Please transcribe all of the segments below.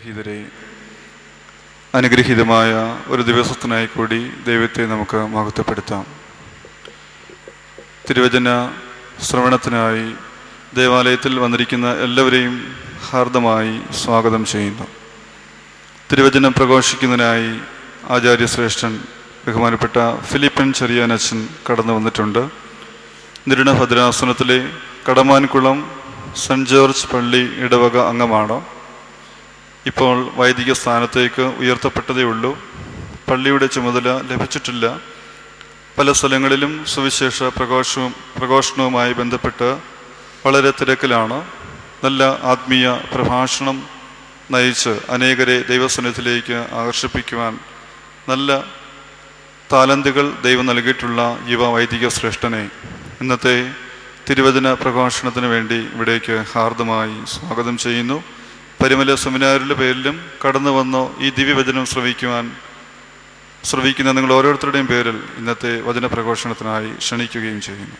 അനുഗ്രഹീതരെ, അനുഗ്രഹീതമായ ഒരു ദിവസത്തിനായി കൂടി ദൈവത്തെ നമുക്ക് മഹത്വപ്പെടുത്താം. തിരുവചന ശ്രവണത്തിനായി ദേവാലയത്തിൽ വന്നിരിക്കുന്ന എല്ലാവരെയും ഹാർദമായി സ്വാഗതം ചെയ്യുന്നു. തിരുവചനം പ്രഘോഷിക്കുന്നതിനായി ആചാര്യശ്രേഷ്ഠൻ ബഹുമാനപ്പെട്ട ഫിലിപ്പൻ ചെറിയാനച്ചൻ കടന്നു വന്നിട്ടുണ്ട്. നിരുണ ഭദ്രാസനത്തിലെ കടമാൻകുളം സെൻറ്റ് ജോർജ് പള്ളി ഇടവക അംഗമാണ്. ഇപ്പോൾ വൈദിക സ്ഥാനത്തേക്ക് ഉയർത്തപ്പെട്ടതേ ഉള്ളൂ. പള്ളിയുടെ ചുമതല ലഭിച്ചിട്ടില്ല. പല സ്ഥലങ്ങളിലും സുവിശേഷ പ്രഘോഷണവുമായി ബന്ധപ്പെട്ട് വളരെ തിരക്കിലാണ്. നല്ല ആത്മീയ പ്രഭാഷണം നയിച്ച് അനേകരെ ദൈവസന്നിധിയിലേക്ക് ആകർഷിപ്പിക്കുവാൻ നല്ല താലന്തുകൾ ദൈവം നൽകിയിട്ടുള്ള യുവ വൈദിക ശ്രേഷ്ഠനെ ഇന്നത്തെ തിരുവചന പ്രഘോഷണത്തിന് വേണ്ടി ഇവിടേക്ക് ഹാർദമായി സ്വാഗതം ചെയ്യുന്നു. പരിമല സെമിനാരിൻ്റെ പേരിലും കടന്നു വന്നോ ഈ ദിവ്യവചനം ശ്രവിക്കുന്ന നിങ്ങൾ ഓരോരുത്തരുടെയും പേരിൽ ഇന്നത്തെ വചന പ്രഘോഷണത്തിനായി ക്ഷണിക്കുകയും ചെയ്യുന്നു.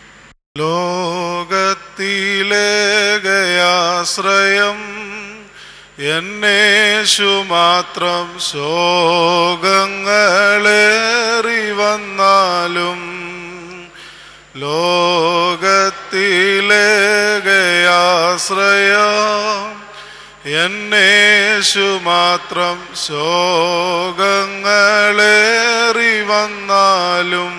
ലോകത്തിലേകയാശ്രയം എന്നേശു മാത്രം ശോകങ്ങളേറി വന്നാലും, ലോകത്തിലേകയാശ്രയം എന്നേശു മാത്രം ശോകങ്ങളേറി വന്നാലും,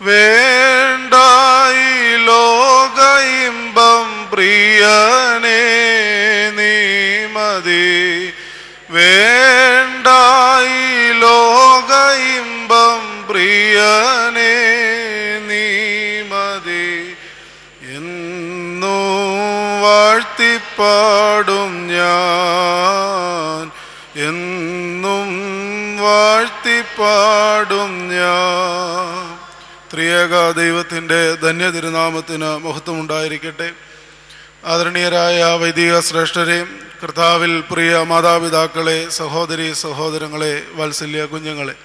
വേണ്ടായി ലോക ഇമ്പം പ്രിയനേ നീ മതി, വേണ്ടായി ലോക ഇമ്പം പ്രിയനേ നീ മതി. എന്നു വാഴ്ത്തിപ്പാടും ഞാൻ, എന്നും വാഴ്ത്തിപ്പാടും ഞാൻ. ത്രിയേക ദൈവത്തിൻ്റെ ധന്യതിരുനാമത്തിന് മഹത്വമുണ്ടായിരിക്കട്ടെ. ആദരണീയരായ വൈദിക ശ്രേഷ്ഠരെ, കർത്താവിൽ പ്രിയ മാതാപിതാക്കളെ, സഹോദരി സഹോദരങ്ങളെ, വാത്സല്യ കുഞ്ഞുങ്ങളെ,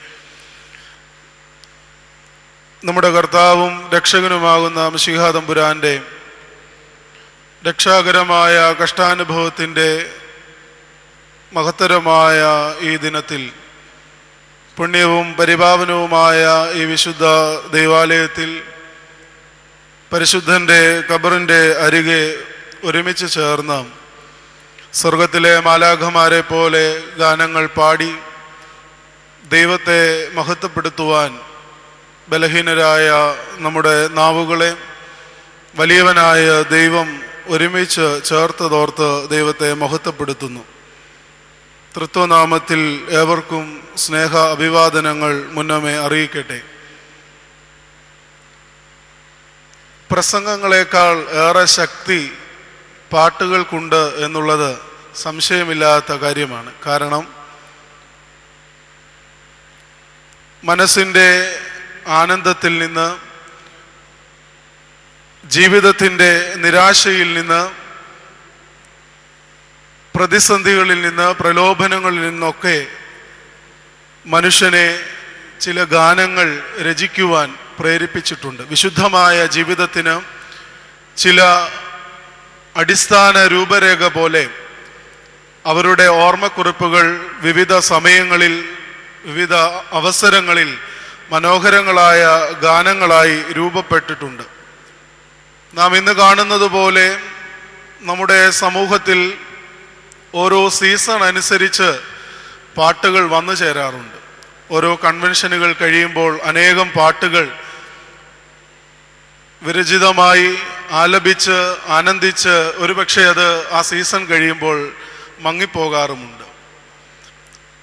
നമ്മുടെ കർത്താവും രക്ഷകനുമാകുന്ന മിശിഹാ തമ്പുരാൻ്റെ രക്ഷാകരമായ കഷ്ടാനുഭവത്തിൻ്റെ മഹത്തരമായ ഈ ദിനത്തിൽ പുണ്യവും പരിപാവനവുമായ ഈ വിശുദ്ധ ദൈവാലയത്തിൽ പരിശുദ്ധൻ്റെ ഖബറിൻ്റെ അരികെ ഒരുമിച്ച് ചേർന്ന് സ്വർഗത്തിലെ മാലാഖമാരെ പോലെ ഗാനങ്ങൾ പാടി ദൈവത്തെ മഹത്വപ്പെടുത്തുവാൻ ബലഹീനരായ നമ്മുടെ നാവുകളെ വലിയവനായ ദൈവം ഒരുമിച്ച് ചേർത്തതോർത്ത് ദൈവത്തെ മഹത്വപ്പെടുത്തുന്നു. തൃത്വനാമത്തിൽ ഏവർക്കും സ്നേഹ അഭിവാദനങ്ങൾ മുന്നമേ അറിയിക്കട്ടെ. പ്രസംഗങ്ങളെക്കാൾ ഏറെ ശക്തി പാട്ടുകൾക്കുണ്ട് എന്നുള്ളത് സംശയമില്ലാത്ത കാര്യമാണ്. കാരണം മനസ്സിൻ്റെ ആനന്ദത്തിൽ നിന്ന്, ജീവിതത്തിൻ്റെ നിരാശയിൽ നിന്ന്, പ്രതിസന്ധികളിൽ നിന്ന്, പ്രലോഭനങ്ങളിൽ നിന്നൊക്കെ മനുഷ്യനെ ചില ഗാനങ്ങൾ രചിക്കുവാൻ പ്രേരിപ്പിച്ചിട്ടുണ്ട്. വിശുദ്ധമായ ജീവിതത്തിന് ചില അടിസ്ഥാന രൂപരേഖ പോലെ അവരുടെ ഓർമ്മക്കുറിപ്പുകൾ വിവിധ സമയങ്ങളിൽ, വിവിധ അവസരങ്ങളിൽ മനോഹരങ്ങളായ ഗാനങ്ങളായി രൂപപ്പെട്ടിട്ടുണ്ട്. നാം ഇന്ന് കാണുന്നത് പോലെ നമ്മുടെ സമൂഹത്തിൽ ഓരോ സീസൺ അനുസരിച്ച് പാട്ടുകൾ വന്നു ചേരാറുണ്ട്. ഓരോ കൺവെൻഷനുകൾ കഴിയുമ്പോൾ അനേകം പാട്ടുകൾ വിരചിതമായി ആലപിച്ച് ആനന്ദിച്ച് ഒരുപക്ഷെ അത് ആ സീസൺ കഴിയുമ്പോൾ മങ്ങിപ്പോകാറുമുണ്ട്.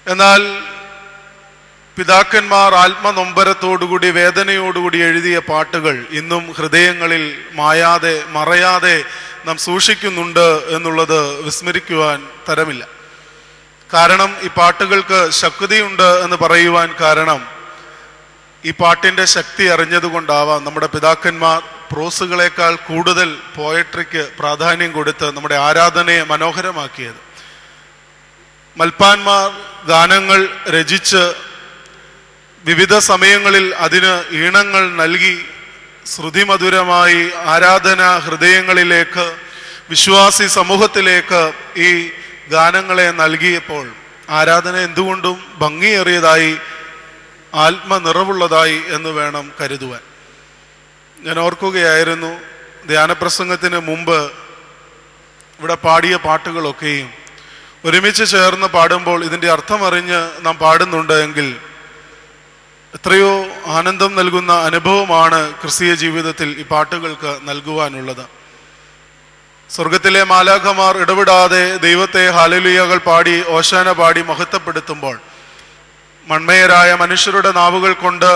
എന്നാൽ പിതാക്കന്മാർ ആത്മനൊമ്പരത്തോടുകൂടി വേദനയോടുകൂടി എഴുതിയ പാട്ടുകൾ ഇന്നും ഹൃദയങ്ങളിൽ മായാതെ മറയാതെ നാം സൂക്ഷിക്കുന്നുണ്ട് എന്നുള്ളത് വിസ്മരിക്കുവാൻ തരമില്ല. കാരണം ഈ പാട്ടുകൾക്ക് ശക്തിയുണ്ട് എന്ന് പറയുവാൻ കാരണം ഈ പാട്ടിൻ്റെ ശക്തി അറിഞ്ഞതുകൊണ്ടാവാം നമ്മുടെ പിതാക്കന്മാർ പ്രോസുകളേക്കാൾ കൂടുതൽ പോയട്രിക്ക് പ്രാധാന്യം കൊടുത്ത് നമ്മുടെ ആരാധനയെ മനോഹരമാക്കിയത്. മൽപ്പാന്മാർ ഗാനങ്ങൾ രചിച്ച് വിവിധ സമയങ്ങളിൽ അതിന് ഈണങ്ങൾ നൽകി ശ്രുതിമധുരമായി ആരാധന ഹൃദയങ്ങളിലേക്ക്, വിശ്വാസി സമൂഹത്തിലേക്ക് ഈ ഗാനങ്ങളെ നൽകിയപ്പോൾ ആരാധന എന്തുകൊണ്ടും ഭംഗിയേറിയതായി ആത്മനിറവുള്ളതായി എന്ന് വേണം കരുതുവാൻ. ഞാൻ ഓർക്കുകയായിരുന്നു, ധ്യാനപ്രസംഗത്തിന് മുമ്പ് ഇവിടെ പാടിയ പാട്ടുകളൊക്കെയും ഒരുമിച്ച് ചേർന്ന് പാടുമ്പോൾ ഇതിൻ്റെ അർത്ഥമറിഞ്ഞ് നാം പാടുന്നുണ്ട് എങ്കിൽ എത്രയോ ആനന്ദം നൽകുന്ന അനുഭവമാണ് ക്രിസ്തീയ ജീവിതത്തിൽ ഈ പാട്ടുകൾക്ക് നൽകുവാനുള്ളത്. സ്വർഗത്തിലെ മാലാഖമാർ ഇടപെടാതെ ദൈവത്തെ ഹല്ലേലൂയകൾ പാടി ഓശാന പാടി മഹത്വപ്പെടുത്തുമ്പോൾ മൺമയരായ മനുഷ്യരുടെ നാവുകൾ കൊണ്ട്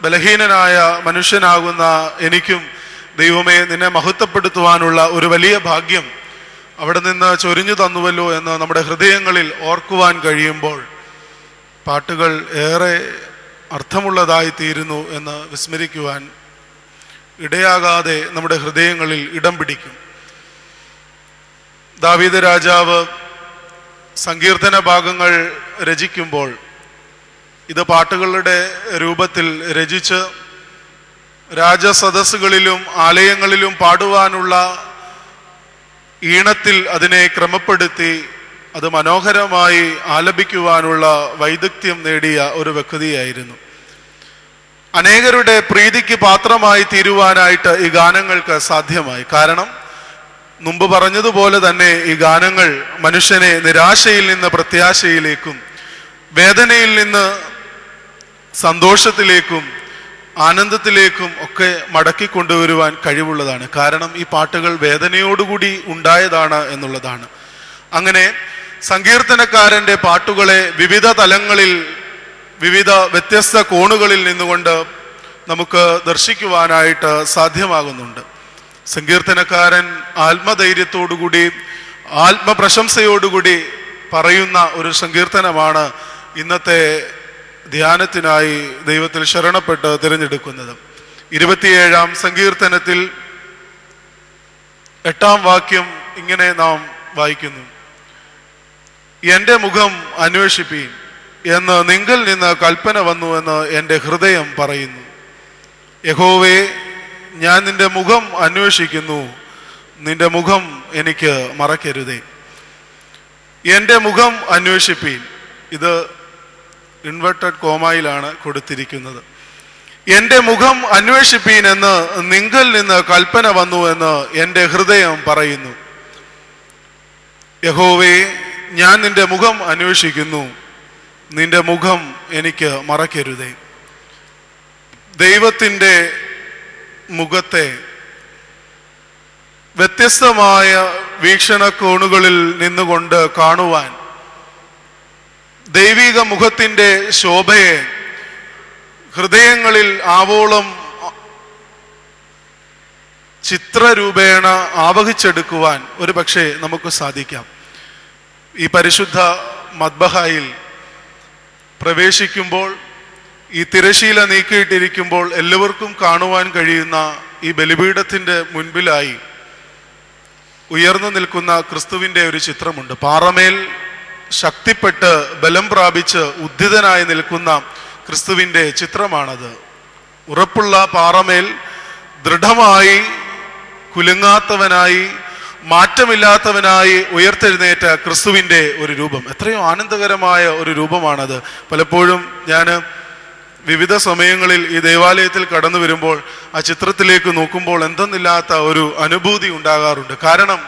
ബലഹീനനായ മനുഷ്യനാകുന്ന എനിക്കും ദൈവമേ നിന്നെ മഹത്വപ്പെടുത്തുവാനുള്ള ഒരു വലിയ ഭാഗ്യം അവിടെ നിന്ന് ചൊരിഞ്ഞു തന്നുവല്ലോ എന്ന് നമ്മുടെ ഹൃദയങ്ങളിൽ ഓർക്കുവാൻ കഴിയുമ്പോൾ പാട്ടുകൾ ഏറെ അർത്ഥമുള്ളതായി തീരുന്നു എന്ന് വിസ്മരിക്കുവാൻ ഇടയാകാതെ നമ്മുടെ ഹൃദയങ്ങളിൽ ഇടം പിടിക്കും. ദാവീദ് രാജാവ് സങ്കീർത്തന ഭാഗങ്ങൾ രചിക്കുമ്പോൾ ഇത് പാട്ടുകളുടെ രൂപത്തിൽ രചിച്ച് രാജസദസ്സുകളിലും ആലയങ്ങളിലും പാടുവാനുള്ള ഈണത്തിൽ അതിനെ ക്രമപ്പെടുത്തി അത് മനോഹരമായി ആലപിക്കുവാനുള്ള വൈദഗ്ധ്യം നേടിയ ഒരു വ്യക്തിയായിരുന്നു. അനേകരുടെ പ്രീതിക്ക് പാത്രമായി തീരുവാനായിട്ട് ഈ ഗാനങ്ങൾക്ക് സാധ്യമായി. കാരണം മുമ്പ് പറഞ്ഞതുപോലെ തന്നെ ഈ ഗാനങ്ങൾ മനുഷ്യനെ നിരാശയിൽ നിന്ന് പ്രത്യാശയിലേക്കും വേദനയിൽ നിന്ന് സന്തോഷത്തിലേക്കും ആനന്ദത്തിലേക്കും ഒക്കെ മടക്കി കൊണ്ടുവരുവാൻ കഴിവുള്ളതാണ്. കാരണം ഈ പാട്ടുകൾ വേദനയോടുകൂടി ഉണ്ടായതാണ് എന്നുള്ളതാണ്. അങ്ങനെ സങ്കീർത്തനക്കാരൻ്റെ പാട്ടുകളെ വിവിധ തലങ്ങളിൽ വിവിധ വ്യത്യസ്ത കോണുകളിൽ നിന്നുകൊണ്ട് നമുക്ക് ദർശിക്കുവാനായിട്ട് സാധ്യമാകുന്നുണ്ട്. സങ്കീർത്തനക്കാരൻ ആത്മധൈര്യത്തോടുകൂടി ആത്മപ്രശംസയോടുകൂടി പറയുന്ന ഒരു സങ്കീർത്തനമാണ് ഇന്നത്തെ ധ്യാനത്തിനായി ദൈവത്തിൽ ശരണപ്പെട്ട് തിരഞ്ഞെടുക്കുന്നത്. 27-ാം സങ്കീർത്തനത്തിൽ 8-ാം വാക്യം ഇങ്ങനെ നാം വായിക്കുന്നു: എൻ്റെ മുഖം അന്വേഷിപ്പീൻ എന്ന് നിങ്കിൽ നിന്ന് കൽപ്പന വന്നു എന്ന് എൻ്റെ ഹൃദയം പറയുന്നു. യഹോവേ, ഞാൻ നിന്റെ മുഖം അന്വേഷിക്കുന്നു, നിന്റെ മുഖം എനിക്ക് മറക്കരുതേ. എൻ്റെ മുഖം അന്വേഷിപ്പീൻ, ഇത് ഇൻവെർട്ടഡ് കോമയിലാണ് കൊടുത്തിരിക്കുന്നത്. എൻ്റെ മുഖം അന്വേഷിപ്പീൻ എന്ന് നിങ്കിൽ നിന്ന് കൽപ്പന വന്നു എന്ന് എൻ്റെ ഹൃദയം പറയുന്നു. യഹോവേ, ഞാൻ നിന്റെ മുഖം അന്വേഷിക്കുന്നു, നിന്റെ മുഖം എനിക്ക് മറക്കരുതേ. ദൈവത്തിൻ്റെ മുഖത്തെ വ്യത്യസ്തമായ വീക്ഷണകോണുകളിൽ നിന്നുകൊണ്ട് കാണുവാൻ, ദൈവിക മുഖത്തിൻ്റെ ശോഭയെ ഹൃദയങ്ങളിൽ ആവോളം ചിത്രരൂപേണ ആവഹിച്ചെടുക്കുവാൻ ഒരു പക്ഷേ നമുക്ക് സാധിക്കാം. ഈ പരിശുദ്ധ മദ്ബഹായിൽ പ്രവേശിക്കുമ്പോൾ, ഈ തിരശീല നീക്കിയിട്ടിരിക്കുമ്പോൾ എല്ലാവർക്കും കാണുവാൻ കഴിയുന്ന ഈ ബലിപീഠത്തിൻ്റെ മുൻപിലായി ഉയർന്നു നിൽക്കുന്ന ക്രിസ്തുവിൻ്റെ ഒരു ചിത്രമുണ്ട്. പാറമേൽ ശക്തിപ്പെട്ട് ബലം പ്രാപിച്ച് ഉദ്ധിതനായി നിൽക്കുന്ന ക്രിസ്തുവിൻ്റെ ചിത്രമാണത്. ഉറപ്പുള്ള പാറമേൽ ദൃഢമായി കുലുങ്ങാത്തവനായി മാറ്റമില്ലാത്തവനായി ഉയർത്തെഴുന്നേറ്റ ക്രിസ്തുവിൻ്റെ ഒരു രൂപം. എത്രയോ ആനന്ദകരമായ ഒരു രൂപമാണത്. പലപ്പോഴും ഞാൻ വിവിധ സമയങ്ങളിൽ ഈ ദേവാലയത്തിൽ കടന്നു വരുമ്പോൾ ആ ചിത്രത്തിലേക്ക് നോക്കുമ്പോൾ എന്തെന്നില്ലാത്ത ഒരു അനുഭൂതി ഉണ്ടാകാറുണ്ട്. കാരണം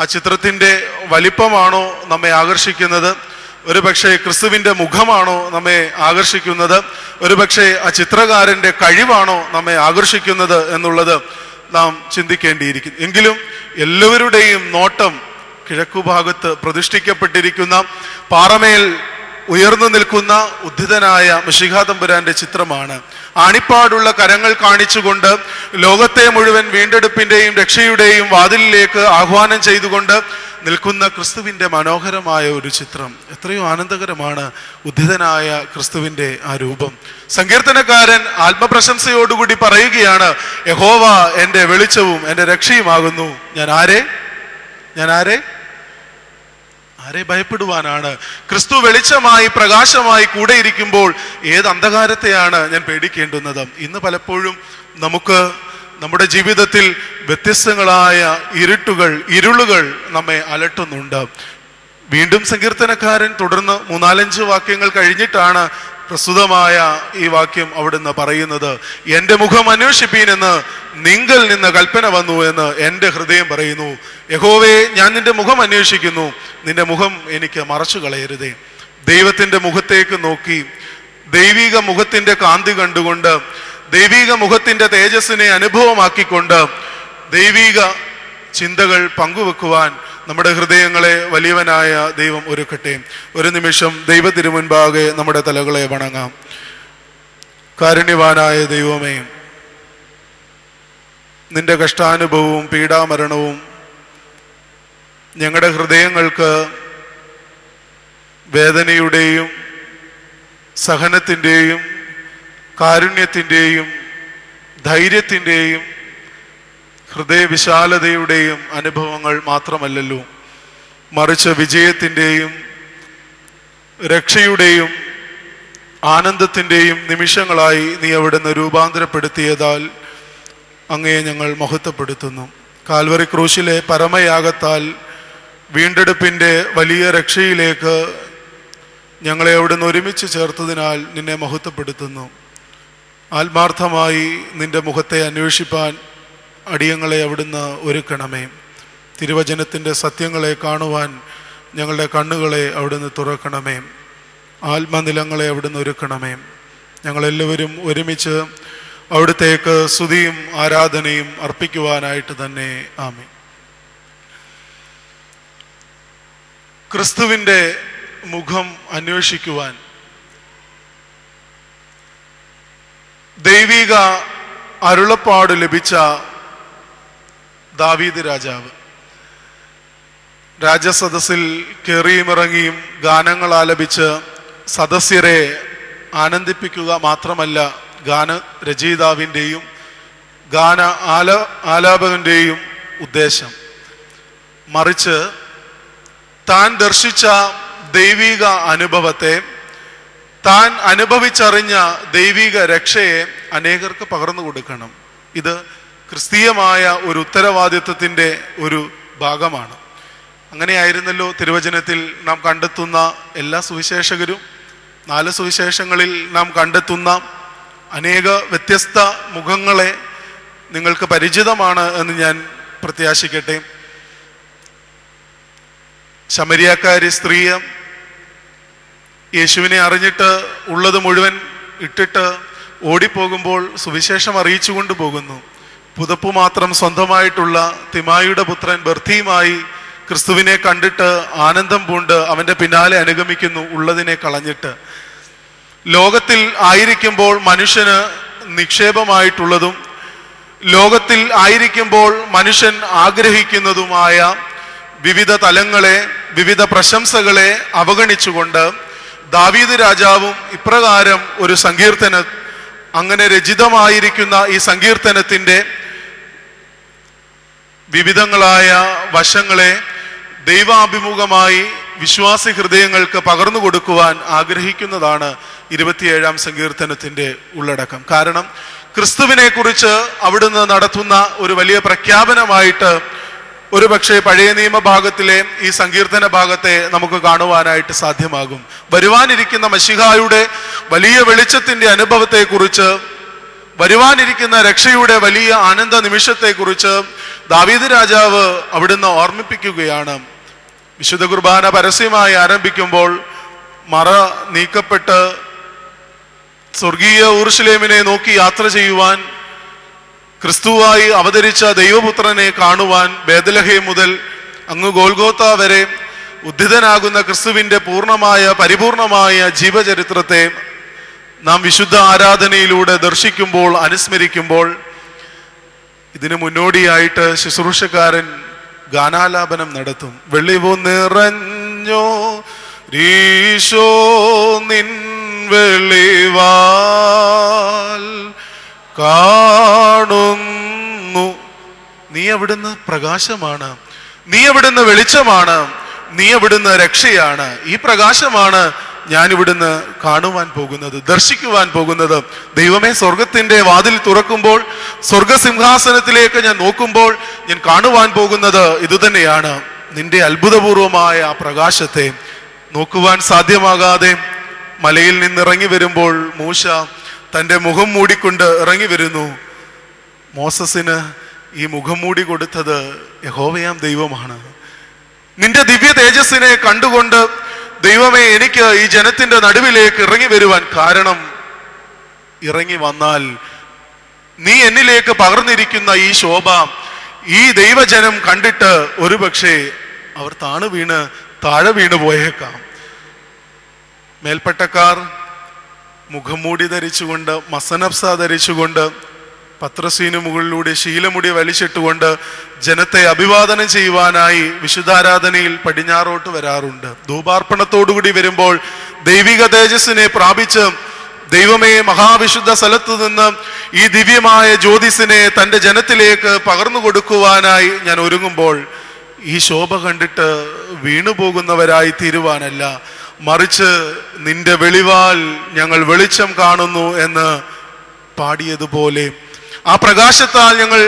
ആ ചിത്രത്തിൻ്റെ വലിപ്പമാണോ നമ്മെ ആകർഷിക്കുന്നത്, ഒരു പക്ഷേ ക്രിസ്തുവിൻ്റെ മുഖമാണോ നമ്മെ ആകർഷിക്കുന്നത്, ഒരു പക്ഷേ ആ ചിത്രകാരൻ്റെ കഴിവാണോ നമ്മെ ആകർഷിക്കുന്നത് എന്നുള്ളത് നാം ചിന്തിക്കേണ്ടിയിരിക്കുന്നു. എങ്കിലും എല്ലാവരുടെയും നോട്ടം കിഴക്കുഭാഗത്ത് പ്രതിഷ്ഠിക്കപ്പെട്ടിരിക്കുന്ന പാറമേൽ ഉയർന്നു നിൽക്കുന്ന ഉദ്ധിതനായ മിശിഹാ തമ്പുരാന്റെ ചിത്രമാണ്. ആണിപ്പാടുള്ള കരങ്ങൾ കാണിച്ചുകൊണ്ട് ലോകത്തെ മുഴുവൻ വീണ്ടെടുപ്പിന്റെയും രക്ഷയുടെയും വാതിലിലേക്ക് ആഹ്വാനം ചെയ്തുകൊണ്ട് നിൽക്കുന്ന ക്രിസ്തുവിന്റെ മനോഹരമായ ഒരു ചിത്രം. എത്രയോ ആനന്ദകരമാണ് ഉദ്ധിതനായ ക്രിസ്തുവിന്റെ ആ രൂപം. സങ്കീർത്തനക്കാരൻ ആത്മപ്രശംസയോടുകൂടി പറയുകയാണ്, യഹോവ എൻ്റെ വെളിച്ചവും എൻ്റെ രക്ഷയുമാകുന്നു. ഞാൻ ആരെ ഭയപ്പെടുവാനാണ്? ക്രിസ്തു വെളിച്ചമായി പ്രകാശമായി കൂടെ ഇരിക്കുമ്പോൾ ഏത് അന്ധകാരത്തെയാണ് ഞാൻ പേടിക്കേണ്ടുന്നത്? ഇന്ന് പലപ്പോഴും നമുക്ക് നമ്മുടെ ജീവിതത്തിൽ വ്യത്യസ്തങ്ങളായ ഇരുളുകൾ നമ്മെ അലട്ടുന്നുണ്ട്. വീണ്ടും സങ്കീർത്തനക്കാരൻ തുടർന്ന് 3-4 വാക്യങ്ങൾ കഴിഞ്ഞിട്ടാണ് പ്രസ്തുതമായ ഈ വാക്യം അവിടുന്ന് പറയുന്നത്. എൻ്റെ മുഖം അന്വേഷിപ്പീൻ എന്ന് നിങ്കൽ നിന്ന് കൽപ്പന വന്നു എന്ന് എൻ്റെ ഹൃദയം പറയുന്നു. യഹോവേ, ഞാൻ നിന്റെ മുഖം അന്വേഷിക്കുന്നു, നിന്റെ മുഖം എനിക്ക് മറച്ചു കളയരുതേ. ദൈവത്തിൻ്റെ മുഖത്തേക്ക് നോക്കി ദൈവിക മുഖത്തിൻ്റെ കാന്തി കണ്ടുകൊണ്ട് ദൈവിക മുഖത്തിൻ്റെ തേജസ്സിനെ അനുഭവമാക്കിക്കൊണ്ട് ദൈവിക ചിന്തകൾ പങ്കുവെക്കുവാൻ നമ്മുടെ ഹൃദയങ്ങളെ വലിയവനായ ദൈവം ഒരുക്കട്ടെ. ഒരു നിമിഷം ദൈവ തിരുമുൻപാകെ നമ്മുടെ തലകളെ വണങ്ങാം. കാരുണ്യവാനായ ദൈവമേ, നിന്റെ കഷ്ടാനുഭവവും പീഡാമരണവും ഞങ്ങളുടെ ഹൃദയങ്ങൾക്ക് വേദനയുടെയും സഹനത്തിൻ്റെയും കാരുണ്യത്തിൻ്റെയും ധൈര്യത്തിൻ്റെയും ഹൃദയവിശാലതയുടെയും അനുഭവങ്ങൾ മാത്രമല്ലല്ലോ, മറിച്ച് വിജയത്തിൻ്റെയും രക്ഷയുടെയും ആനന്ദത്തിൻ്റെയും നിമിഷങ്ങളായി നീ അവിടുന്ന് രൂപാന്തരപ്പെടുത്തിയതാൽ അങ്ങയെ ഞങ്ങൾ മഹത്വപ്പെടുത്തുന്നു. കാൽവറി ക്രൂശിലെ പരമയാഗത്താൽ വീണ്ടെടുപ്പിൻ്റെ വലിയ രക്ഷയിലേക്ക് ഞങ്ങളെ അവിടുന്ന് ഒരുമിച്ച് ചേർത്തതിനാൽ നിന്നെ മഹത്വപ്പെടുത്തുന്നു. ആത്മാർത്ഥമായി നിന്റെ മുഖത്തെ അന്വേഷിപ്പാൻ അടിയങ്ങളെ അവിടുന്ന് ഒരുക്കണമേ. തിരുവചനത്തിൻ്റെ സത്യങ്ങളെ കാണുവാൻ ഞങ്ങളുടെ കണ്ണുകളെ അവിടുന്ന് തുറക്കണമേ. ആത്മനിലങ്ങളെ അവിടുന്ന് ഒരുക്കണമേ. ഞങ്ങളെല്ലാവരും ഒരുമിച്ച് അവിടുത്തേക്ക് സ്തുതിയും ആരാധനയും അർപ്പിക്കുവാനായിട്ട് തന്നെ ആമേൻ. ക്രിസ്തുവിൻ്റെ മുഖം അന്വേഷിക്കുവാൻ ദൈവിക അരുളപ്പാട് ലഭിച്ച ദാവീദ് രാജാവ് രാജസദസ്സിൽ കയറിയും ഇറങ്ങിയും ഗാനങ്ങൾ ആലപിച്ച് സദസ്യരെ ആനന്ദിപ്പിക്കുക മാത്രമല്ല ഗാന രചയിതാവിൻ്റെയും ഗാന ആലാപകൻ്റെയും ഉദ്ദേശം, മറിച്ച് താൻ ദർശിച്ച ദൈവിക അനുഭവത്തെ, താൻ അനുഭവിച്ചറിഞ്ഞ ദൈവിക രക്ഷയെ അനേകർക്ക് പകർന്നു കൊടുക്കണം. ഇത് ക്രിസ്തീയമായ ഒരു ഉത്തരവാദിത്വത്തിൻ്റെ ഒരു ഭാഗമാണ്. അങ്ങനെയായിരുന്നല്ലോ തിരുവചനത്തിൽ നാം കണ്ടെത്തുന്ന എല്ലാ സുവിശേഷകരും. 4 സുവിശേഷങ്ങളിൽ നാം കണ്ടെത്തുന്ന അനേക വ്യത്യസ്ത മുഖങ്ങളെ നിങ്ങൾക്ക് പരിചിതമാണ് എന്ന് ഞാൻ പ്രത്യാശിക്കട്ടെ. ശമരിയാക്കാരി സ്ത്രീയെ യേശുവിനെ അറിഞ്ഞിട്ട് ഉള്ളത് മുഴുവൻ ഇട്ടിട്ട് ഓടിപ്പോകുമ്പോൾ സുവിശേഷം അറിയിച്ചു കൊണ്ടുപോകുന്നു. പുതപ്പ് മാത്രം സ്വന്തമായിട്ടുള്ള തിമായിയുടെ പുത്രൻ ബർത്തിയുമായി ക്രിസ്തുവിനെ കണ്ടിട്ട് ആനന്ദം പൂണ്ട് അവൻ്റെ പിന്നാലെ അനുഗമിക്കുന്നു, ഉള്ളതിനെ കളഞ്ഞിട്ട്. ലോകത്തിൽ ആയിരിക്കുമ്പോൾ മനുഷ്യന് നിക്ഷേപമായിട്ടുള്ളതും ലോകത്തിൽ ആയിരിക്കുമ്പോൾ മനുഷ്യൻ ആഗ്രഹിക്കുന്നതുമായ വിവിധ തലങ്ങളെ, വിവിധ പ്രശംസകളെ അവഗണിച്ചുകൊണ്ട് ദാവീദ് രാജാവും ഇപ്രകാരം ഒരു സങ്കീർത്തനം, അങ്ങനെ രചിതമായിരിക്കുന്ന ഈ സങ്കീർത്തനത്തിൻ്റെ വിവിധങ്ങളായ വശങ്ങളെ ദൈവാഭിമുഖമായി വിശ്വാസി ഹൃദയങ്ങൾക്ക് പകർന്നു കൊടുക്കുവാൻ ആഗ്രഹിക്കുന്നതാണ് 27-ാം സങ്കീർത്തനത്തിൻ്റെ ഉള്ളടക്കം. കാരണം ക്രിസ്തുവിനെ കുറിച്ച് അവിടുന്ന് നടത്തുന്ന ഒരു വലിയ പ്രഖ്യാപനമായിട്ട് ഒരു പക്ഷേ പഴയ നിയമഭാഗത്തിലെ ഈ സങ്കീർത്തന ഭാഗത്തെ നമുക്ക് കാണുവാനായിട്ട് സാധ്യമാകും. വരുവാനിരിക്കുന്ന മശിഹായുടെ വലിയ വെളിച്ചത്തിൻ്റെ അനുഭവത്തെക്കുറിച്ച്, വരുവാനിരിക്കുന്ന രക്ഷയുടെ വലിയ ആനന്ദ നിമിഷത്തെക്കുറിച്ച് ദാവീദ് രാജാവ് അവിടുന്ന് ഓർമ്മിപ്പിക്കുകയാണ്. വിശുദ്ധ കുർബാന പരസ്യമായി ആരംഭിക്കുമ്പോൾ മറ നീക്കപ്പെട്ട് സ്വർഗീയ ഊർശലേമിനെ നോക്കി യാത്ര ചെയ്യുവാൻ, ക്രിസ്തുവായി അവതരിച്ച ദൈവപുത്രനെ കാണുവാൻ ബേത്ലഹേം മുതൽ അങ്ങ് ഗോൽഗോത്ത വരെ ഉദ്ധിതനാകുന്ന ക്രിസ്തുവിൻ്റെ പരിപൂർണമായ ജീവചരിത്രത്തെ നാം വിശുദ്ധ ആരാധനയിലൂടെ ദർശിക്കുമ്പോൾ, അനുസ്മരിക്കുമ്പോൾ, ഇതിനു മുന്നോടിയായിട്ട് ശുശ്രൂഷക്കാരൻ ഗാനാലാപനം നടത്തും. വെള്ളിവോ നിറഞ്ഞോ രീശോ നിൻ വെളിവാൽ കാണുന്നു. നീ അവിടുന്ന് പ്രകാശമാണ്, നീ അവിടുന്ന് വെളിച്ചമാണ്, നീ അവിടുന്ന് രക്ഷയാണ്. ഈ പ്രകാശമാണ് ഞാൻ ഇവിടുന്ന് കാണുവാൻ പോകുന്നത്, ദർശിക്കുവാൻ പോകുന്നത്. ദൈവമേ, സ്വർഗത്തിൻ്റെ വാതിൽ തുറക്കുമ്പോൾ, സ്വർഗസിംഹാസനത്തിലേക്ക് ഞാൻ നോക്കുമ്പോൾ ഞാൻ കാണുവാൻ പോകുന്നത് ഇതുതന്നെയാണ്. നിന്റെ അത്ഭുതപൂർവമായ ആ പ്രകാശത്തെ നോക്കുവാൻ സാധ്യമാകാതെ മലയിൽ നിന്നിറങ്ങി വരുമ്പോൾ മൂശ തൻ്റെ മുഖം മൂടിക്കൊണ്ട് ഇറങ്ങി വരുന്നു. മോസസിന് ഈ മുഖം മൂടി കൊടുത്തത് യഹോവയാം ദൈവമാണ്. നിന്റെ ദിവ്യ തേജസ്സിനെ കണ്ടുകൊണ്ട് ദൈവമേ, എനിക്ക് ഈ ജനത്തിന്റെ നടുവിലേക്ക് ഇറങ്ങി വരുവാൻ കാരണം, ഇറങ്ങി വന്നാൽ നീ എന്നിലേക്ക് പകർന്നിരിക്കുന്ന ഈ ശോഭ ഈ ദൈവജനം കണ്ടിട്ട് ഒരുപക്ഷെ അവർ താഴെ വീണ് പോയേക്കാം. മേൽപ്പട്ടക്കാർ മുഖംമൂടി ധരിച്ചുകൊണ്ട്, മസനബ്സ ധരിച്ചുകൊണ്ട്, പത്രസീന് മുകളിലൂടെ ശീലമുടി വലിച്ചിട്ടുകൊണ്ട് ജനത്തെ അഭിവാദനം ചെയ്യുവാനായി വിശുദ്ധാരാധനയിൽ പടിഞ്ഞാറോട്ട് വരാറുണ്ട്. ധൂപാർപ്പണത്തോടുകൂടി വരുമ്പോൾ ദൈവിക തേജസ്സിനെ പ്രാപിച്ച് ദൈവമേ, മഹാവിശുദ്ധ സ്ഥലത്ത് നിന്ന് ഈ ദിവ്യമായ ജ്യോതിസിനെ തൻ്റെ ജനത്തിലേക്ക് പകർന്നു കൊടുക്കുവാനായി ഞാൻ ഒരുങ്ങുമ്പോൾ ഈ ശോഭ കണ്ടിട്ട് വീണുപോകുന്നവരായി തീരുവാനല്ല, മറിച്ച് നിന്റെ വെളിവാൽ ഞങ്ങൾ വെളിച്ചം കാണുന്നു എന്ന് പാടിയതുപോലെ ആ പ്രകാശത്താൽ ഞങ്ങൾ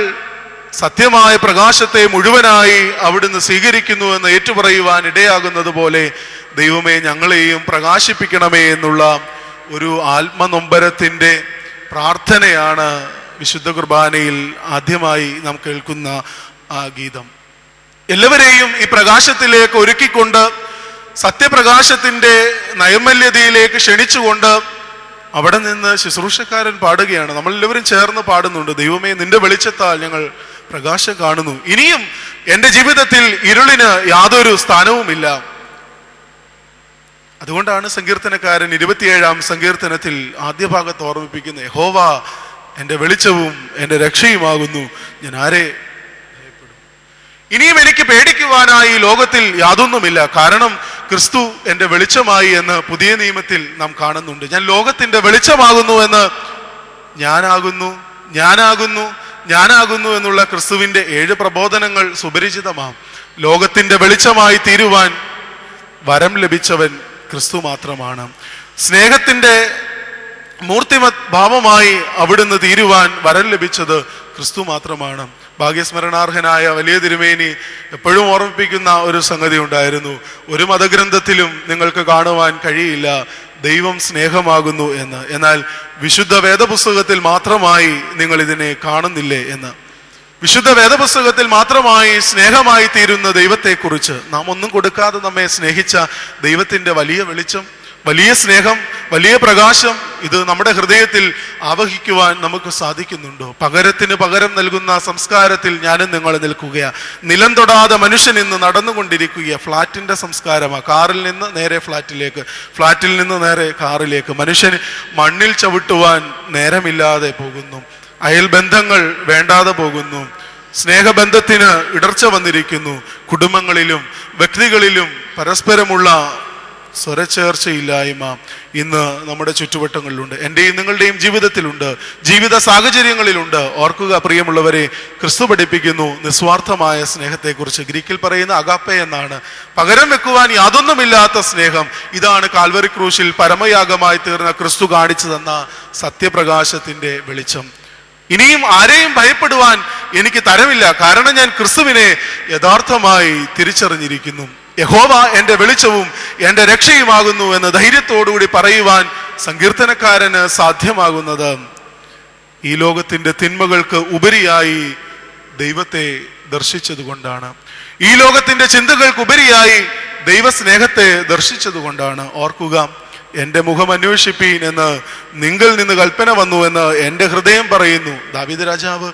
സത്യമായ പ്രകാശത്തെ മുഴുവനായി അവിടുന്ന് സ്വീകരിക്കുന്നു എന്ന് ഏറ്റുപറയുവാൻ ഇടയാകുന്നത് പോലെ ദൈവമേ, ഞങ്ങളെയും പ്രകാശിപ്പിക്കണമേ എന്നുള്ള ഒരു ആത്മനൊമ്പരത്തിൻ്റെ പ്രാർത്ഥനയാണ് വിശുദ്ധ കുർബാനയിൽ ആദ്യമായി നാം കേൾക്കുന്ന ആ ഗീതം. എല്ലാവരെയും ഈ പ്രകാശത്തിലേക്ക് ഒരുക്കിക്കൊണ്ട് സത്യപ്രകാശത്തിൻ്റെ നൈർമല്യതയിലേക്ക് ക്ഷണിച്ചുകൊണ്ട് അവിടെ നിന്ന് ശുശ്രൂഷക്കാരൻ പാടുകയാണ്. നമ്മളെല്ലാവരും ചേർന്ന് പാടുന്നുണ്ട്, ദൈവമേ നിന്റെ വെളിച്ചത്താൽ ഞങ്ങൾ പ്രകാശം കാണുന്നു. ഇനിയും എൻ്റെ ജീവിതത്തിൽ ഇരുളിന് യാതൊരു സ്ഥാനവുമില്ല. അതുകൊണ്ടാണ് സങ്കീർത്തനക്കാരൻ 27-ാം സങ്കീർത്തനത്തിൽ ആദ്യ ഭാഗത്ത് ഓർമ്മിപ്പിക്കുന്നത്, യഹോവ എൻ്റെ വെളിച്ചവും എൻ്റെ രക്ഷയുമാകുന്നു, ഞാൻ ആരെ ഭയപ്പെടും. ഇനിയും എനിക്ക് പേടിക്കുവാനായി ലോകത്തിൽ യാതൊന്നുമില്ല, കാരണം ക്രിസ്തു എൻ്റെ വെളിച്ചമായി എന്ന് പുതിയ നിയമത്തിൽ നാം കാണുന്നുണ്ട്. ഞാൻ ലോകത്തിൻ്റെ വെളിച്ചമാകുന്നു എന്ന് ഞാനാകുന്നു എന്നുള്ള ക്രിസ്തുവിൻ്റെ 7 പ്രബോധനങ്ങൾ സുപരിചിതമാം. ലോകത്തിൻ്റെ വെളിച്ചമായി തീരുവാൻ വരം ലഭിച്ചവൻ ക്രിസ്തു മാത്രമാണ്. സ്നേഹത്തിൻ്റെ മൂർത്തിമത് ഭാവമായി അവിടുന്ന് തീരുവാൻ വരം ലഭിച്ചത് ക്രിസ്തു മാത്രമാണ്. ഭാഗ്യസ്മരണാർഹനായ വലിയ തിരുമേനി എപ്പോഴും ഓർമ്മിപ്പിക്കുന്ന ഒരു സംഗതി ഉണ്ടായിരുന്നു, ഒരു മതഗ്രന്ഥത്തിലും നിങ്ങൾക്ക് കാണുവാൻ കഴിയില്ല ദൈവം സ്നേഹമാകുന്നു എന്ന്, എന്നാൽ വിശുദ്ധ വേദപുസ്തകത്തിൽ മാത്രമായി നിങ്ങൾ ഇതിനെ കാണുന്നില്ലേ എന്ന്. വിശുദ്ധ വേദപുസ്തകത്തിൽ മാത്രമായി സ്നേഹമായി തീരുന്ന ദൈവത്തെക്കുറിച്ച്, നാം ഒന്നും കൊടുക്കാതെ നമ്മെ സ്നേഹിച്ച ദൈവത്തിൻ്റെ വലിയ വെളിച്ചം, വലിയ സ്നേഹം, വലിയ പ്രകാശം, ഇത് നമ്മുടെ ഹൃദയത്തിൽ ആവഹിക്കുവാൻ നമുക്ക് സാധിക്കുന്നുണ്ടോ? പകരത്തിന് പകരം നൽകുന്ന സംസ്കാരത്തിൽ ഞാനും നിങ്ങൾ നിൽക്കുകയാണ്. നിലം തൊടാതെ മനുഷ്യൻ ഇന്ന് നടന്നുകൊണ്ടിരിക്കുക ഫ്ലാറ്റിന്റെ സംസ്കാരമാണ്. കാറിൽ നിന്ന് നേരെ ഫ്ലാറ്റിലേക്ക്, ഫ്ലാറ്റിൽ നിന്ന് നേരെ കാറിലേക്ക്. മനുഷ്യന് മണ്ണിൽ ചവിട്ടുവാൻ നേരമില്ലാതെ പോകുന്നു. അയൽബന്ധങ്ങൾ വേണ്ടാതെ പോകുന്നു. സ്നേഹബന്ധത്തിന് ഇടർച്ച വന്നിരിക്കുന്നു. കുടുംബങ്ങളിലും വ്യക്തികളിലും പരസ്പരമുള്ള സ്വരച്ചേർച്ചയില്ലായ്മ ഇന്ന് നമ്മുടെ ചുറ്റുവട്ടങ്ങളിലുണ്ട്, എൻ്റെയും നിങ്ങളുടെയും ജീവിതത്തിലുണ്ട്, ജീവിത സാഹചര്യങ്ങളിലുണ്ട്. ഓർക്കുക പ്രിയമുള്ളവരെ, ക്രിസ്തു പഠിപ്പിക്കുന്നു നിസ്വാർത്ഥമായ സ്നേഹത്തെക്കുറിച്ച്. ഗ്രീക്കിൽ പറയുന്ന അഗാപ്പെ എന്നാണ്. പകരം വെക്കുവാൻ യാതൊന്നുമില്ലാത്ത സ്നേഹം. ഇതാണ് കാൽവരി ക്രൂശിൽ പരമയാഗമായി തീർന്ന ക്രിസ്തു കാണിച്ചു തന്ന സത്യപ്രകാശത്തിൻ്റെ വെളിച്ചം. ഇനിയും ആരെയും ഭയപ്പെടുവാൻ എനിക്ക് തരമില്ല, കാരണം ഞാൻ ക്രിസ്തുവിനെ യഥാർത്ഥമായി തിരിച്ചറിഞ്ഞിരിക്കുന്നു. യഹോവ എൻ്റെ വെളിച്ചവും എൻ്റെ രക്ഷയുമാകുന്നു എന്ന് ധൈര്യത്തോടുകൂടി പറയുവാൻ സങ്കീർത്തനക്കാരന് സാധ്യമാകുന്നത് ഈ ലോകത്തിൻ്റെ തിന്മകൾക്ക് ഉപരിയായി ദൈവത്തെ ദർശിച്ചതുകൊണ്ടാണ്. ഈ ലോകത്തിൻ്റെ ചിന്തകൾക്ക് ഉപരിയായി ദൈവസ്നേഹത്തെ ദർശിച്ചതുകൊണ്ടാണ്. ഓർക്കുക, എൻ്റെ മുഖം അന്വേഷിപ്പീൻ എന്ന് നിങ്ങൾ നിന്ന് കൽപ്പന വന്നു എന്ന് എൻ്റെ ഹൃദയം പറയുന്നു. ദാവീദ് രാജാവ്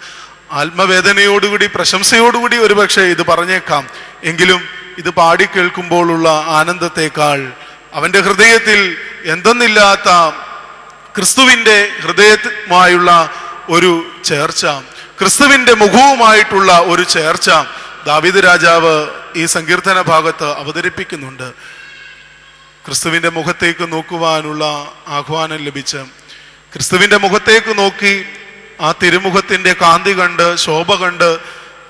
ആത്മവേദനയോടുകൂടി പ്രശംസയോടുകൂടി ഒരുപക്ഷെ ഇത് പറഞ്ഞേക്കാം. എങ്കിലും ഇത് പാടി കേൾക്കുമ്പോഴുള്ള ആനന്ദത്തെക്കാൾ അവൻ്റെ ഹൃദയത്തിൽ എന്തെന്നില്ലാത്ത ക്രിസ്തുവിൻ്റെ ഹൃദയവുമായുള്ള ഒരു ചേർച്ച, ക്രിസ്തുവിൻ്റെ മുഖവുമായിട്ടുള്ള ഒരു ചേർച്ച ദാവീദ് രാജാവ് ഈ സങ്കീർത്തന ഭാഗത്ത് അവതരിപ്പിക്കുന്നുണ്ട്. ക്രിസ്തുവിൻ്റെ മുഖത്തേക്ക് നോക്കുവാനുള്ള ആഹ്വാനം ലഭിച്ച, ക്രിസ്തുവിൻ്റെ മുഖത്തേക്ക് നോക്കി ആ തിരുമുഖത്തിൻ്റെ കാന്തി കണ്ട് ശോഭ കണ്ട്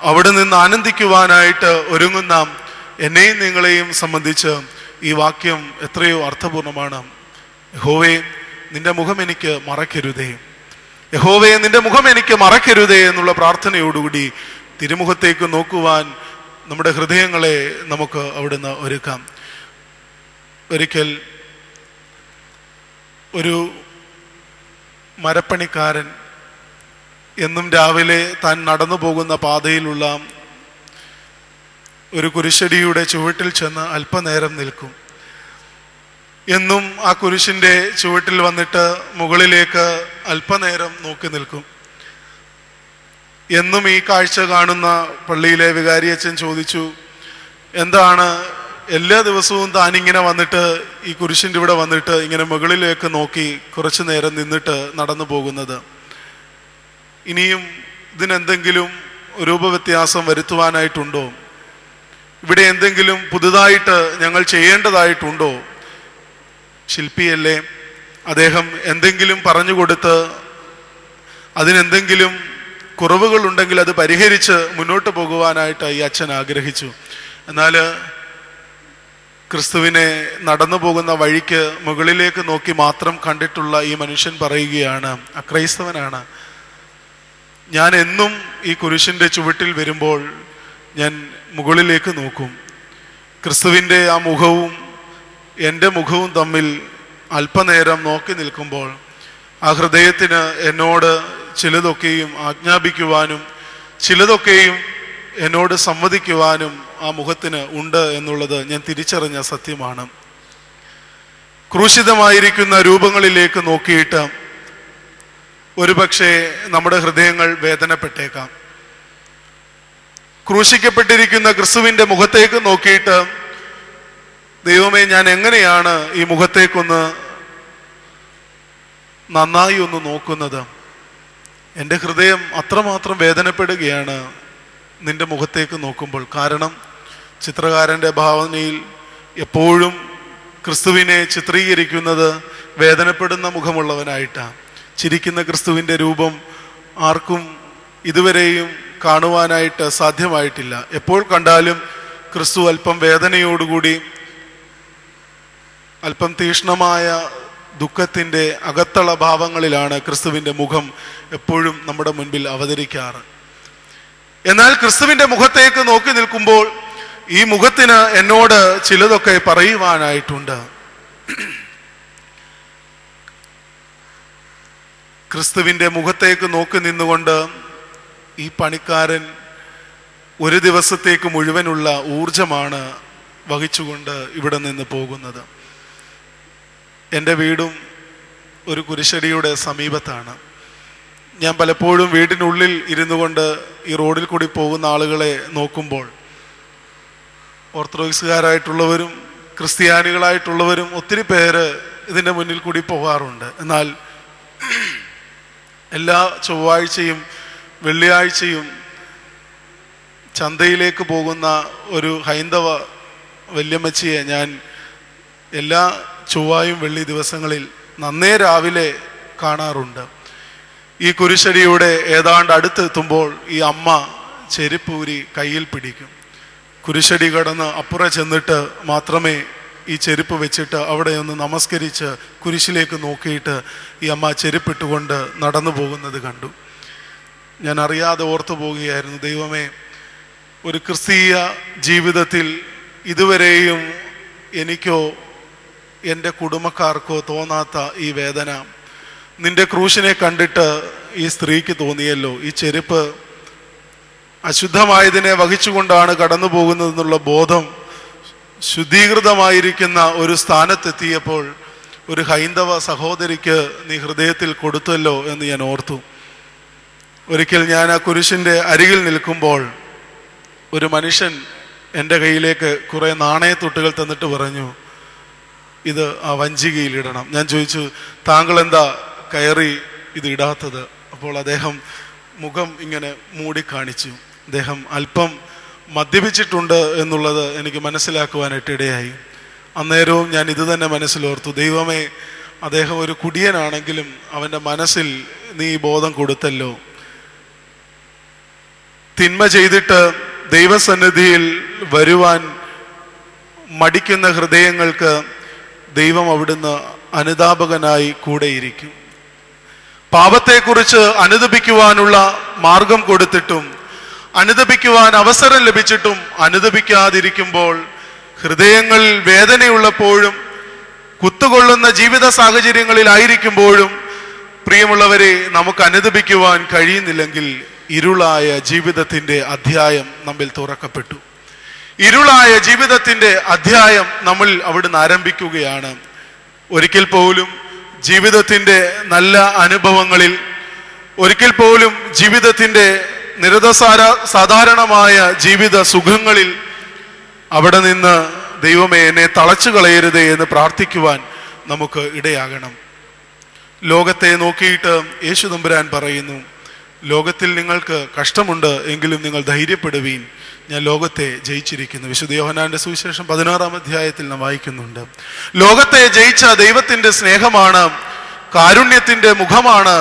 അവിടെ നിന്ന് ആനന്ദിക്കുവാനായിട്ട് ഒരുങ്ങുന്ന എന്നെയും നിങ്ങളെയും സംബന്ധിച്ച് ഈ വാക്യം എത്രയോ അർത്ഥപൂർണമാണ്. യഹോവേ നിന്റെ മുഖം എനിക്ക് മറക്കരുതേ, യഹോവേ നിന്റെ മുഖം എനിക്ക് മറക്കരുതേ എന്നുള്ള പ്രാർത്ഥനയോടുകൂടി തിരുമുഖത്തേക്ക് നോക്കുവാൻ നമ്മുടെ ഹൃദയങ്ങളെ നമുക്ക് അവിടുന്ന് ഒരുക്കാം. ഒരിക്കൽ ഒരു മരപ്പണിക്കാരൻ എന്നും രാവിലെ താൻ നടന്നു പോകുന്ന പാതയിലുള്ള ഒരു കുരിശടിയുടെ ചുവട്ടിൽ ചെന്ന് അല്പനേരം നിൽക്കും. എന്നും ആ കുരിശിൻ്റെ ചുവട്ടിൽ വന്നിട്ട് മുകളിലേക്ക് അല്പനേരം നോക്കി നിൽക്കും. എന്നും ഈ കാഴ്ച കാണുന്ന പള്ളിയിലെ വികാരിയച്ഛൻ ചോദിച്ചു, എന്താണ് എല്ലാ ദിവസവും താനിങ്ങനെ വന്നിട്ട് ഈ കുരിശിൻ്റെ ഇവിടെ വന്നിട്ട് ഇങ്ങനെ മുകളിലേക്ക് നോക്കി കുറച്ചു നേരം നിന്നിട്ട് നടന്നു പോകുന്നത്? ഇനിയും ഇതിനെന്തെങ്കിലും രൂപവ്യത്യാസം വരുത്തുവാനായിട്ടുണ്ടോ? ഇവിടെ എന്തെങ്കിലും പുതുതായിട്ട് ഞങ്ങൾ ചെയ്യേണ്ടതായിട്ടുണ്ടോ? ശില്പിയല്ലേ, അദ്ദേഹം എന്തെങ്കിലും പറഞ്ഞു കൊടുത്ത് അതിനെന്തെങ്കിലും കുറവുകൾ ഉണ്ടെങ്കിൽ അത് പരിഹരിച്ച് മുന്നോട്ട് പോകുവാനായിട്ട് ഈ അച്ഛൻ ആഗ്രഹിച്ചു. എന്നാൽ ക്രിസ്തുവിനെ നടന്നു പോകുന്ന വഴിക്ക് മുകളിലേക്ക് നോക്കി മാത്രം കണ്ടിട്ടുള്ള ഈ മനുഷ്യൻ പറയുകയാണ്, അക്രൈസ്തവനാണ്. ഞാൻ എന്നും ഈ കുരിശിൻ്റെ ചുവട്ടിൽ വരുമ്പോൾ ഞാൻ മുകളിലേക്ക് നോക്കും. ക്രിസ്തുവിൻ്റെ ആ മുഖവും എൻ്റെ മുഖവും തമ്മിൽ അല്പനേരം നോക്കി നിൽക്കുമ്പോൾ ആ ഹൃദയത്തിന് എന്നോട് ചിലതൊക്കെയും ആജ്ഞാപിക്കുവാനും ചിലതൊക്കെയും എന്നോട് സംവദിക്കുവാനും ആ മുഖത്തിന് ഉണ്ട് എന്നുള്ളത് ഞാൻ തിരിച്ചറിഞ്ഞ സത്യമാണ്. ക്രൂശിതമായിരിക്കുന്ന രൂപങ്ങളിലേക്ക് നോക്കിയിട്ട് ഒരുപക്ഷെ നമ്മുടെ ഹൃദയങ്ങൾ വേദനപ്പെട്ടേക്കാം. ക്രൂശിക്കപ്പെട്ടിരിക്കുന്ന ക്രിസ്തുവിൻ്റെ മുഖത്തേക്ക് നോക്കിയിട്ട് ദൈവമേ, ഞാൻ എങ്ങനെയാണ് ഈ മുഖത്തേക്കൊന്ന് നന്നായി ഒന്ന് നോക്കുന്നത്? എൻ്റെ ഹൃദയം അത്രമാത്രം വേദനപ്പെടുകയാണ് നിന്റെ മുഖത്തേക്ക് നോക്കുമ്പോൾ. കാരണം ചിത്രകാരൻ്റെ ഭാവനയിൽ എപ്പോഴും ക്രിസ്തുവിനെ ചിത്രീകരിക്കുന്നത് വേദനപ്പെടുന്ന മുഖമുള്ളവനായിട്ടാണ്. ചിരിക്കുന്ന ക്രിസ്തുവിൻ്റെ രൂപം ആർക്കും ഇതുവരെയും കാണുവാനായിട്ട് സാധ്യമായിട്ടില്ല. എപ്പോൾ കണ്ടാലും ക്രിസ്തു അല്പം വേദനയോടുകൂടി അല്പം തീക്ഷ്ണമായ ദുഃഖത്തിൻ്റെ അകത്തള ഭാവങ്ങളിലാണ് ക്രിസ്തുവിൻ്റെ മുഖം എപ്പോഴും നമ്മുടെ മുൻപിൽ അവതരിക്കാറ്. എന്നാൽ ക്രിസ്തുവിൻ്റെ മുഖത്തേക്ക് നോക്കി നിൽക്കുമ്പോൾ ഈ മുഖത്തിന് എന്നോട് ചിലതൊക്കെ പറയുവാനായിട്ടുണ്ട്. ക്രിസ്തുവിൻ്റെ മുഖത്തേക്ക് നോക്കി നിന്നുകൊണ്ട് ഈ പണിക്കാരൻ ഒരു ദിവസത്തേക്ക് മുഴുവനുള്ള ഊർജമാണ് വഹിച്ചുകൊണ്ട് ഇവിടെ നിന്ന് പോകുന്നത്. എൻ്റെ വീടും ഒരു കുരിശടിയുടെ സമീപത്താണ്. ഞാൻ പലപ്പോഴും വീടിനുള്ളിൽ ഇരുന്നു കൊണ്ട് ഈ റോഡിൽ കൂടി പോകുന്ന ആളുകളെ നോക്കുമ്പോൾ ഓർത്തഡോക്സുകാരായിട്ടുള്ളവരും ക്രിസ്ത്യാനികളായിട്ടുള്ളവരും ഒത്തിരി പേര് ഇതിൻ്റെ മുന്നിൽ കൂടി പോകാറുണ്ട്. എന്നാൽ എല്ലാ ചൊവ്വാഴ്ചയും വെള്ളിയാഴ്ചയും ചന്തയിലേക്ക് പോകുന്ന ഒരു ഹൈന്ദവ വല്യമ്മച്ചിയെ ഞാൻ എല്ലാ ചൊവ്വായും വെള്ളി ദിവസങ്ങളിൽ നന്നേ രാവിലെ കാണാറുണ്ട്. ഈ കുരിശടിയുടെ ഏതാണ്ട് അടുത്തെത്തുമ്പോൾ ഈ അമ്മ ചെരുപ്പൂരി കയ്യിൽ പിടിക്കും. കുരിശടി കടന്ന് അപ്പുറം ചെന്നിട്ട് മാത്രമേ ഈ ചെരുപ്പ് വെച്ചിട്ട് അവിടെ ഒന്ന് നമസ്കരിച്ച് കുരിശിലേക്ക് നോക്കിയിട്ട് ഈ അമ്മ ചെരുപ്പിട്ടുകൊണ്ട് നടന്നു പോകുന്നത് കണ്ടു. ഞാൻ അറിയാതെ ഓർത്തു പോവുകയായിരുന്നു, ദൈവമേ, ഒരു ക്രിസ്തീയ ജീവിതത്തിൽ ഇതുവരെയും എനിക്കോ എൻ്റെ കുടുംബക്കാർക്കോ തോന്നാത്ത ഈ വേദന നിന്റെ ക്രൂശിനെ കണ്ടിട്ട് ഈ സ്ത്രീക്ക് തോന്നിയല്ലോ. ഈ ചെരുപ്പ് അശുദ്ധമായതിനെ വഹിച്ചുകൊണ്ടാണ് കടന്നു പോകുന്നതെന്നുള്ള ബോധം ശുദ്ധീകൃതമായിരിക്കുന്ന ഒരു സ്ഥാനത്തെത്തിയപ്പോൾ ഒരു ഹൈന്ദവ സഹോദരിക്ക് നീ ഹൃദയത്തിൽ കൊടുത്തല്ലോ എന്ന് ഞാൻ ഓർത്തു. ഒരിക്കൽ ഞാൻ ആ കുരിശിൻ്റെ അരികിൽ നിൽക്കുമ്പോൾ ഒരു മനുഷ്യൻ എൻ്റെ കയ്യിലേക്ക് കുറേ നാണയത്തുട്ടുകൾ തന്നിട്ട് പറഞ്ഞു, ഇത് ആ വഞ്ചികയിലിടണം. ഞാൻ ചോദിച്ചു, താങ്കൾ എന്താ കയറി ഇത് ഇടാത്തത്? അപ്പോൾ അദ്ദേഹം മുഖം ഇങ്ങനെ മൂടിക്കാണിച്ചു. അദ്ദേഹം അല്പം മദ്യപിച്ചിട്ടുണ്ട് എന്നുള്ളത് എനിക്ക് മനസ്സിലാക്കുവാനായിട്ട് ഇടയായി. അന്നേരവും ഞാൻ ഇത് തന്നെ മനസ്സിലോർത്തു, ദൈവമേ, അദ്ദേഹം ഒരു കുടിയനാണെങ്കിലും അവൻ്റെ മനസ്സിൽ നീ ബോധം കൊടുത്തല്ലോ. തിന്മ ചെയ്തിട്ട് ദൈവസന്നിധിയിൽ വരുവാൻ മടിക്കുന്ന ഹൃദയങ്ങൾക്ക് ദൈവം അവിടുന്ന് അനുതാപകനായി കൂടെയിരിക്കും. പാപത്തെക്കുറിച്ച് അനുതപിക്കുവാനുള്ള മാർഗം കൊടുത്തിട്ടും അനുദപിക്കുവാൻ അവസരം ലഭിച്ചിട്ടും അനുദപിക്കാതിരിക്കുമ്പോൾ, ഹൃദയങ്ങളിൽ വേദനയുള്ളപ്പോഴും കുത്തുകൊള്ളുന്ന ജീവിത സാഹചര്യങ്ങളിലായിരിക്കുമ്പോഴും പ്രിയമുള്ളവരെ, നമുക്ക് അനുദപിക്കുവാൻ കഴിയുന്നില്ലെങ്കിൽ ഇരുളായ ജീവിതത്തിന്റെ അധ്യായം നമ്മിൽ തുറക്കപ്പെട്ടു. ഇരുളായ ജീവിതത്തിന്റെ അധ്യായം നമ്മൾ അവിടുന്ന് ആരംഭിക്കുകയാണ്. ഒരിക്കൽ പോലും ജീവിതത്തിന്റെ നല്ല അനുഭവങ്ങളിൽ, ഒരിക്കൽ പോലും ജീവിതത്തിന്റെ സാധാരണമായ ജീവിത സുഖങ്ങളിൽ അവിടെ നിന്ന് ദൈവമേ എന്നെ തളച്ചു കളയരുതേ എന്ന് പ്രാർത്ഥിക്കുവാൻ നമുക്ക് ഇടയാകണം. ലോകത്തെ നോക്കിയിട്ട് യേശു തമ്പുരാൻ പറയുന്നു, ലോകത്തിൽ നിങ്ങൾക്ക് കഷ്ടമുണ്ട്, എങ്കിലും നിങ്ങൾ ധൈര്യപ്പെടുവീൻ, ഞാൻ ലോകത്തെ ജയിച്ചിരിക്കുന്നു. വിശുദ്ധ യോഹന്നാന്റെ സുവിശേഷം 16-ാം അധ്യായത്തിൽ നാം വായിക്കുന്നുണ്ട്. ലോകത്തെ ജയിച്ച ദൈവത്തിന്റെ സ്നേഹമാണ്, കാരുണ്യത്തിന്റെ മുഖമാണ്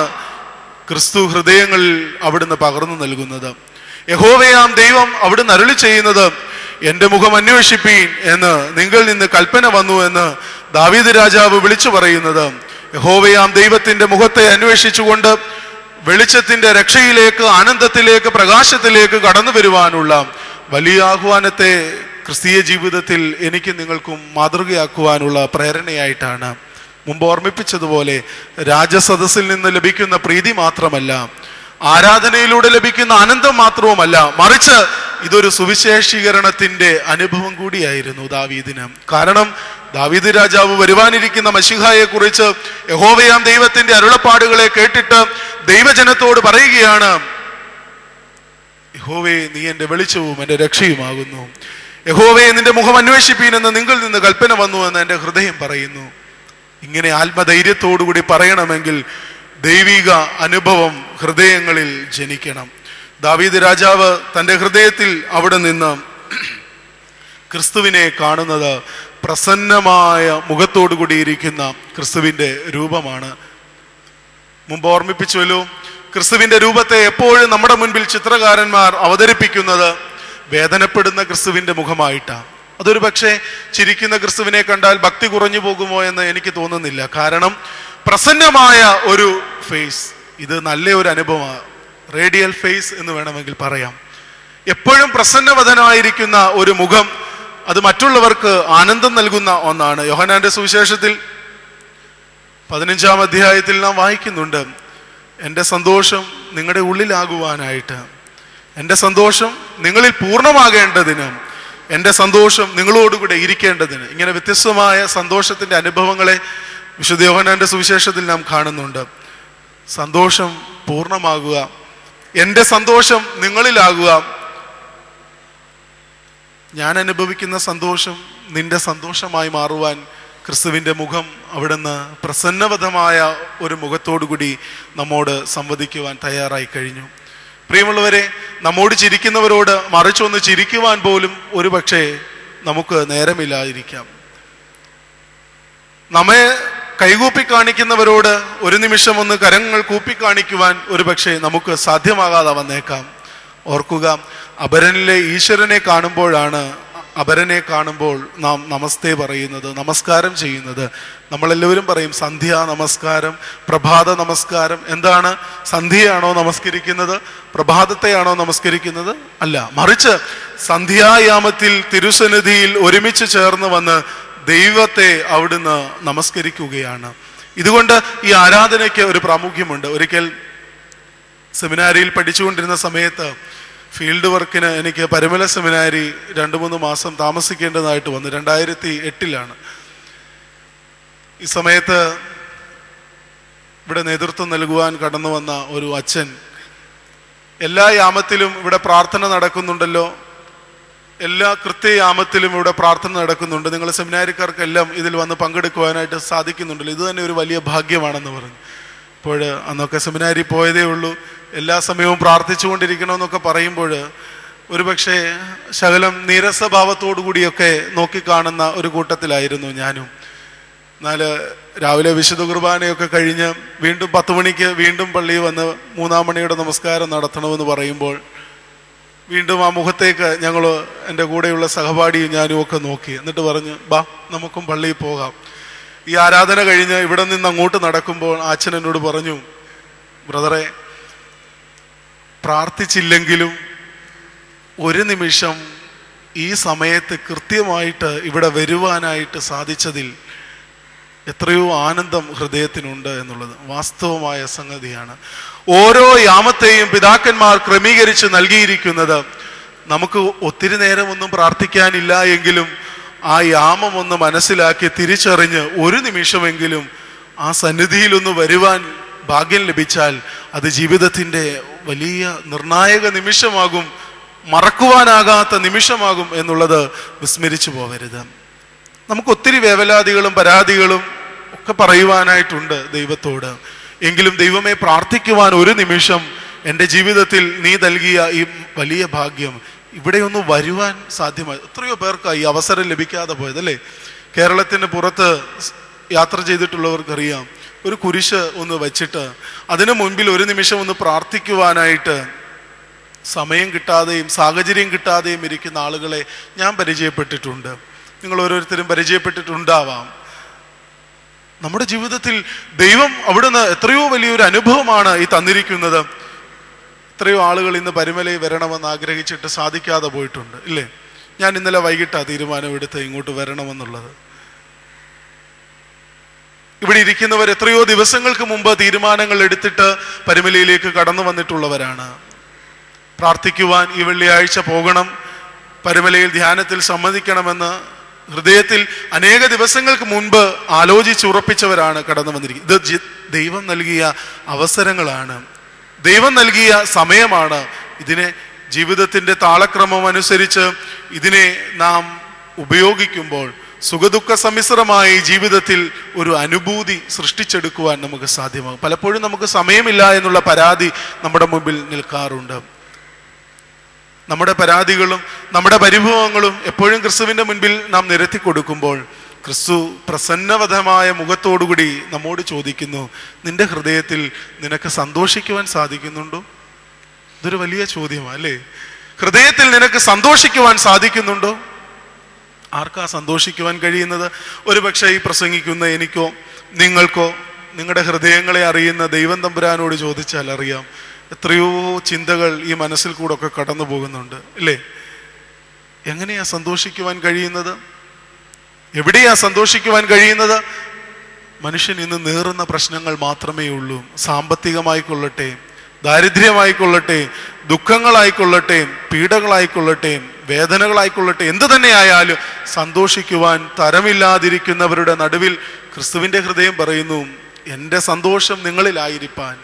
ക്രിസ്തു ഹൃദയങ്ങളിൽ അവിടുന്ന് പകർന്നു നൽകുന്നത്. യഹോവയാം ദൈവം അവിടുന്ന് അരുളി ചെയ്യുന്നത്, എന്റെ മുഖം അന്വേഷിപ്പീൻ എന്ന് നിങ്ങൾ നിന്ന് കൽപ്പന വന്നു എന്ന് ദാവീദ് രാജാവ് വിളിച്ചു പറയുന്നത്, യഹോവയാം ദൈവത്തിന്റെ മുഖത്തെ അന്വേഷിച്ചുകൊണ്ട് വെളിച്ചത്തിന്റെ രക്ഷയിലേക്ക്, ആനന്ദത്തിലേക്ക്, പ്രകാശത്തിലേക്ക് കടന്നു വരുവാനുള്ള വലിയ ആഹ്വാനത്തെ ക്രിസ്തീയ ജീവിതത്തിൽ എനിക്ക് നിങ്ങൾക്കും മാതൃകയാക്കുവാനുള്ള പ്രേരണയായിട്ടാണ്. മുമ്പ് ഓർമ്മിപ്പിച്ചതുപോലെ രാജസദസ്സിൽ നിന്ന് ലഭിക്കുന്ന പ്രീതി മാത്രമല്ല, ആരാധനയിലൂടെ ലഭിക്കുന്ന ആനന്ദം മാത്രവുമല്ല, മറിച്ച് ഇതൊരു സുവിശേഷീകരണത്തിന്റെ അനുഭവം കൂടിയായിരുന്നു ദാവീദിന്. കാരണം ദാവീദ് രാജാവ് വരുവാനിരിക്കുന്ന മശിഹായെ കുറിച്ച് യഹോവയാം ദൈവത്തിന്റെ അരുളപ്പാടുകളെ കേട്ടിട്ട് ദൈവജനത്തോട് പറയുകയാണ്, യഹോവേ നീ എന്റെ വെളിച്ചവും എന്റെ രക്ഷയുമാകുന്നു, യഹോവേ നിന്റെ മുഖം അന്വേഷിപ്പീൻ എന്ന് നിങ്ങൾ നിന്ന് കൽപ്പന വന്നു എന്ന് എന്റെ ഹൃദയം പറയുന്നു. ഇങ്ങനെ ആത്മധൈര്യത്തോടുകൂടി പറയണമെങ്കിൽ ദൈവിക അനുഭവം ഹൃദയങ്ങളിൽ ജനിക്കണം. ദാവീദ് രാജാവ് തൻ്റെ ഹൃദയത്തിൽ അവിടെ നിന്ന് ക്രിസ്തുവിനെ കാണുന്നത് പ്രസന്നമായ മുഖത്തോടു കൂടിയിരിക്കുന്ന ക്രിസ്തുവിൻ്റെ രൂപമാണ്. മുമ്പ് ഓർമ്മിപ്പിച്ചുവല്ലോ, ക്രിസ്തുവിൻ്റെ രൂപത്തെ എപ്പോഴും നമ്മുടെ മുൻപിൽ ചിത്രകാരന്മാർ അവതരിപ്പിക്കുന്നത് വേദനപ്പെടുന്ന ക്രിസ്തുവിൻ്റെ മുഖമായിട്ടാണ്. അതൊരു പക്ഷേ ചിരിക്കുന്ന ക്രിസ്തുവിനെ കണ്ടാൽ ഭക്തി കുറഞ്ഞു പോകുമോ എന്ന് എനിക്ക് തോന്നുന്നില്ല. കാരണം പ്രസന്നമായ ഒരു ഫേസ്, ഇത് നല്ല ഒരു അനുഭവമാണ്. റേഡിയൽ ഫേസ് എന്ന് വേണമെങ്കിൽ പറയാം. എപ്പോഴും പ്രസന്നവദനായിരിക്കുന്ന ഒരു മുഖം, അത് മറ്റുള്ളവർക്ക് ആനന്ദം നൽകുന്ന ഒന്നാണ്. യോഹന്നാന്റെ സുവിശേഷത്തിൽ 15-ാം അധ്യായത്തിൽ നാം വായിക്കുന്നുണ്ട്, എൻ്റെ സന്തോഷം നിങ്ങളുടെ ഉള്ളിലാകുവാനായിട്ട്, എൻ്റെ സന്തോഷം നിങ്ങളിൽ പൂർണ്ണമാകേണ്ടതിന്, എൻ്റെ സന്തോഷം നിങ്ങളോടുകൂടെ ഇരിക്കേണ്ടതിന്. ഇങ്ങനെ വ്യത്യസ്തമായ സന്തോഷത്തിൻ്റെ അനുഭവങ്ങളെ വിശുദ്ധ യോഹന്നാന്റെ സുവിശേഷത്തിൽ നാം കാണുന്നുണ്ട്. സന്തോഷം പൂർണ്ണമാകുക, എൻ്റെ സന്തോഷം നിങ്ങളിലാകുക, ഞാൻ അനുഭവിക്കുന്ന സന്തോഷം നിന്റെ സന്തോഷമായി മാറുവാൻ ക്രിസ്തുവിൻ്റെ മുഖം അവിടുന്ന് പ്രസന്നവദമായ ഒരു മുഖത്തോടുകൂടി നമ്മോട് സംവദിക്കുവാൻ തയ്യാറായി കഴിഞ്ഞു. പ്രിയമുള്ളവരെ, നമ്മോട് ചിരിക്കുന്നവരോട് മറിച്ചൊന്ന് ചിരിക്കുവാൻ പോലും ഒരു പക്ഷേ നമുക്ക് നേരമില്ലാതിരിക്കാം. നമ്മെ കൈകൂപ്പി കാണിക്കുന്നവരോട് ഒരു നിമിഷം ഒന്ന് കരങ്ങൾ കൂപ്പിക്കാണിക്കുവാൻ ഒരു പക്ഷേ നമുക്ക് സാധ്യമാകാതെ വന്നേക്കാം. ഓർക്കുക, അപരനിലെ ഈശ്വരനെ കാണുമ്പോഴാണ്, അപരനെ കാണുമ്പോൾ നാം നമസ്തേ പറയുന്നത്, നമസ്കാരം ചെയ്യുന്നത്. നമ്മളെല്ലാവരും പറയും സന്ധ്യാ നമസ്കാരം, പ്രഭാത നമസ്കാരം. എന്താണ്? സന്ധ്യയാണോ നമസ്കരിക്കുന്നത്? പ്രഭാതത്തെയാണോ നമസ്കരിക്കുന്നത്? അല്ല, മറിച്ച് സന്ധ്യായാമത്തിൽ തിരുസന്നിധിയിൽ ഒരുമിച്ച് ചേർന്ന് വന്ന് ദൈവത്തെ അവിടുന്ന് നമസ്കരിക്കുകയാണ്. ഇതുകൊണ്ട് ഈ ആരാധനയ്ക്ക് ഒരു പ്രാമുഖ്യമുണ്ട്. ഒരിക്കൽ സെമിനാരിയിൽ പഠിച്ചുകൊണ്ടിരുന്ന സമയത്ത് ഫീൽഡ് വർക്കിന് എനിക്ക് പരമല സെമിനാരി 2-3 മാസം താമസിക്കേണ്ടതായിട്ട് വന്നു. 2008 ഈ സമയത്ത് ഇവിടെ നേതൃത്വം നൽകുവാൻ കടന്നു വന്ന ഒരു അച്ഛൻ, എല്ലാ യാമത്തിലും ഇവിടെ പ്രാർത്ഥന നടക്കുന്നുണ്ടല്ലോ, എല്ലാ കൃത്യയാമത്തിലും ഇവിടെ പ്രാർത്ഥന നടക്കുന്നുണ്ട്, നിങ്ങൾ സെമിനാരിക്കാർക്കെല്ലാം ഇതിൽ വന്ന് പങ്കെടുക്കുവാനായിട്ട് സാധിക്കുന്നുണ്ടല്ലോ, ഇത് തന്നെ ഒരു വലിയ ഭാഗ്യമാണെന്ന് പറഞ്ഞു. അപ്പോൾ അന്നൊക്കെ സെമിനാരി പോയതേ ഉള്ളൂ, എല്ലാ സമയവും പ്രാർത്ഥിച്ചുകൊണ്ടിരിക്കണമെന്നൊക്കെ പറയുമ്പോൾ ഒരു പക്ഷേ ശകലം നീരസഭാവത്തോടു കൂടിയൊക്കെ നോക്കിക്കാണുന്ന ഒരു കൂട്ടത്തിലായിരുന്നു ഞാനും. എന്നാൽ രാവിലെ വിശുദ്ധ കുർബാനയൊക്കെ കഴിഞ്ഞ് വീണ്ടും 10 മണിക്ക് വീണ്ടും പള്ളിയിൽ വന്ന് 3-ാം മണിയുടെ നമസ്കാരം നടത്തണമെന്ന് പറയുമ്പോൾ വീണ്ടും ആ മുഖത്തേക്ക് ഞങ്ങൾ, എൻ്റെ കൂടെയുള്ള സഹപാഠിയും ഞാനും ഒക്കെ നോക്കി. എന്നിട്ട് പറഞ്ഞു, ബാ നമുക്കും പള്ളിയിൽ പോകാം. ഈ ആരാധന കഴിഞ്ഞ് ഇവിടെ നിന്ന് അങ്ങോട്ട് നടക്കുമ്പോൾ അച്ഛൻ എന്നോട് പറഞ്ഞു, ബ്രദറെ, പ്രാർത്ഥിച്ചില്ലെങ്കിലും ഒരു നിമിഷം ഈ സമയത്ത് കൃത്യമായിട്ട് ഇവിടെ വരുവാനായിട്ട് സാധിച്ചതിൽ എത്രയോ ആനന്ദം ഹൃദയത്തിനുണ്ട് എന്നുള്ളത് വാസ്തവമായ സംഗതിയാണ്. ഓരോ യാമത്തെയും പിതാക്കന്മാർ ക്രമീകരിച്ച് നൽകിയിരിക്കുന്നത് നമുക്ക് ഒത്തിരി നേരമൊന്നും പ്രാർത്ഥിക്കാനില്ല എങ്കിലും ആ യാമം ഒന്ന് മനസ്സിലാക്കി തിരിച്ചറിഞ്ഞ് ഒരു നിമിഷമെങ്കിലും ആ സന്നിധിയിലൊന്ന് വരുവാൻ ഭാഗ്യം ലഭിച്ചാൽ അത് ജീവിതത്തിൻ്റെ വലിയ നിർണായക നിമിഷമാകും, മറക്കുവാനാകാത്ത നിമിഷമാകും എന്നുള്ളത് വിസ്മരിച്ചു പോകരുത്. നമുക്ക് ഒത്തിരി വേവലാതികളും പരാതികളും ഒക്കെ പറയുവാനായിട്ടുണ്ട് ദൈവത്തോട്. എങ്കിലും ദൈവമേ, പ്രാർത്ഥിക്കുവാൻ ഒരു നിമിഷം എൻ്റെ ജീവിതത്തിൽ നീ നൽകിയ ഈ വലിയ ഭാഗ്യം ഇവിടെ ഒന്ന് വരുവാൻ സാധ്യമായി. എത്രയോ പേർക്ക് ഈ അവസരം ലഭിക്കാതെ പോയതല്ലേ. കേരളത്തിന് പുറത്ത് യാത്ര ചെയ്തിട്ടുള്ളവർക്കറിയാം, ഒരു കുരിശ് ഒന്ന് വച്ചിട്ട് അതിനു മുൻപിൽ ഒരു നിമിഷം ഒന്ന് പ്രാർത്ഥിക്കുവാനായിട്ട് സമയം കിട്ടാതെയും സാഹചര്യം കിട്ടാതെയും ഇരിക്കുന്ന ആളുകളെ ഞാൻ പരിചയപ്പെട്ടിട്ടുണ്ട്. നിങ്ങൾ ഓരോരുത്തരും പരിചയപ്പെട്ടിട്ടുണ്ടാവാം. നമ്മുടെ ജീവിതത്തിൽ ദൈവം അവിടുന്ന് എത്രയോ വലിയൊരു അനുഭവമാണ് ഈ തന്നിരിക്കുന്നത്. എത്രയോ ആളുകൾ ഇന്ന് പരിമലയിൽ വരണമെന്ന് ആഗ്രഹിച്ചിട്ട് സാധിക്കാതെ പോയിട്ടുണ്ട്, ഇല്ലേ? ഞാൻ ഇന്നലെ വൈകിട്ടാണ് തീരുമാനമെടുത്ത് ഇങ്ങോട്ട് വരണമെന്നുള്ളത്. ഇവിടെ ഇരിക്കുന്നവർ എത്രയോ ദിവസങ്ങൾക്ക് മുമ്പ് തീരുമാനങ്ങൾ എടുത്തിട്ട് പരിമലയിലേക്ക് കടന്നു വന്നിട്ടുള്ളവരാണ്. പ്രാർത്ഥിക്കുവാൻ ഈ വെള്ളിയാഴ്ച പോകണം, പരിമലയിൽ ധ്യാനത്തിൽ സംബന്ധിക്കണമെന്ന് ഹൃദയത്തിൽ അനേക ദിവസങ്ങൾക്ക് മുൻപ് ആലോചിച്ചുറപ്പിച്ചവരാണ് കടന്നു വന്നിരിക്കുന്നത്. ഇത് ദൈവം നൽകിയ അവസരങ്ങളാണ്, ദൈവം നൽകിയ സമയമാണ്. ഇതിനെ ജീവിതത്തിൻ്റെ താളക്രമം അനുസരിച്ച് ഇതിനെ നാം ഉപയോഗിക്കുമ്പോൾ സുഖദുഃഖ സമ്മിശ്രമായി ജീവിതത്തിൽ ഒരു അനുഭൂതി സൃഷ്ടിച്ചെടുക്കുവാൻ നമുക്ക് സാധ്യമാകും. പലപ്പോഴും നമുക്ക് സമയമില്ല എന്നുള്ള പരാതി നമ്മുടെ മുമ്പിൽ നിൽക്കാറുണ്ട്. നമ്മുടെ പരാതികളും നമ്മുടെ പരിഭവങ്ങളും എപ്പോഴും ക്രിസ്തുവിൻ്റെ മുൻപിൽ നാം നിരത്തി കൊടുക്കുമ്പോൾ ക്രിസ്തു പ്രസന്നവധമായ മുഖത്തോടുകൂടി നമ്മോട് ചോദിക്കുന്നു, നിന്റെ ഹൃദയത്തിൽ നിനക്ക് സന്തോഷിക്കുവാൻ സാധിക്കുന്നുണ്ടോ? ഇതൊരു വലിയ ചോദ്യമാണ്, അല്ലേ? ഹൃദയത്തിൽ നിനക്ക് സന്തോഷിക്കുവാൻ സാധിക്കുന്നുണ്ടോ? ആർക്കാ സന്തോഷിക്കുവാൻ കഴിയുന്നത്? ഒരുപക്ഷെ ഈ പ്രസംഗിക്കുന്ന എനിക്കോ നിങ്ങൾക്കോ നിങ്ങളുടെ ഹൃദയങ്ങളെ അറിയുന്ന ദൈവം തമ്പുരാനോട് ചോദിച്ചാൽ അറിയാം. എത്രയോ ചിന്തകൾ ഈ മനസ്സിൽ കൂടെ ഒക്കെ കടന്നു പോകുന്നുണ്ട്, അല്ലേ? എങ്ങനെയാ സന്തോഷിക്കുവാൻ കഴിയുന്നത്? എവിടെയാ സന്തോഷിക്കുവാൻ കഴിയുന്നത്? മനുഷ്യൻ ഇന്ന് നേറുന്ന പ്രശ്നങ്ങൾ മാത്രമേ ഉള്ളൂ. സാമ്പത്തികമായിക്കൊള്ളട്ടെ, ദാരിദ്ര്യമായിക്കൊള്ളട്ടെ, ദുഃഖങ്ങളായിക്കൊള്ളട്ടെ, പീഡകളായിക്കൊള്ളട്ടെ, വേദനകളായിക്കൊള്ളട്ടെ, എന്ത് തന്നെയായാലും സന്തോഷിക്കുവാൻ തരമില്ലാതിരിക്കുന്നവരുടെ നടുവിൽ ക്രിസ്തുവിൻ്റെ ഹൃദയം പറയുന്നു, എൻ്റെ സന്തോഷം നിങ്ങളിലായിരിക്കാൻ,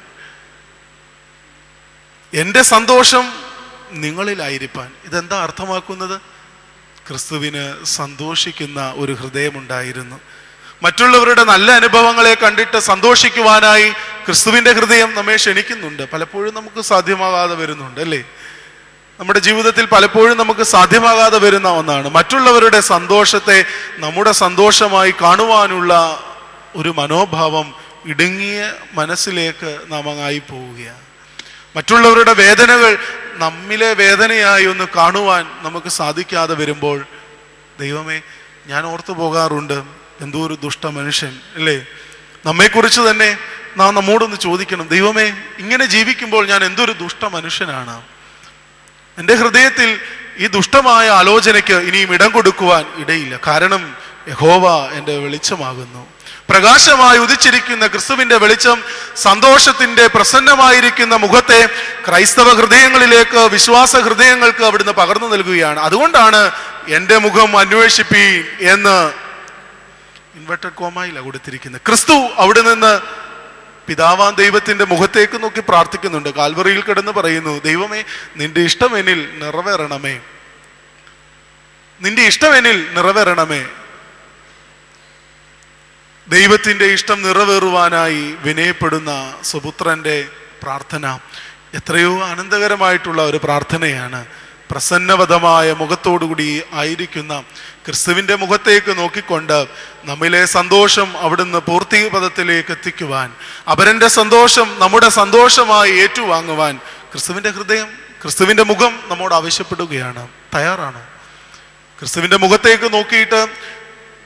എൻ്റെ സന്തോഷം നിങ്ങളിലായിരിക്കാൻ. ഇതെന്താ അർത്ഥമാക്കുന്നത്? ക്രിസ്തുവിന് സന്തോഷിക്കുന്ന ഒരു ഹൃദയമുണ്ടായിരുന്നു. മറ്റുള്ളവരുടെ നല്ല അനുഭവങ്ങളെ കണ്ടിട്ട് സന്തോഷിക്കുവാനായി ക്രിസ്തുവിൻ്റെ ഹൃദയം നമ്മെ ക്ഷണിക്കുന്നുണ്ട്. പലപ്പോഴും നമുക്ക് സാധ്യമാകാതെ വരുന്നുണ്ട്, അല്ലേ? നമ്മുടെ ജീവിതത്തിൽ പലപ്പോഴും നമുക്ക് സാധ്യമാകാതെ വരുന്ന ഒന്നാണ് മറ്റുള്ളവരുടെ സന്തോഷത്തെ നമ്മുടെ സന്തോഷമായി കാണുവാനുള്ള ഒരു മനോഭാവം ഇടുങ്ങിയ മനസ്സിലേക്ക് നാം അങ്ങായി പോവുകയാണ്. മറ്റുള്ളവരുടെ വേദനകൾ നമ്മിലെ വേദനയായി ഒന്ന് കാണുവാൻ നമുക്ക് സാധിക്കാതെ വരുമ്പോൾ ദൈവമേ, ഞാൻ ഓർത്തു പോകാറുണ്ട്, എന്തോ ഒരു ദുഷ്ട മനുഷ്യൻ, അല്ലേ? നമ്മെക്കുറിച്ച് തന്നെ നാം നമ്മോടൊന്ന് ചോദിക്കണം, ദൈവമേ, ഇങ്ങനെ ജീവിക്കുമ്പോൾ ഞാൻ എന്തൊരു ദുഷ്ട മനുഷ്യനാണ്. എൻ്റെ ഹൃദയത്തിൽ ഈ ദുഷ്ടമായ ആലോചനയ്ക്ക് ഇനിയും ഇടം കൊടുക്കുവാൻ ഇടയില്ല. കാരണം യഹോവ എൻ്റെ വെളിച്ചമാകുന്നു. പ്രകാശമായി ഉദിച്ചിരിക്കുന്ന ക്രിസ്തുവിന്റെ വെളിച്ചം സന്തോഷത്തിന്റെ പ്രസന്നമായിരിക്കുന്ന മുഖത്തെ ക്രൈസ്തവ ഹൃദയങ്ങളിലേക്ക്, വിശ്വാസ ഹൃദയങ്ങൾക്ക് അവിടുന്ന് പകർന്നു നൽകുകയാണ്. അതുകൊണ്ടാണ് എൻ്റെ മുഖം അന്വേഷിപ്പീൻ എന്ന് ഇൻവെർട്ടഡ് കോമയിലാണ് കൊടുത്തിരിക്കുന്നത്. ക്രിസ്തു അവിടെ നിന്ന് പിതാവാൻ ദൈവത്തിന്റെ മുഖത്തേക്ക് നോക്കി പ്രാർത്ഥിക്കുന്നുണ്ട്. കാൽവറിയിൽ കിടന്ന് പറയുന്നു, ദൈവമേ, നിന്റെ ഇഷ്ടം എന്നിൽ നിറവേറണമേ, നിന്റെ ഇഷ്ടം എന്നിൽ നിറവേറണമേ. ദൈവത്തിൻ്റെ ഇഷ്ടം നിറവേറുവാനായി വിനയപ്പെടുന്ന സുപുത്രൻ്റെ പ്രാർത്ഥന എത്രയോ ആനന്ദകരമായിട്ടുള്ള ഒരു പ്രാർത്ഥനയാണ്. പ്രസന്നവധമായ മുഖത്തോടുകൂടി ആയിരിക്കുന്ന ക്രിസ്തുവിൻ്റെ മുഖത്തേക്ക് നോക്കിക്കൊണ്ട് നമ്മിലെ സന്തോഷം അവിടുന്ന് പൂർത്തിപദത്തിലേക്ക് എത്തിക്കുവാൻ, അവരൻ്റെ സന്തോഷം നമ്മുടെ സന്തോഷമായി ഏറ്റുവാങ്ങുവാൻ ക്രിസ്തുവിൻ്റെ ഹൃദയം, ക്രിസ്തുവിൻ്റെ മുഖം നമ്മോട് ആവശ്യപ്പെടുകയാണ്. തയ്യാറാണോ? ക്രിസ്തുവിൻ്റെ മുഖത്തേക്ക് നോക്കിയിട്ട്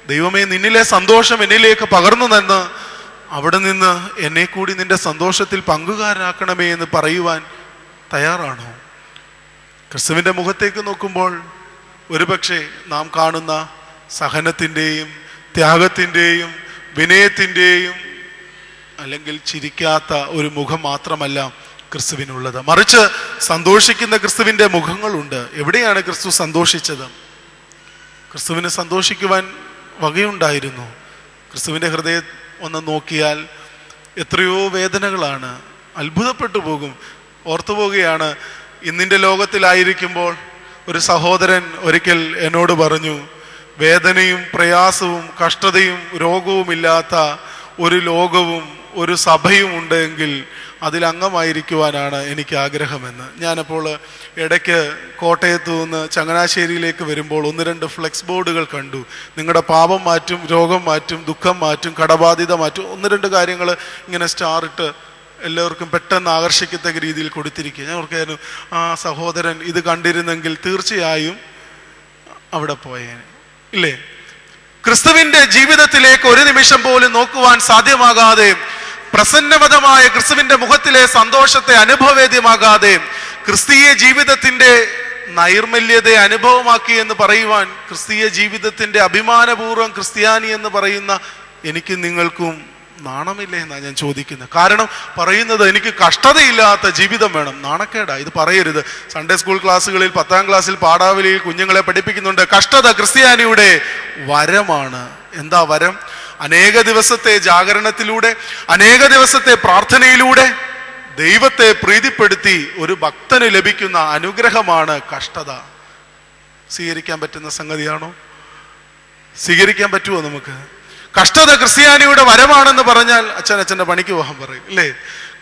ദൈവമേ, നിന്നിലെ സന്തോഷം എന്നിലേക്ക് പകർന്നു നിന്ന് അവിടെ നിന്ന് എന്നെ കൂടി നിന്റെ സന്തോഷത്തിൽ പങ്കുകാരനാക്കണമേ എന്ന് പറയുവാൻ തയ്യാറാണോ? ക്രിസ്തുവിൻ്റെ മുഖത്തേക്ക് നോക്കുമ്പോൾ ഒരുപക്ഷെ നാം കാണുന്ന സഹനത്തിൻ്റെയും ത്യാഗത്തിൻ്റെയും വിനയത്തിൻ്റെയും അല്ലെങ്കിൽ ചിരിക്കാത്ത ഒരു മുഖം മാത്രമല്ല ക്രിസ്തുവിനുള്ളത്, മറിച്ച് സന്തോഷിക്കുന്ന ക്രിസ്തുവിൻ്റെ മുഖങ്ങളുണ്ട്. എവിടെയാണ് ക്രിസ്തു സന്തോഷിച്ചത്? ക്രിസ്തുവിന് സന്തോഷിക്കുവാൻ വകയുണ്ടായിരുന്നു. ക്രിസ്തുവിൻ്റെ ഹൃദയം ഒന്ന് നോക്കിയാൽ എത്രയോ വേദനകളാണ്. അത്ഭുതപ്പെട്ടു പോകും. ഓർത്തു പോവുകയാണ്, ഇന്നിൻ്റെ ലോകത്തിലായിരിക്കുമ്പോൾ ഒരു സഹോദരൻ ഒരിക്കൽ എന്നോട് പറഞ്ഞു, വേദനയും പ്രയാസവും കഷ്ടതയും രോഗവും ഇല്ലാത്ത ഒരു ലോകവും ഒരു സഭയും ഉണ്ടെങ്കിൽ അതിൽ അംഗമായിരിക്കുവാനാണ് എനിക്ക് ആഗ്രഹമെന്ന്. ഞാനപ്പോൾ ഇടയ്ക്ക് കോട്ടയത്തു നിന്ന് ചങ്ങനാശ്ശേരിയിലേക്ക് വരുമ്പോൾ 1-2 ഫ്ലെക്സ് ബോർഡുകൾ കണ്ടു. നിങ്ങളുടെ പാപം മാറ്റും, രോഗം മാറ്റും, ദുഃഖം മാറ്റും, കടബാധ്യത മാറ്റും, 1-2 കാര്യങ്ങൾ ഇങ്ങനെ സ്റ്റാറിട്ട് എല്ലാവർക്കും പെട്ടെന്ന് ആകർഷിക്കത്തക്ക രീതിയിൽ കൊടുത്തിരിക്കുക. ഞാൻ ഓർക്കായിരുന്നു, ആ സഹോദരൻ ഇത് കണ്ടിരുന്നെങ്കിൽ തീർച്ചയായും അവിടെ പോയേനെ, ഇല്ലേ? ക്രിസ്തുവിന്റെ ജീവിതത്തിലേക്ക് ഒരു നിമിഷം പോലും നോക്കുവാൻ സാധ്യമാകാതെ, പ്രസന്നവദമായ ക്രിസ്തുവിന്റെ മുഖത്തിലെ സന്തോഷത്തെ അനുഭവവേദ്യമാകാതെ, ക്രിസ്തീയ ജീവിതത്തിന്റെ നൈർമല്യതയെ അനുഭവമാക്കി എന്ന് പറയുവാൻ, ക്രിസ്തീയ ജീവിതത്തിന്റെ അഭിമാനപൂർവ്വം ക്രിസ്ത്യാനി എന്ന് പറയുന്ന എനിക്ക് നിങ്ങൾക്കും നാണമില്ലേ എന്നാണ് ഞാൻ ചോദിക്കുന്നത്. കാരണം പറയുന്നത് എനിക്ക് കഷ്ടതയില്ലാത്ത ജീവിതം വേണം. നാണക്കേടാ, ഇത് പറയരുത്. സൺഡേ സ്കൂൾ ക്ലാസ്സുകളിൽ 10ാം ക്ലാസ്സിൽ പാഠാവലിയിൽ കുഞ്ഞുങ്ങളെ പഠിപ്പിക്കുന്നുണ്ട്, കഷ്ടത ക്രിസ്ത്യാനിയുടെ വരമാണ്. എന്താ വരം? അനേക ദിവസത്തെ ജാഗരണത്തിലൂടെ, അനേക ദിവസത്തെ പ്രാർത്ഥനയിലൂടെ ദൈവത്തെ പ്രീതിപ്പെടുത്തി ഒരു ഭക്തന് ലഭിക്കുന്ന അനുഗ്രഹമാണ് കഷ്ടത. സ്വീകരിക്കാൻ പറ്റുന്ന സംഗതിയാണോ? സ്വീകരിക്കാൻ പറ്റുമോ നമുക്ക്? കഷ്ടത ക്രിസ്ത്യാനിയുടെ വരമാണെന്ന് പറഞ്ഞാൽ അച്ഛൻ്റെ പണിക്ക് പോകാൻ പറയും, ഇല്ലേ?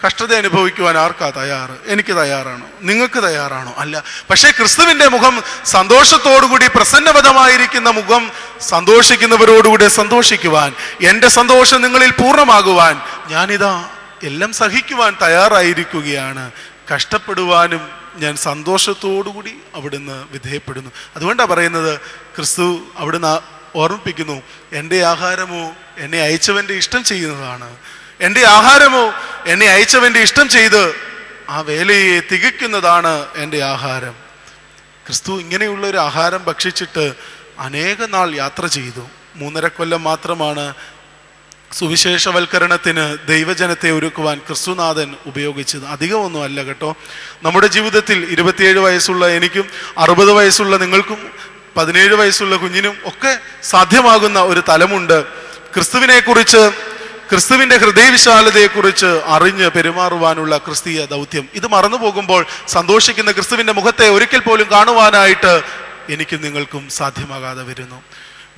കഷ്ടത അനുഭവിക്കുവാൻ ആർക്കാ തയ്യാറ്? എനിക്ക് തയ്യാറാണോ? നിങ്ങൾക്ക് തയ്യാറാണോ? അല്ല. പക്ഷേ ക്രിസ്തുവിന്റെ മുഖം സന്തോഷത്തോടുകൂടി, പ്രസന്നവദമായിരിക്കുന്ന മുഖം സന്തോഷിക്കുന്നവരോടുകൂടി സന്തോഷിക്കുവാൻ, എൻ്റെ സന്തോഷം നിങ്ങളിൽ പൂർണ്ണമാകുവാൻ ഞാനിതാ എല്ലാം സഹിക്കുവാൻ തയ്യാറായിരിക്കുകയാണ്. കഷ്ടപ്പെടുവാനും ഞാൻ സന്തോഷത്തോടുകൂടി അവിടുന്ന് വിധേയപ്പെടുന്നു. അതുകൊണ്ടാണ് പറയുന്നത്, ക്രിസ്തു അവിടുന്ന് ഓർമ്മിപ്പിക്കുന്നു, എൻ്റെ ആഹാരമോ എന്നെ അയച്ചവൻ്റെ ഇഷ്ടം ചെയ്യുന്നതാണ്. എൻ്റെ ആഹാരമോ എന്നെ അയച്ചവൻ്റെ ഇഷ്ടം ചെയ്ത് ആ വേലയെ തികയ്ക്കുന്നതാണ് എൻ്റെ ആഹാരം. ക്രിസ്തു ഇങ്ങനെയുള്ള ഒരു ആഹാരം ഭക്ഷിച്ചിട്ട് അനേക നാൾ യാത്ര ചെയ്തു. 3.5 കൊല്ലം മാത്രമാണ് സുവിശേഷവൽക്കരണത്തിന് ദൈവജനത്തെ ഒരുക്കുവാൻ ക്രിസ്തുനാഥൻ ഉപയോഗിച്ചത്. അധികമൊന്നും അല്ല കേട്ടോ. നമ്മുടെ ജീവിതത്തിൽ 27 വയസ്സുള്ള എനിക്കും 60 വയസ്സുള്ള നിങ്ങൾക്കും 17 വയസ്സുള്ള കുഞ്ഞിനും ഒക്കെ സാധ്യമാകുന്ന ഒരു തലമുണ്ട്. ക്രിസ്തുവിനെ കുറിച്ച്, ക്രിസ്തുവിന്റെ ഹൃദയവിശാലതയെക്കുറിച്ച് അറിഞ്ഞ് പെരുമാറുവാനുള്ള ക്രിസ്തീയ ദൗത്യം. ഇത് മറന്നു പോകുമ്പോൾ സന്തോഷിക്കുന്ന ക്രിസ്തുവിന്റെ മുഖത്തെ ഒരിക്കൽ പോലും കാണുവാനായിട്ട് എനിക്കും നിങ്ങൾക്കും സാധ്യമാകാതെ വരുന്നു.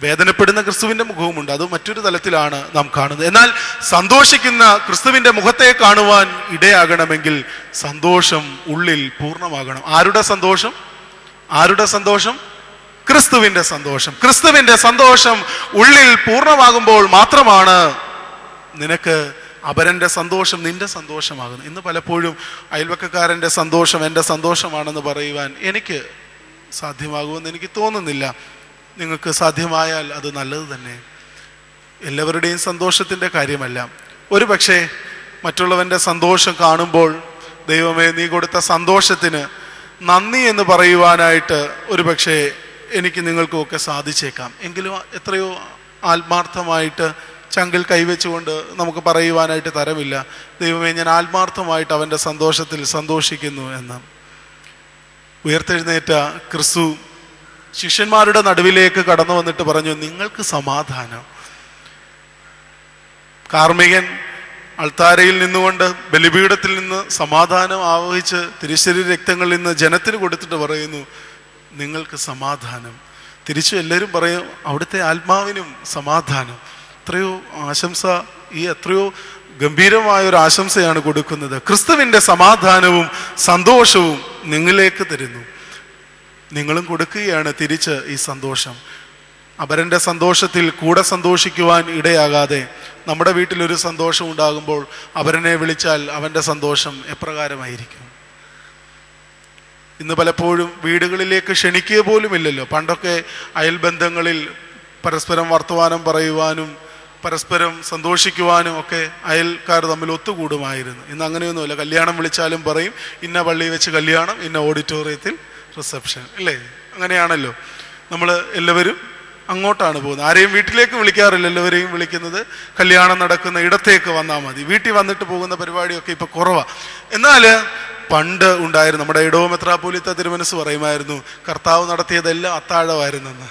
വേദനപ്പെടുന്ന ക്രിസ്തുവിന്റെ മുഖവുമുണ്ട്, അത് മറ്റൊരു തലത്തിലാണ് നാം കാണുന്നത്. എന്നാൽ സന്തോഷിക്കുന്ന ക്രിസ്തുവിന്റെ മുഖത്തെ കാണുവാൻ ഇടയാകണമെങ്കിൽ സന്തോഷം ഉള്ളിൽ പൂർണ്ണമാകണം. ആരുടെ സന്തോഷം? ആരുടെ സന്തോഷം? ക്രിസ്തുവിന്റെ സന്തോഷം. ക്രിസ്തുവിന്റെ സന്തോഷം ഉള്ളിൽ പൂർണ്ണമാകുമ്പോൾ മാത്രമാണ് നിനക്ക് അപരന്റെ സന്തോഷം നിന്റെ സന്തോഷമാകുന്നു. ഇന്ന് പലപ്പോഴും അയൽവക്കക്കാരൻ്റെ സന്തോഷം എൻ്റെ സന്തോഷമാണെന്ന് പറയുവാൻ എനിക്ക് സാധ്യമാകുമെന്ന് എനിക്ക് തോന്നുന്നില്ല. നിങ്ങൾക്ക് സാധ്യമായാൽ അത് നല്ലത് തന്നെ. എല്ലാവരുടെയും സന്തോഷത്തിൻ്റെ കാര്യമല്ല. ഒരു പക്ഷേ മറ്റുള്ളവൻ്റെ സന്തോഷം കാണുമ്പോൾ ദൈവമേ നീ കൊടുത്ത സന്തോഷത്തിന് നന്ദി എന്ന് പറയുവാനായിട്ട് ഒരു പക്ഷേ എനിക്ക് നിങ്ങൾക്കുമൊക്കെ സാധിച്ചേക്കാം. എങ്കിലും എത്രയോ ആത്മാർത്ഥമായിട്ട് ചങ്കിൽ കൈവച്ചുകൊണ്ട് നമുക്ക് പറയുവാനായിട്ട് തരമില്ല, ദൈവമേ ഞാൻ ആത്മാർത്ഥമായിട്ട് അവൻ്റെ സന്തോഷത്തിൽ സന്തോഷിക്കുന്നു എന്ന്. ഉയർത്തെഴുന്നേറ്റ ക്രിസ്തു ശിഷ്യന്മാരുടെ നടുവിലേക്ക് കടന്നു വന്നിട്ട് പറഞ്ഞു, നിങ്ങൾക്ക് സമാധാനം. കാർമികൻ അൾത്താരയിൽ നിന്നുകൊണ്ട് ബലിപീഠത്തിൽ നിന്ന് സമാധാനം ആവഹിച്ച് തിരുശരീര രക്തങ്ങളിൽ നിന്ന് ജനത്തിന് കൊടുത്തിട്ട് പറയുന്നു, നിങ്ങൾക്ക് സമാധാനം. തിരിച്ചു എല്ലാവരും പറയും, അവിടുത്തെ ആത്മാവിനും സമാധാനം. എത്രയോ ആശംസ, ഈ എത്രയോ ഗംഭീരമായൊരു ആശംസയാണ് കൊടുക്കുന്നത്. ക്രിസ്തുവിൻ്റെ സമാധാനവും സന്തോഷവും നിങ്ങളിലേക്ക് തരുന്നു. നിങ്ങളും കൊടുക്കുകയാണ് തിരിച്ച് ഈ സന്തോഷം. അപരൻ്റെ സന്തോഷത്തിൽ കൂടെ സന്തോഷിക്കുവാൻ ഇടയാകാതെ നമ്മുടെ വീട്ടിലൊരു സന്തോഷം ഉണ്ടാകുമ്പോൾ അപരനെ വിളിച്ചാൽ അവൻ്റെ സന്തോഷം എപ്രകാരമായിരിക്കും? ഇന്ന് പലപ്പോഴും വീടുകളിലേക്ക് ക്ഷണിക്കുക പോലും ഇല്ലല്ലോ. പണ്ടൊക്കെ അയൽബന്ധങ്ങളിൽ പരസ്പരം വർത്തമാനം പറയുവാനും പരസ്പരം സന്തോഷിക്കുവാനും ഒക്കെ അയൽക്കാർ തമ്മിൽ ഒത്തുകൂടുമായിരുന്നു. ഇന്ന് അങ്ങനെയൊന്നുമില്ല. കല്യാണം വിളിച്ചാലും പറയും ഇന്ന പള്ളിയിൽ വെച്ച് കല്യാണം, ഇന്ന ഓഡിറ്റോറിയത്തിൽ റിസപ്ഷൻ അല്ലേ? അങ്ങനെയാണല്ലോ നമ്മൾ എല്ലാവരും അങ്ങോട്ടാണ് പോകുന്നത്. ആരെയും വീട്ടിലേക്ക് വിളിക്കാറില്ല, എല്ലാവരെയും വിളിക്കുന്നത് കല്യാണം നടക്കുന്ന ഇടത്തേക്ക് വന്നാൽ മതി. വീട്ടിൽ വന്നിട്ട് പോകുന്ന പരിപാടിയൊക്കെ ഇപ്പൊ കുറവാ. എന്നാൽ പണ്ട് ഉണ്ടായിരുന്നു. നമ്മുടെ ഇടവ മെത്രാപ്പോലീത്ത തിരുമനസ് പറയുമായിരുന്നു, കർത്താവ് നടത്തിയതെല്ലാം അത്താഴമായിരുന്നെന്ന്.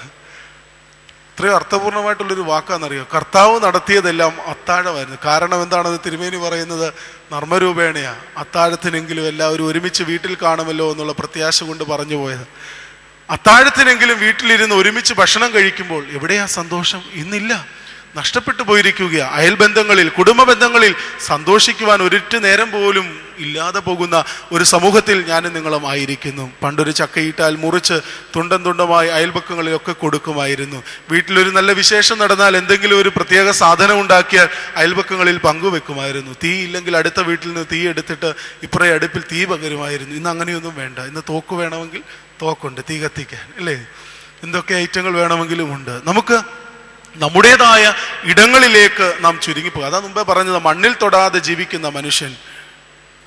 ഇത്രയും അർത്ഥപൂർണമായിട്ടുള്ളൊരു വാക്കാണെന്നറിയോ? കർത്താവ് നടത്തിയതെല്ലാം അത്താഴമായിരുന്നു. കാരണം എന്താണെന്ന് തിരുമേനി പറയുന്നത് നർമ്മരൂപേണയാ. അത്താഴത്തിനെങ്കിലും എല്ലാവരും ഒരുമിച്ച് വീട്ടിൽ കാണുമല്ലോ എന്നുള്ള പ്രത്യാശ കൊണ്ട് പറഞ്ഞു പോയത്. അത്താഴത്തിനെങ്കിലും വീട്ടിലിരുന്ന് ഒരുമിച്ച് ഭക്ഷണം കഴിക്കുമ്പോൾ എവിടെയാ സന്തോഷം? ഇന്നില്ല, നഷ്ടപ്പെട്ടു പോയിരിക്കുകയാ. അയൽബന്ധങ്ങളിൽ, കുടുംബ ബന്ധങ്ങളിൽ സന്തോഷിക്കുവാൻ ഒരിറ്റ് നേരം പോലും ഇല്ലാതെ പോകുന്ന ഒരു സമൂഹത്തിൽ ഞാനും നിങ്ങളും ആയിരിക്കുന്നു. പണ്ടൊരു ചക്കയിട്ടാൽ മുറിച്ച് തുണ്ടം തുണ്ടമായി അയൽപക്കങ്ങളിലൊക്കെ കൊടുക്കുമായിരുന്നു. വീട്ടിലൊരു നല്ല വിശേഷം നടന്നാൽ എന്തെങ്കിലും ഒരു പ്രത്യേക സാധനം ഉണ്ടാക്കിയാൽ അയൽപക്കങ്ങളിൽ പങ്കുവെക്കുമായിരുന്നു. തീ ഇല്ലെങ്കിൽ അടുത്ത വീട്ടിൽ നിന്ന് തീ എടുത്തിട്ട് ഇപ്പുറേ അടുപ്പിൽ തീ പകരുമായിരുന്നു. ഇന്ന് അങ്ങനെയൊന്നും വേണ്ട. ഇന്ന് തോക്ക് വേണമെങ്കിൽ തോക്കുണ്ട് തീ കത്തിക്കാൻ, അല്ലേ? എന്തൊക്കെ ഐറ്റങ്ങൾ വേണമെങ്കിലും ഉണ്ട്. നമുക്ക് നമ്മുടേതായ ഇടങ്ങളിലേക്ക് നാം ചുരുങ്ങിപ്പോകുക. അതാ മുമ്പേ പറഞ്ഞത്, മണ്ണിൽ തൊടാതെ ജീവിക്കുന്ന മനുഷ്യൻ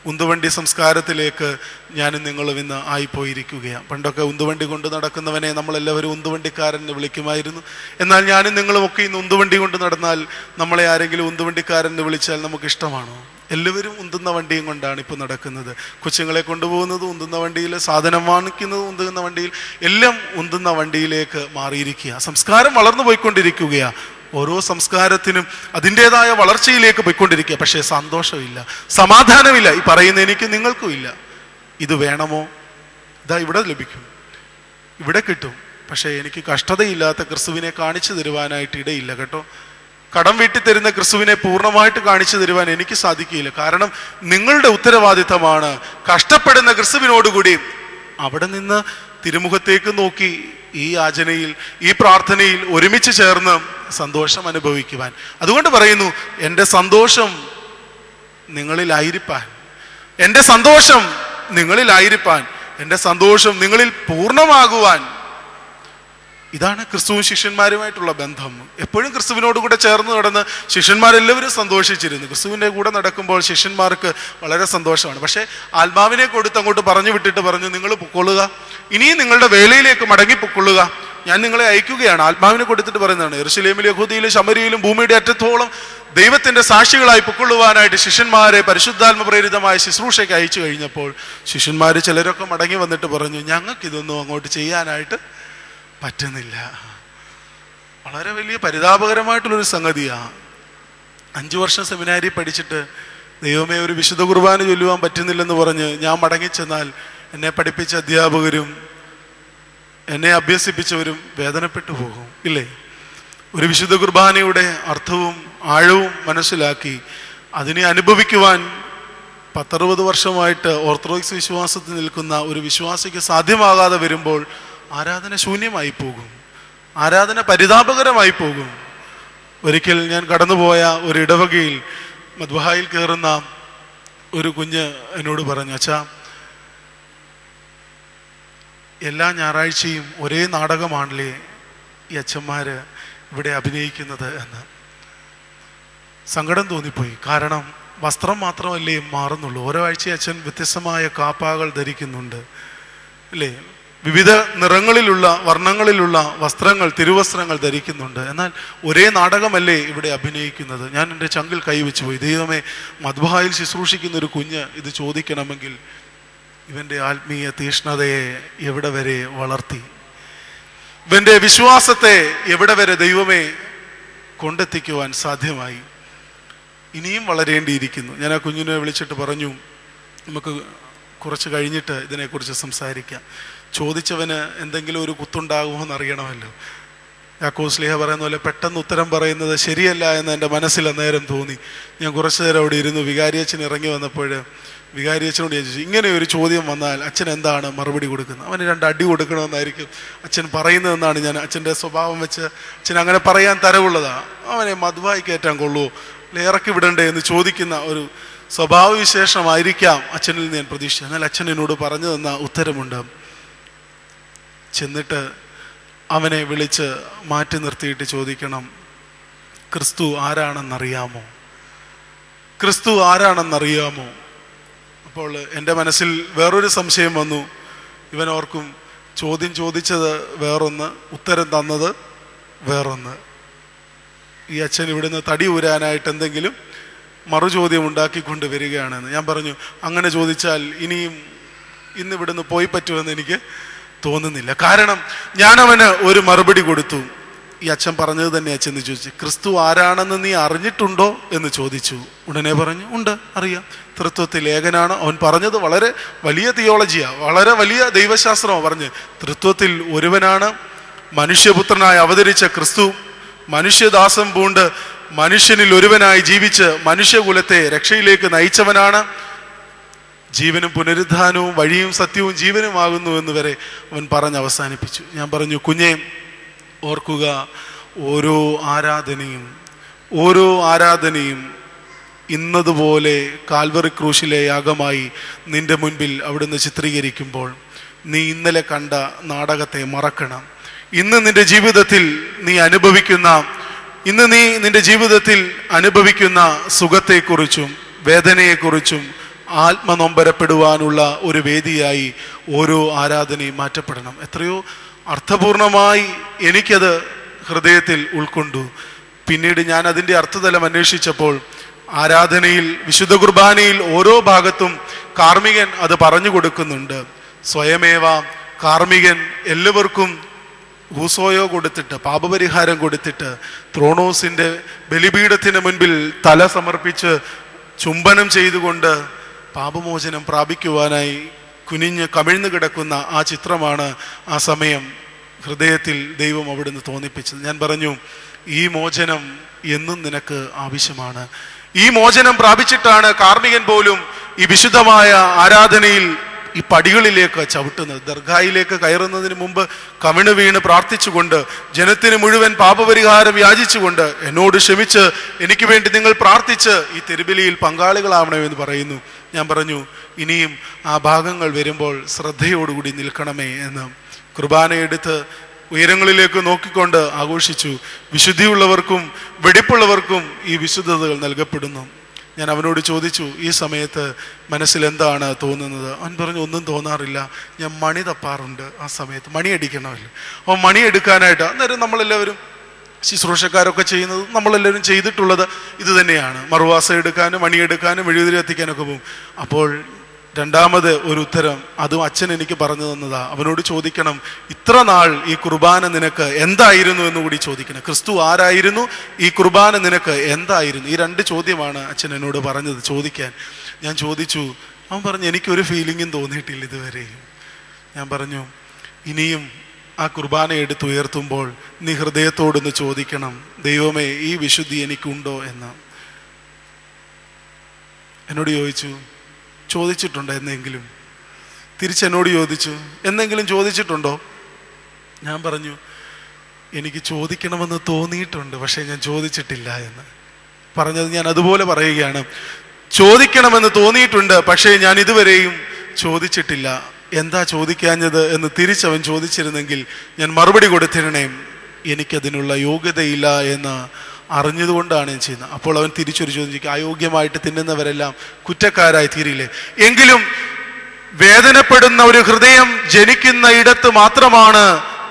ഉന്തുവണ്ടി സംസ്കാരത്തിലേക്ക് ഞാനും നിങ്ങളും ഇന്ന് ആയിപ്പോയിരിക്കുകയാണ്. പണ്ടൊക്കെ ഉന്തുവണ്ടി കൊണ്ട് നടക്കുന്നവനെ നമ്മളെല്ലാവരും ഉന്തുവണ്ടിക്കാരൻ വിളിക്കുമായിരുന്നു. എന്നാൽ ഞാനും നിങ്ങളും ഒക്കെ ഇന്ന് ഉന്തുവണ്ടി കൊണ്ട് നടന്നാൽ നമ്മളെ ആരെങ്കിലും ഉന്തുവണ്ടിക്കാരൻ വിളിച്ചാൽ നമുക്ക് ഇഷ്ടമാണോ? എല്ലാവരും ഉന്തുന്ന വണ്ടിയും കൊണ്ടാണ് ഇപ്പോൾ നടക്കുന്നത്. കൊച്ചുങ്ങളെ കൊണ്ടുപോകുന്നത് ഉന്തുന്ന വണ്ടിയിൽ, സാധനം വാങ്ങിക്കുന്നത് ഉന്തുന്ന വണ്ടിയിൽ, എല്ലാം ഉന്തുന്ന വണ്ടിയിലേക്ക് മാറിയിരിക്കുക. സംസ്കാരം വളർന്നു പോയിക്കൊണ്ടിരിക്കുകയാണ്. ഓരോ സംസ്കാരത്തിനും അതിൻ്റെതായ വളർച്ചയിലേക്ക് പോയിക്കൊണ്ടിരിക്കുക. പക്ഷേ സന്തോഷമില്ല, സമാധാനമില്ല. ഈ പറയുന്ന എനിക്ക് നിങ്ങൾക്കും ഇല്ല. ഇത് വേണമോ? ഇതാ ഇവിടെ ലഭിക്കും, ഇവിടെ കിട്ടും. പക്ഷേ എനിക്ക് കഷ്ടതയില്ലാത്ത ക്രിസ്തുവിനെ കാണിച്ചു തരുവാനായിട്ട് ഇടയില്ല കേട്ടോ. കടം വീട്ടി തരുന്ന ക്രിസ്തുവിനെ പൂർണ്ണമായിട്ട് കാണിച്ചു തരുവാൻ എനിക്ക് സാധിക്കില്ല. കാരണം നിങ്ങളുടെ ഉത്തരവാദിത്തമാണ് കഷ്ടപ്പെടുന്ന ക്രിസ്തുവിനോടുകൂടി അവിടെ നിന്ന് തിരുമുഖത്തേക്ക് നോക്കി ഈ യാചനയിൽ, ഈ പ്രാർത്ഥനയിൽ ഒരുമിച്ച് ചേർന്ന് സന്തോഷം അനുഭവിക്കുവാൻ. അതുകൊണ്ട് പറയുന്നു, എൻ്റെ സന്തോഷം നിങ്ങളിലായിരിക്കാൻ, എൻ്റെ സന്തോഷം നിങ്ങളിലായിരിക്കാൻ, എൻ്റെ സന്തോഷം നിങ്ങളിൽ പൂർണ്ണമാകുവാൻ. ഇതാണ് ക്രിസ്തുവും ശിഷ്യന്മാരുമായിട്ടുള്ള ബന്ധം. എപ്പോഴും ക്രിസ്തുവിനോട് കൂടെ ചേർന്ന് നടന്ന് ശിഷ്യന്മാരെല്ലാവരും സന്തോഷിച്ചിരുന്നു. ക്രിസ്തുവിൻ്റെ കൂടെ നടക്കുമ്പോൾ ശിഷ്യന്മാർക്ക് വളരെ സന്തോഷമാണ്. പക്ഷേ ആത്മാവിനെ കൊടുത്ത് അങ്ങോട്ട് പറഞ്ഞു വിട്ടിട്ട് പറഞ്ഞു, നിങ്ങൾ പൊക്കൊള്ളുക, ഇനിയും നിങ്ങളുടെ വേലയിലേക്ക് മടങ്ങി പൊക്കൊള്ളുക, ഞാൻ നിങ്ങളെ അയക്കുകയാണ്. ആത്മാവിനെ കൊടുത്തിട്ട് പറയുന്നതാണ്. യെരുശലേമിലും യഹൂദിയിലും ശമരിയിലും ഭൂമിയുടെ അറ്റത്തോളം ദൈവത്തിന്റെ സാക്ഷികളായി പൊക്കൊള്ളുവാനായിട്ട് ശിഷ്യന്മാരെ പരിശുദ്ധാത്മ പ്രേരിതമായ ശുശ്രൂഷയ്ക്ക് അയച്ചു കഴിഞ്ഞപ്പോൾ ശിഷ്യന്മാർ ചിലരൊക്കെ മടങ്ങി വന്നിട്ട് പറഞ്ഞു, ഞങ്ങൾക്കിതൊന്നും അങ്ങോട്ട് ചെയ്യാനായിട്ട് പറ്റുന്നില്ല. വളരെ വലിയ പരിതാപകരമായിട്ടുള്ളൊരു സംഗതിയാണ്. 5 വർഷം സെമിനാരി പഠിച്ചിട്ട് ദൈവമേ ഒരു വിശുദ്ധ കുർബാന ചൊല്ലുവാൻ പറ്റുന്നില്ലെന്ന് പറഞ്ഞ് ഞാൻ മടങ്ങിച്ചെന്നാൽ എന്നെ പഠിപ്പിച്ച അധ്യാപകരും എന്നെ അഭ്യസിപ്പിച്ചവരും വേദനപ്പെട്ടു പോകും, ഇല്ലേ? ഒരു വിശുദ്ധ കുർബാനയുടെ അർത്ഥവും ആഴവും മനസ്സിലാക്കി അതിനെ അനുഭവിക്കുവാൻ 10-60 വർഷമായിട്ട് ഓർത്തഡോക്സ് വിശ്വാസത്തിൽ നിൽക്കുന്ന ഒരു വിശ്വാസിക്ക് സാധ്യമാകാതെ വരുമ്പോൾ ആരാധന ശൂന്യമായി പോകും, ആരാധന പരിതാപകരമായി പോകും. ഒരിക്കൽ ഞാൻ കടന്നുപോയ ഒരു ഇടവകയിൽ മദ്ബഹായിൽ കയറുന്ന ഒരു കുഞ്ഞ് എന്നോട് പറഞ്ഞു, അച്ഛാ എല്ലാ ഞായറാഴ്ചയും ഒരേ നാടകമാണല്ലേ ഈ അച്ഛന്മാര് ഇവിടെ അഭിനയിക്കുന്നത് എന്ന്. സങ്കടം തോന്നിപ്പോയി. കാരണം വസ്ത്രം മാത്രമല്ലേ മാറുന്നുള്ളൂ. ഓരോ ആഴ്ച അച്ഛൻ വ്യത്യസ്തമായ കാപ്പാകൾ ധരിക്കുന്നുണ്ട്, അല്ലേ? വിവിധ നിറങ്ങളിലുള്ള വർണ്ണങ്ങളിലുള്ള വസ്ത്രങ്ങൾ, തിരുവസ്ത്രങ്ങൾ ധരിക്കുന്നുണ്ട്. എന്നാൽ ഒരേ നാടകമല്ലേ ഇവിടെ അഭിനയിക്കുന്നത്. ഞാൻ എൻ്റെ ചങ്കിൽ കൈവച്ചു പോയി. ദൈവമേ, മദ്ബഹായിൽ ശുശ്രൂഷിക്കുന്ന ഒരു കുഞ്ഞ് ഇത് ചോദിക്കണമെങ്കിൽ ഇവൻ്റെ ആത്മീയ തീഷ്ണതയെ എവിടെ വരെ വളർത്തി, ഇവൻ്റെ വിശ്വാസത്തെ എവിടെ വരെ ദൈവമേ കൊണ്ടെത്തിക്കുവാൻ സാധ്യമായി. ഇനിയും വളരേണ്ടിയിരിക്കുന്നു. ഞാൻ ആ കുഞ്ഞിനെ വിളിച്ചിട്ട് പറഞ്ഞു, നമുക്ക് കുറച്ച് കഴിഞ്ഞിട്ട് ഇതിനെക്കുറിച്ച് സംസാരിക്കാം. ചോദിച്ചവന് എന്തെങ്കിലും ഒരു കുത്തുണ്ടാകുമോ എന്നറിയണമല്ലോ. യാക്കോബ് ശ്ലീഹ പറയുന്ന പോലെ പെട്ടെന്ന് ഉത്തരം പറയുന്നത് ശരിയല്ല എന്ന് എൻ്റെ മനസ്സിൽ അന്നേരം തോന്നി. ഞാൻ കുറച്ചു നേരം അവിടെ ഇരുന്നു. വികാരിയച്ഛൻ ഇറങ്ങി വന്നപ്പോൾ വികാരിയച്ഛനോട് ചോദിച്ചു, ഇങ്ങനെ ഒരു ചോദ്യം വന്നാൽ അച്ഛൻ എന്താണ് മറുപടി കൊടുക്കുന്നത്? അവന് 2 അടി കൊടുക്കണമെന്നായിരിക്കും അച്ഛൻ പറയുന്നതെന്നാണ് ഞാൻ അച്ഛൻ്റെ സ്വഭാവം വെച്ച് അച്ഛൻ അങ്ങനെ പറയാൻ തരവുള്ളതാണ്. അവനെ മദ്ബഹായി കയറ്റാൻ കൊള്ളുമോ, ഇറക്കി വിടണ്ടേ എന്ന് ചോദിക്കുന്ന ഒരു സ്വഭാവവിശേഷമായിരിക്കാം അച്ഛനിൽ ഞാൻ പ്രതീക്ഷിച്ചത്. എന്നാൽ അച്ഛൻ എന്നോട് പറഞ്ഞു തന്ന ഉത്തരമുണ്ട്. ചെന്നിട്ട് അവനെ വിളിച്ച് മാറ്റി നിർത്തിയിട്ട് ചോദിക്കണം, ക്രിസ്തു ആരാണെന്നറിയാമോ? ക്രിസ്തു ആരാണെന്നറിയാമോ? അപ്പോൾ എൻ്റെ മനസ്സിൽ വേറൊരു സംശയം വന്നു. ഇവൻ ഓർക്കും, ചോദ്യം ചോദിച്ചത് വേറൊന്ന്, ഉത്തരം തന്നത് വേറൊന്ന്. ഈ അച്ഛൻ ഇവിടുന്ന് തടി ഊരാനായിട്ട് എന്തെങ്കിലും മറുചോദ്യം ഉണ്ടാക്കിക്കൊണ്ട് വരികയാണെന്ന്. ഞാൻ പറഞ്ഞു, അങ്ങനെ ചോദിച്ചാൽ ഇനിയും ഇന്ന് ഇവിടുന്ന് പോയി പറ്റുമെന്ന് എനിക്ക് തോന്നുന്നില്ല. കാരണം ഞാൻ അവന് ഒരു മറുപടി കൊടുത്തു. ഈ അച്ഛൻ പറഞ്ഞത് തന്നെ അച്ഛൻ ചോദിച്ചു, ക്രിസ്തു ആരാണെന്ന് നീ അറിഞ്ഞിട്ടുണ്ടോ എന്ന് ചോദിച്ചു. ഉടനെ പറഞ്ഞു, ഉണ്ട്, അറിയാം, തൃത്വത്തിൽ ഏകനാണ്. അവൻ പറഞ്ഞത് വളരെ വലിയ തിയോളജിയാ, വളരെ വലിയ ദൈവശാസ്ത്രമാണ് പറഞ്ഞ്. തൃത്വത്തിൽ ഒരുവനാണ്, മനുഷ്യപുത്രനായി അവതരിച്ച ക്രിസ്തു മനുഷ്യദാസം പൂണ്ട് മനുഷ്യനിൽ ഒരുവനായി ജീവിച്ച് മനുഷ്യകുലത്തെ രക്ഷയിലേക്ക് നയിച്ചവനാണ്. ജീവനും പുനരുദ്ധാനവും വഴിയും സത്യവും ജീവനുമാകുന്നു എന്ന് വരെ അവൻ പറഞ്ഞ് അവസാനിപ്പിച്ചു. ഞാൻ പറഞ്ഞു, കുഞ്ഞെ ഓർക്കുക, ഓരോ ആരാധനയും ഇന്നതുപോലെ കാൽവറി ക്രൂശിലെ യാഗമായി നിന്റെ മുൻപിൽ അവിടുന്ന് ചിത്രീകരിക്കുമ്പോൾ നീ ഇന്നലെ കണ്ട നാടകത്തെ മറക്കണം. ഇന്ന് നിന്റെ ജീവിതത്തിൽ അനുഭവിക്കുന്ന സുഖത്തെക്കുറിച്ചും വേദനയെക്കുറിച്ചും ആത്മനൊമ്പരപ്പെടുവാനുള്ള ഒരു വേദിയായി ഓരോ ആരാധനയും മാറ്റപ്പെടണം. എത്രയോ അർത്ഥപൂർണമായി എനിക്കത് ഹൃദയത്തിൽ ഉൾക്കൊണ്ടു. പിന്നീട് ഞാൻ അതിൻ്റെ അർത്ഥതലം അന്വേഷിച്ചപ്പോൾ ആരാധനയിൽ, വിശുദ്ധ കുർബാനയിൽ ഓരോ ഭാഗത്തും കാർമ്മികൻ അത് പറഞ്ഞു കൊടുക്കുന്നുണ്ട്. സ്വയമേവ കാർമ്മികൻ എല്ലാവർക്കും ഹൂസോയോ കൊടുത്തിട്ട്, പാപപരിഹാരം കൊടുത്തിട്ട്, ത്രോണോസിന്റെ ബലിപീഠത്തിന് മുൻപിൽ തല സമർപ്പിച്ച് ചുംബനം ചെയ്തുകൊണ്ട് പാപമോചനം പ്രാപിക്കുവാനായി കമിഴ്ന്നു കിടക്കുന്ന ആ ചിത്രമാണ് ആ സമയം ഹൃദയത്തിൽ ദൈവം അവിടുന്ന് തോന്നിപ്പിച്ചത്. ഞാൻ പറഞ്ഞു, ഈ മോചനം എന്നും നിനക്ക് ആവശ്യമാണ്. ഈ മോചനം പ്രാപിച്ചിട്ടാണ് കാർമ്മികൻ പോലും ഈ വിശുദ്ധമായ ആരാധനയിൽ ഈ പടികളിലേക്ക് ചവിട്ടുന്നത്. ദർഗായിലേക്ക് കയറുന്നതിന് മുമ്പ് കവിണ് വീണ് പ്രാർത്ഥിച്ചുകൊണ്ട്, ജനത്തിന് മുഴുവൻ പാപപരിഹാരം യാചിച്ചുകൊണ്ട്, എന്നോട് ക്ഷമിച്ച് എനിക്ക് വേണ്ടി നിങ്ങൾ പ്രാർത്ഥിച്ച് ഈ തിരുബലിയിൽ പങ്കാളികളാവണമെന്ന് പറയുന്നു. ഞാൻ പറഞ്ഞു, ഇനിയും ആ ഭാഗങ്ങൾ വരുമ്പോൾ ശ്രദ്ധയോടുകൂടി നിൽക്കണമേ എന്ന്. കുർബാനയെടുത്ത് ഉയരങ്ങളിലേക്ക് നോക്കിക്കൊണ്ട് ആഘോഷിച്ചു. വിശുദ്ധിയുള്ളവർക്കും വെടിപ്പുള്ളവർക്കും ഈ വിശുദ്ധതകൾ നൽകപ്പെടുന്നു. ഞാൻ അവനോട് ചോദിച്ചു, ഈ സമയത്ത് മനസ്സിൽ എന്താണ് തോന്നുന്നത്? അവൻ പറഞ്ഞു, ഒന്നും തോന്നാറില്ല, ഞാൻ മണി തപ്പാറുണ്ട്. ആ സമയത്ത് മണി അടിക്കണമല്ലോ. അപ്പോൾ മണി എടുക്കാനായിട്ട് അന്നേരം നമ്മളെല്ലാവരും ശുശ്രൂഷക്കാരൊക്കെ ചെയ്യുന്നത്, നമ്മളെല്ലാവരും ചെയ്തിട്ടുള്ളത് ഇത് തന്നെയാണ്. മറുവാസ എടുക്കാനും മണിയെടുക്കാനും മെഴുകുതിരി കത്തിക്കാനൊക്കെ പോകും. അപ്പോൾ രണ്ടാമത് ഒരു ഉത്തരം, അതും അച്ഛൻ എനിക്ക് പറഞ്ഞു തന്നതാ. അവനോട് ചോദിക്കണം, ഇത്ര നാൾ ഈ കുർബാന നിനക്ക് എന്തായിരുന്നു എന്ന് കൂടി ചോദിക്കണം. ക്രിസ്തു ആരായിരുന്നു, ഈ കുർബാന നിനക്ക് എന്തായിരുന്നു? ഈ രണ്ട് ചോദ്യമാണ് അച്ഛൻ എന്നോട് പറഞ്ഞത് ചോദിക്കാൻ. ഞാൻ ചോദിച്ചു. അവൻ പറഞ്ഞു, എനിക്കൊരു ഫീലിംഗും തോന്നിയിട്ടില്ല ഇതുവരെയും. ഞാൻ പറഞ്ഞു, ഇനിയും ആ കുർബാന എടുത്ത് ഉയർത്തുമ്പോൾ നീ ഹൃദയത്തോടൊന്ന് ചോദിക്കണം, ദൈവമേ, ഈ വിശുദ്ധി എനിക്കുണ്ടോ എന്ന്. എന്നോട് ചോദിച്ചിട്ടുണ്ടോ എന്നെങ്കിലും? തിരിച്ചെന്നോട് ചോദിച്ചു, എന്തെങ്കിലും ചോദിച്ചിട്ടുണ്ടോ? ഞാൻ പറഞ്ഞു, എനിക്ക് ചോദിക്കണമെന്ന് തോന്നിയിട്ടുണ്ട്, പക്ഷെ ഞാൻ ചോദിച്ചിട്ടില്ല എന്ന് പറഞ്ഞത്. ഞാൻ അതുപോലെ പറയുകയാണ്, ചോദിക്കണമെന്ന് തോന്നിയിട്ടുണ്ട്, പക്ഷേ ഞാൻ ഇതുവരെയും ചോദിച്ചിട്ടില്ല. എന്താ ചോദിക്കാഞ്ഞത് എന്ന് തിരിച്ചവൻ ചോദിച്ചിരുന്നെങ്കിൽ ഞാൻ മറുപടി കൊടുത്തിരണേ. എനിക്കതിനുള്ള യോഗ്യതയില്ല എന്ന് അറിഞ്ഞതുകൊണ്ടാണ് ഞാൻ ചെയ്യുന്നത്. അപ്പോൾ അവൻ തിരിച്ചൊരു ചോദിക്കും, അയോഗ്യമായിട്ട് തിന്നുന്നവരെല്ലാം കുറ്റക്കാരായി തീരില്ലേ? എങ്കിലും വേദനപ്പെടുന്ന ഒരു ഹൃദയം ജനിക്കുന്ന ഇടത്ത് മാത്രമാണ്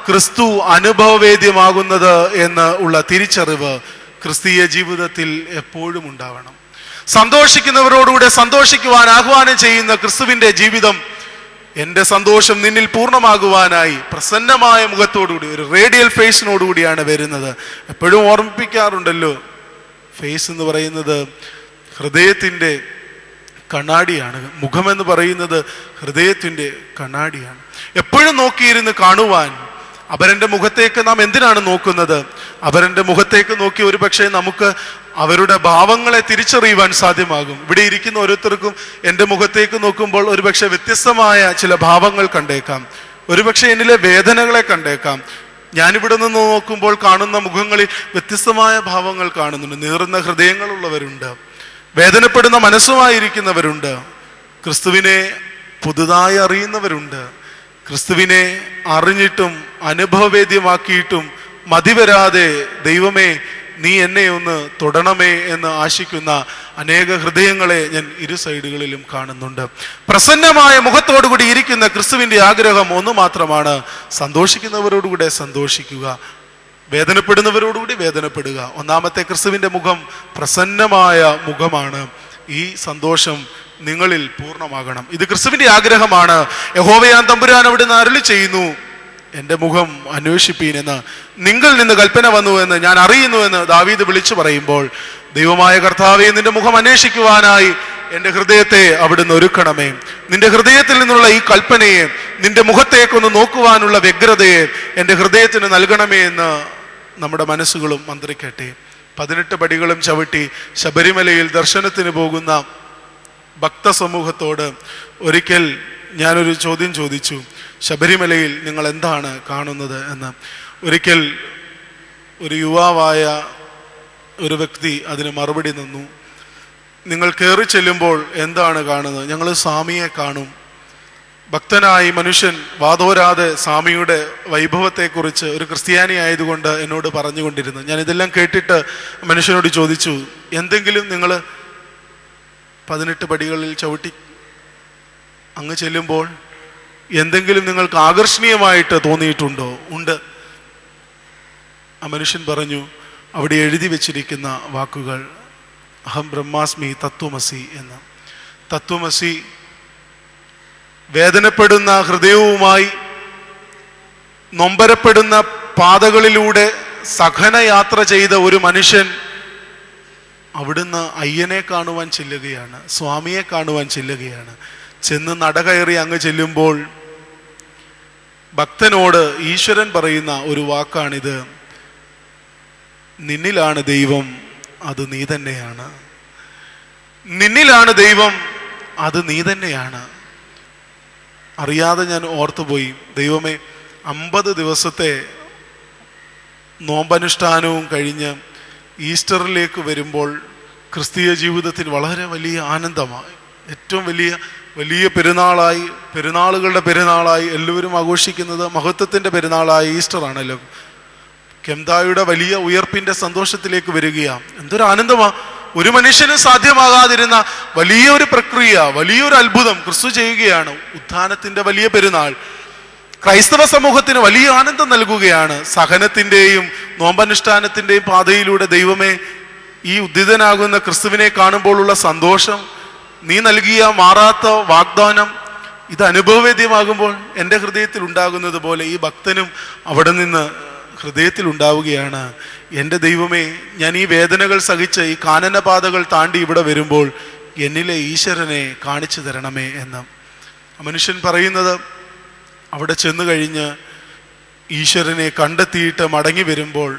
ക്രിസ്തു അനുഭവവേദ്യമാകുന്നത് എന്ന് ഉള്ള തിരിച്ചറിവ് ക്രിസ്തീയ ജീവിതത്തിൽ എപ്പോഴും ഉണ്ടാവണം. സന്തോഷിക്കുന്നവരോടുകൂടെ സന്തോഷിക്കുവാൻ ആഹ്വാനം ചെയ്യുന്ന ക്രിസ്തുവിന്റെ ജീവിതം, എൻ്റെ സന്തോഷം നിന്നിൽ പൂർണ്ണമാകുവാനായി പ്രസന്നമായ മുഖത്തോടുകൂടി, ഒരു റേഡിയൽ ഫേസിനോടുകൂടിയാണ് വരുന്നത്. എപ്പോഴും ഓർമ്മിപ്പിക്കാറുണ്ടല്ലോ, ഫേസ് എന്ന് പറയുന്നത് ഹൃദയത്തിൻ്റെ കണ്ണാടിയാണ്. മുഖമെന്ന് പറയുന്നത് ഹൃദയത്തിൻ്റെ കണ്ണാടിയാണ്. എപ്പോഴും നോക്കിയിരുന്ന് കാണുവാൻ. അപരൻ്റെ മുഖത്തേക്ക് നാം എന്തിനാണ് നോക്കുന്നത്? അപരൻ്റെ മുഖത്തേക്ക് നോക്കി ഒരു പക്ഷേ നമുക്ക് അവരുടെ ഭാവങ്ങളെ തിരിച്ചറിയുവാൻ സാധ്യമാകും. ഇവിടെ ഇരിക്കുന്ന ഓരോരുത്തർക്കും എൻ്റെ മുഖത്തേക്ക് നോക്കുമ്പോൾ ഒരുപക്ഷെ വ്യത്യസ്തമായ ചില ഭാവങ്ങൾ കണ്ടേക്കാം. ഒരുപക്ഷെ എന്നിലെ വേദനകളെ കണ്ടേക്കാം. ഞാനിവിടെ നിന്ന് നോക്കുമ്പോൾ കാണുന്ന മുഖങ്ങളിൽ വ്യത്യസ്തമായ ഭാവങ്ങൾ കാണുന്നുണ്ട്. നീറുന്ന ഹൃദയങ്ങളുള്ളവരുണ്ട്, വേദനപ്പെടുന്ന മനസ്സുമായിരിക്കുന്നവരുണ്ട്, ക്രിസ്തുവിനെ പുതുതായി അറിയുന്നവരുണ്ട്, ക്രിസ്തുവിനെ അറിഞ്ഞിട്ടും അനുഭവവേദ്യമാക്കിയിട്ടും മതിവരാതെ ദൈവമേ നീ എന്നെ ഒന്ന് തൊടണമേ എന്ന് ആശിക്കുന്ന അനേക ഹൃദയങ്ങളെ ഞാൻ ഇരു സൈഡുകളിലും കാണുന്നുണ്ട്. പ്രസന്നമായ മുഖത്തോടുകൂടി ഇരിക്കുന്ന നിന്ന ക്രിസ്തുവിന്റെ ആഗ്രഹം ഒന്ന് മാത്രമാണ്: സന്തോഷിക്കുന്നവരോടുകൂടെ സന്തോഷിക്കുക, വേദനപ്പെടുന്നവരോടുകൂടി വേദനപ്പെടുക. ഒന്നാമത്തെ ക്രിസ്തുവിന്റെ മുഖം പ്രസന്നമായ മുഖമാണ്. ഈ സന്തോഷം നിങ്ങളിൽ പൂർണ്ണമാകണം. ഇത് ക്രിസ്തുവിന്റെ ആഗ്രഹമാണ്. യഹോവയാം തമ്പുരാൻ അവിടുന്ന് അരുളി ചെയ്യുന്നു, എൻ്റെ മുഖം അന്വേഷിപ്പീൻ എന്ന് നിങ്ങൾ നിന്ന് കൽപ്പന വന്നു എന്ന് ഞാൻ അറിയുന്നു എന്ന് ദാവീദ് വിളിച്ചു പറയുമ്പോൾ, ദൈവമായ കർത്താവേ, നിന്റെ മുഖം അന്വേഷിക്കുവാനായി എൻ്റെ ഹൃദയത്തെ അവിടുന്ന് ഒരുക്കണമേ. നിന്റെ ഹൃദയത്തിൽ നിന്നുള്ള ഈ കൽപ്പനയെ, നിന്റെ മുഖത്തേക്കൊന്ന് നോക്കുവാനുള്ള വ്യഗ്രതയെ എൻ്റെ ഹൃദയത്തിന് നൽകണമേ എന്ന് നമ്മുടെ മനസ്സുകളും മന്ത്രിക്കട്ടെ. 18 പടികളും ചവിട്ടി ശബരിമലയിൽ ദർശനത്തിന് പോകുന്ന ഭക്തസമൂഹത്തോട് ഒരിക്കൽ ഞാനൊരു ചോദ്യം ചോദിച്ചു: ശബരിമലയിൽ നിങ്ങൾ എന്താണ് കാണുന്നത് എന്ന്. ഒരിക്കൽ ഒരു യുവാവായ ഒരു വ്യക്തി അതിന് മറുപടി തന്നു: നിങ്ങൾ കയറി ചെല്ലുമ്പോൾ എന്താണ് കാണുന്നത്? ഞങ്ങൾ സ്വാമിയെ കാണും. ഭക്തനായി മനുഷ്യൻ വാതോരാതെ സ്വാമിയുടെ വൈഭവത്തെക്കുറിച്ച് ഒരു ക്രിസ്ത്യാനി ആയതുകൊണ്ട് എന്നോട് പറഞ്ഞുകൊണ്ടിരുന്നു. ഞാൻ ഇതെല്ലാം കേട്ടിട്ട് മനുഷ്യനോട് ചോദിച്ചു, എന്തെങ്കിലും നിങ്ങൾ 18 പടികളിൽ ചവിട്ടി അങ്ങ് ചെല്ലുമ്പോൾ എന്തെങ്കിലും നിങ്ങൾക്ക് ആകർഷണീയമായിട്ട് തോന്നിയിട്ടുണ്ടോ? ഉണ്ട്. ആ മനുഷ്യൻ പറഞ്ഞു, അവിടെ എഴുതി വെച്ചിരിക്കുന്ന വാക്കുകൾ അഹം ബ്രഹ്മാസ്മി തത്വമസി എന്ന്. തത്വമസി വേദനപ്പെടുന്ന ഹൃദയവുമായി നൊമ്പരപ്പെടുന്ന പാതകളിലൂടെ സഹനയാത്ര ചെയ്ത ഒരു മനുഷ്യൻ അവിടുന്ന് അയ്യനെ കാണുവാൻ ചെല്ലുകയാണ്, സ്വാമിയെ കാണുവാൻ ചെല്ലുകയാണ്. ചെന്ന് നട കയറി അങ്ങ് ചെല്ലുമ്പോൾ ഭക്തനോട് ഈശ്വരൻ പറയുന്ന ഒരു വാക്കാണിത്: നിന്നിലാണ് ദൈവം, അത് നീ തന്നെയാണ്. നിന്നിലാണ് ദൈവം, അത് നീ തന്നെയാണ്. അറിയാതെ ഞാൻ ഓർത്തുപോയി, ദൈവമേ, 50 ദിവസത്തെ നോമ്പനുഷ്ഠാനവും കഴിഞ്ഞ് ഈസ്റ്ററിലേക്ക് വരുമ്പോൾ ക്രിസ്തീയ ജീവിതത്തിൽ വളരെ വലിയ ആനന്ദമായി, ഏറ്റവും വലിയ പെരുന്നാളായി, പെരുന്നാളുകളുടെ പെരുന്നാളായി എല്ലാവരും ആഘോഷിക്കുന്നത് മഹത്വത്തിൻ്റെ പെരുന്നാളായ ഈസ്റ്റർ ആണല്ലോ. കെംദായുടെ വലിയ ഉയർപ്പിന്റെ സന്തോഷത്തിലേക്ക് വരികയാണ്. എന്തൊരു ആനന്ദമാ! ഒരു മനുഷ്യന് സാധ്യമാകാതിരുന്ന വലിയൊരു പ്രക്രിയ, വലിയൊരു അത്ഭുതം ക്രിസ്തു ചെയ്യുകയാണ്. ഉത്ഥാനത്തിന്റെ വലിയ പെരുന്നാൾ ക്രൈസ്തവ സമൂഹത്തിന് വലിയ ആനന്ദം നൽകുകയാണ്. സഹനത്തിന്റെയും നോമ്പനുഷ്ഠാനത്തിന്റെയും പാതയിലൂടെ ദൈവമേ, ഈ ഉദ്ധിതനാകുന്ന ക്രിസ്തുവിനെ കാണുമ്പോഴുള്ള സന്തോഷം, നീ നൽകിയ മാറാത്ത വാഗ്ദാനം, ഇത് അനുഭവവേദ്യമാകുമ്പോൾ എൻ്റെ ഹൃദയത്തിൽ ഉണ്ടാകുന്നത് പോലെ ഈ ഭക്തനും അവിടെ നിന്ന് ഹൃദയത്തിൽ ഉണ്ടാവുകയാണ്. എൻ്റെ ദൈവമേ, ഞാൻ ഈ വേദനകൾ സഹിച്ച് ഈ കാനനപാതകൾ താണ്ടി ഇവിടെ വരുമ്പോൾ എന്നിലെ ഈശ്വരനെ കാണിച്ചു തരണമേ എന്ന്. മനുഷ്യൻ പറയുന്നത്, അവിടെ ചെന്നു കഴിഞ്ഞ് ഈശ്വരനെ കണ്ടെത്തിയിട്ട് മടങ്ങി വരുമ്പോൾ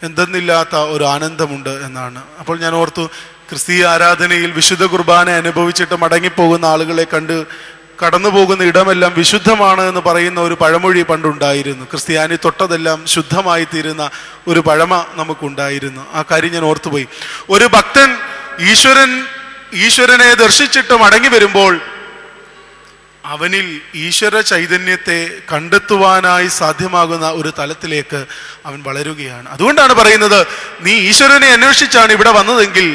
എന്തെന്നില്ലാത്ത ഒരു ആനന്ദമുണ്ട് എന്നാണ്. അപ്പോൾ ഞാൻ ഓർത്തു, ക്രിസ്തീയ ആരാധനയിൽ വിശുദ്ധ കുർബാന അനുഭവിച്ചിട്ട് മടങ്ങിപ്പോകുന്ന ആളുകളെ കണ്ട് കടന്നു പോകുന്ന ഇടമെല്ലാം വിശുദ്ധമാണ് എന്ന് പറയുന്ന ഒരു പഴമൊഴി പണ്ടുണ്ടായിരുന്നു. ക്രിസ്ത്യാനി തൊട്ടതെല്ലാം ശുദ്ധമായി തീരുന്ന ഒരു പഴമ നമുക്കുണ്ടായിരുന്നു. ആ കാര്യം ഞാൻ ഓർത്തുപോയി. ഒരു ഭക്തൻ ഈശ്വരനെ ദർശിച്ചിട്ട് മടങ്ങി വരുമ്പോൾ അവനിൽ ഈശ്വര ചൈതന്യത്തെ കണ്ടെത്തുവാനായി സാധ്യമാകുന്ന ഒരു തലത്തിലേക്ക് അവൻ വളരുകയാണ്. അതുകൊണ്ടാണ് പറയുന്നത്, നീ ഈശ്വരനെ അന്വേഷിച്ചാണ് ഇവിടെ വന്നതെങ്കിൽ